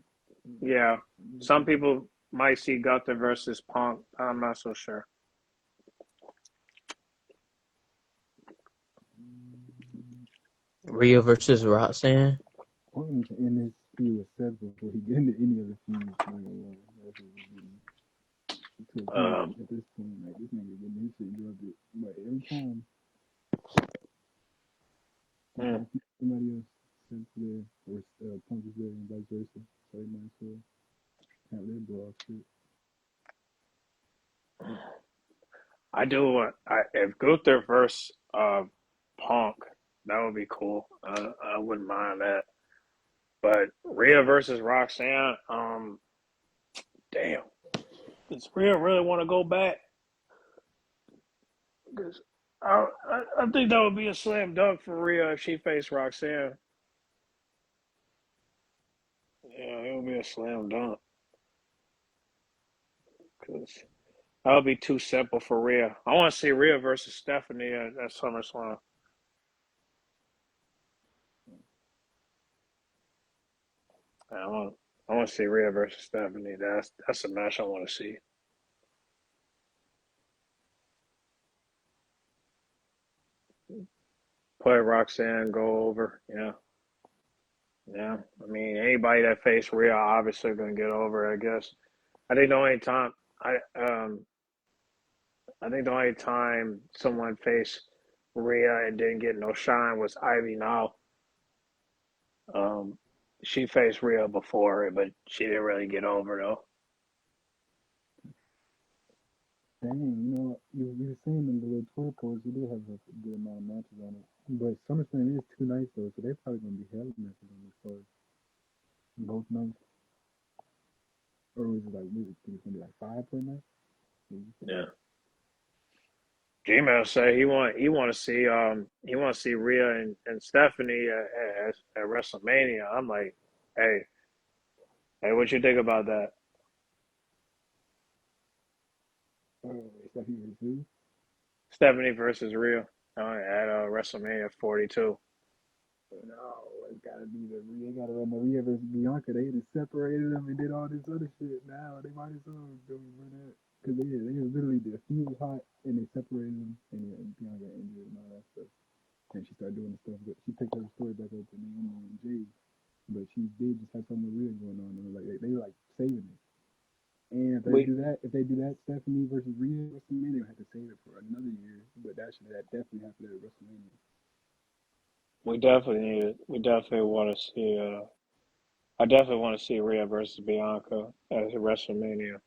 yeah, that. some people might see Gunther versus Punk. I'm not so sure. Rhea versus Roxanne. Orton to end his feud with Seth before he get into any other feuds. Not gonna lie, that's what we're getting to a point Um, at this point. Like this nigga getting his shit drubbed. But every time he hmm. try to feud somebody else, Seth there or Punk is there and vice versa. So they might as well have their brawl shit. I do want if Gunther versus Punk, that would be cool. I wouldn't mind that. But Rhea versus Roxanne, damn, does Rhea really want to go back? Because I think that would be a slam dunk for Rhea if she faced Roxanne. Yeah, it would be a slam dunk because that would be too simple for Rhea. I want to see Rhea versus Stephanie at SummerSlam. I want I want to see Rhea versus Stephanie. That's a match I want to see. Play Roxanne go over. Yeah, yeah. I mean, anybody that faced Rhea obviously gonna get over. I guess. I think the only time I um I think the only time someone faced Rhea and didn't get no shine was Ivy Now. Um, she faced Rhea before, but she didn't really get over though. Dang, you were saying in the little Twitter post, you did have a good amount of matches on it. But SummerSlam is 2 nights though, so they're probably gonna be hell matches on this for both nights. Or was it like, was it, think it's gonna be like 5 per night? Yeah. Gmail say he want to see Rhea and Stephanie at WrestleMania. I'm like, hey, what you think about that? It's like he was too. Stephanie versus Rhea at WrestleMania 42. No, it's gotta be the Rhea. They gotta run the Rhea versus Bianca. They just separated them and did all this other shit. Now they might as well go run that because they was literally the feud was hot and they separated them and Bianca got injured and all that stuff. And she started doing the stuff, but she picked her story back up with Naomi and Jade. But she did just have something real going on. And like they were like saving it. And We if they do that, Stephanie versus Rhea WrestleMania, they have to save it for another year. But that definitely happened at WrestleMania. we definitely need it. We definitely want to see. I definitely want to see Rhea versus Bianca at WrestleMania.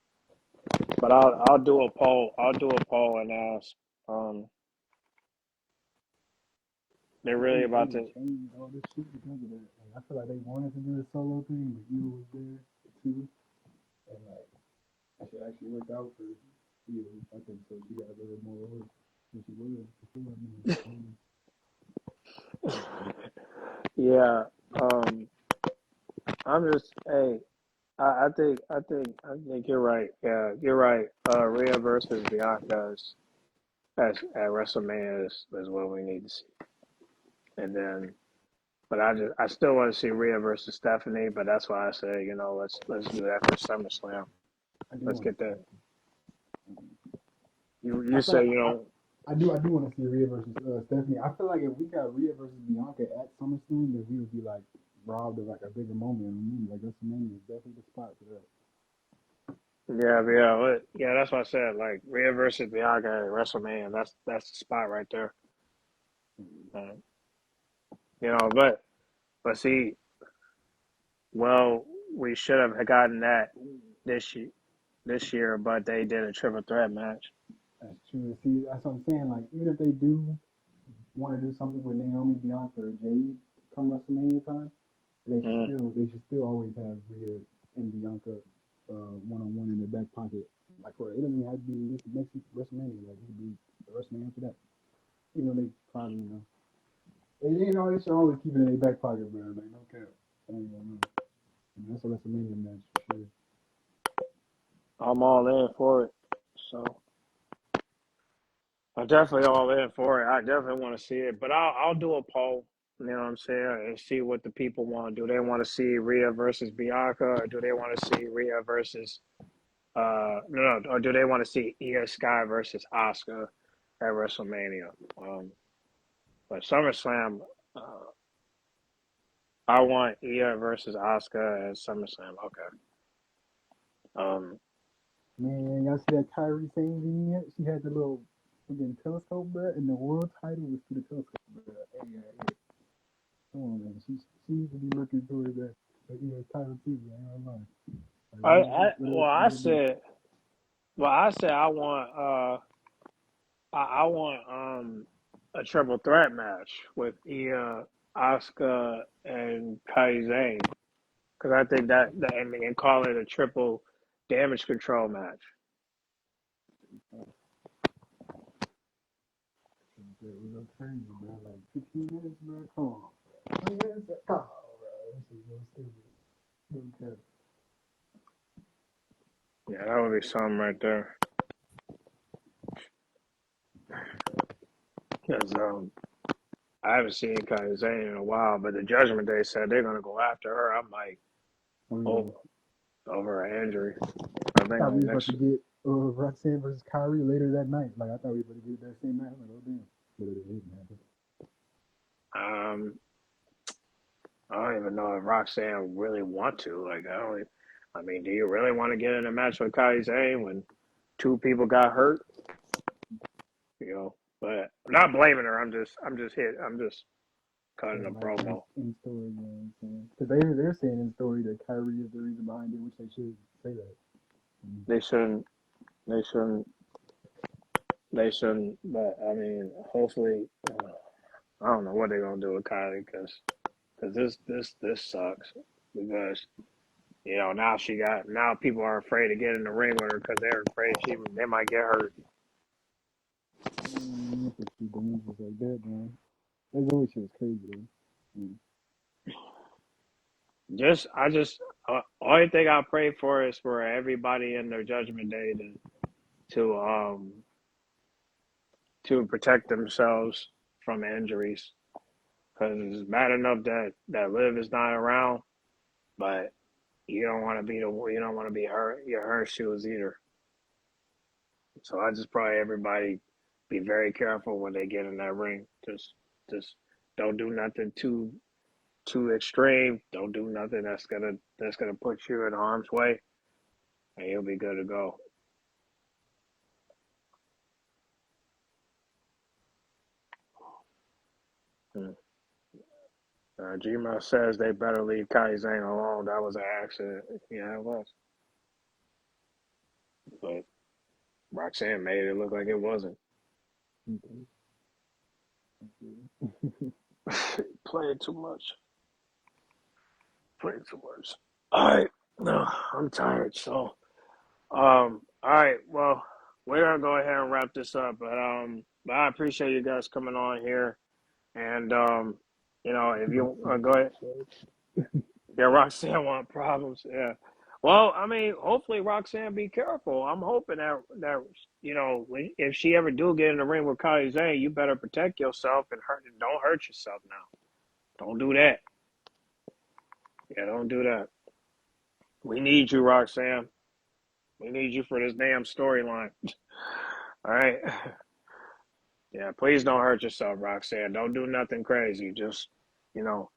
But I'll do a poll. I'll do a poll and ask. Um, they're I really think they about just to. changed all this shit because of that. Like, I feel like they wanted to do the solo thing, but you was there too, and like that shit actually worked out for you. I think so. She got a little more over than she was before. Yeah. Um, I'm just. Hey, I think you're right. Yeah, you're right. Rhea versus Bianca at WrestleMania is what we need to see. And then, but I still want to see Rhea versus Stephanie. But that's why I say, let's do that for SummerSlam. I do Let's want to get see that. that. You I feel say like you know. I do want to see Rhea versus Stephanie. I feel like if we got Rhea versus Bianca at SummerSlam, then we would be like robbed of like a bigger moment. Like WrestleMania is definitely the spot for that. Yeah. That's what I said. Like Rhea versus Bianca at WrestleMania. That's the spot right there. Uh, but see, well, we should have gotten that this year, but they did a triple threat match. That's true. See, that's what I'm saying. Like even if they do want to do something with Naomi, Bianca, or Jade come WrestleMania time, Mm. they should still always have Rhea and Bianca one on one in their back pocket. Like for it doesn't even have to be this next WrestleMania. Like it could be the WrestleMania after that. Even though they probably they ain't always always keep it in their back pocket, bro. Like no cap. I ain't gonna know. And that's a WrestleMania match for sure. I'm all in for it. So I'm definitely all in for it. I definitely want to see it, but I'll do a poll. You know what I'm saying, and see what the people want. Do they want to see Rhea versus Bianca, or do they want to see Rhea versus no, or do they want to see Io Sky versus Asuka at WrestleMania? But SummerSlam, uh, I want Io versus Asuka at SummerSlam. Okay. Um, Man, y'all see that Kyrie Sane vignette? She had the little freaking telescope, bro, and the world title was through the telescope, bro. Hey, come on, man. She needs to be looking towards that title too, man. I ain't gonna lie. Like, well, what it do? I said I want a triple threat match with Io, Asuka, and Kairi Sane because I think that and call it a triple damage control match. It was no crazy, bro. Like 15 minutes, bro. Come on. 20 minutes? Come on, bro. This is so stupid. No cap. Yeah, that would be something right there. Because I haven't seen Kairi Sane in a while, but the Judgment Day said they're gonna go after her. I'm like, Oh, yeah. oh, over an injury. I I think thought we like was about to next. get Roxanne versus Kyrie later that night. Like, I thought we were about to get that same night. I'm like, oh, damn. But it didn't happen. Um, I don't even know if Roxanne really want to. Like, I don't. I mean, do you really want to get in a match with Kairi Sane when two people got hurt? You know, but I'm not blaming her. I'm just cutting Saying, a like, promo. in story, you know what I'm saying? Because they're saying in story that Kyrie is the reason behind it, which they should say that. Mm. They shouldn't. They shouldn't. They shouldn't. But I mean, hopefully, I don't know what they're gonna do with Kylie because this sucks because now people are afraid to get in the ring with her because they're afraid they might get hurt. If she dangerous like that, man. That always shit was crazy, though. Mm. Only thing I pray for is for everybody in their judgment day to um to protect themselves from injuries because it's bad enough that Liv is not around, but you don't want to be her shoes either. So I just pray everybody be very careful when they get in that ring. Just don't do nothing too extreme. Don't do nothing that's gonna put you in harm's way, and you'll be good to go. Hmm. Gmail says they better leave Kai Zane alone. That was an accident. Yeah, it was. But Roxanne made it look like it wasn't. Okay. Playing too much. Playing too much. All right. No, I'm tired. So, all right. Well, we're gonna go ahead and wrap this up. But I appreciate you guys coming on here. And if you go Roxanne, ahead, yeah, Roxanne want problems. Yeah. Well, I mean, hopefully Roxanne be careful. I'm hoping that if she ever do get in the ring with Kylie Zane, you better protect yourself and don't hurt yourself now. Don't do that. Yeah, don't do that. We need you, Roxanne. We need you for this damn storyline. All right. Yeah, please don't hurt yourself, Roxanne. Don't do nothing crazy. Just, you know,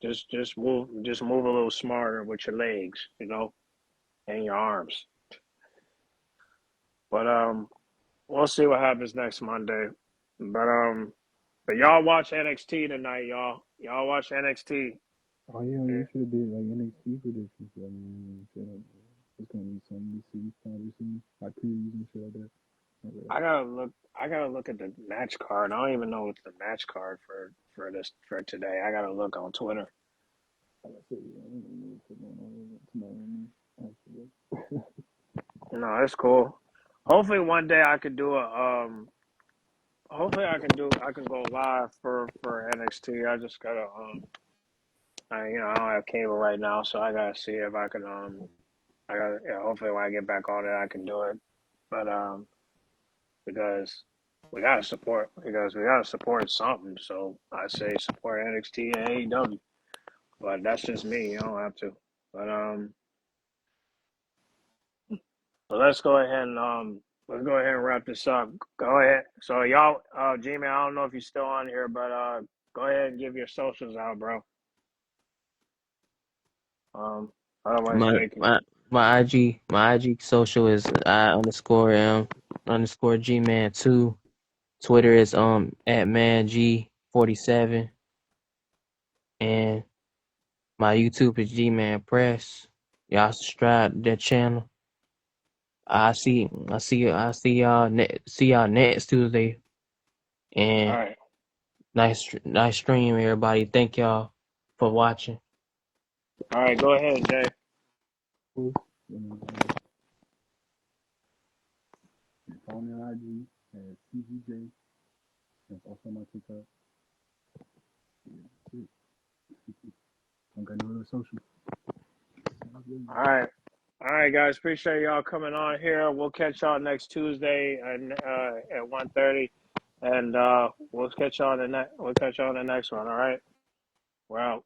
just move a little smarter with your legs, and your arms. But we'll see what happens next Monday. But y'all watch NXT tonight, y'all. Y'all watch NXT. oh, yeah, Yeah. you should have did, like, NXT predictions. I mean, it's going to be some we see probably soon. Like, previews and shit like that. Okay. I gotta look. I gotta look at the match card. I don't even know what's the match card for today. I gotta look on Twitter. Like I said, yeah, I don't know what's going on tonight. Actually. No, it's cool. Hopefully one day I could do a hopefully I can go live for NXT. I just gotta I don't have cable right now, so I gotta see if I can I gotta yeah, hopefully when I get back on it I can do it. But because we gotta support something. So I say support NXT and AEW. But that's just me. You don't have to. But so let's go ahead and wrap this up. Go ahead. So y'all, G-Man, I don't know if you're still on here, but go ahead and give your socials out, bro. Um, otherwise My Jake can. my my IG social is I_M_underscore G man 2. Twitter is at man G 47, and my YouTube is G Man Press. Y'all subscribe to that channel. See y'all next Tuesday. All And right, nice stream, everybody. Thank y'all for watching. all right. Go ahead, Jay. Cool. And, follow me on IG at CGJay. That's also my TikTok. Yeah, that's it. Don't got no other social. All right, guys. Appreciate y'all coming on here. We'll catch y'all next Tuesday at 1:30, and we'll catch y'all on the next one. All right, we're out.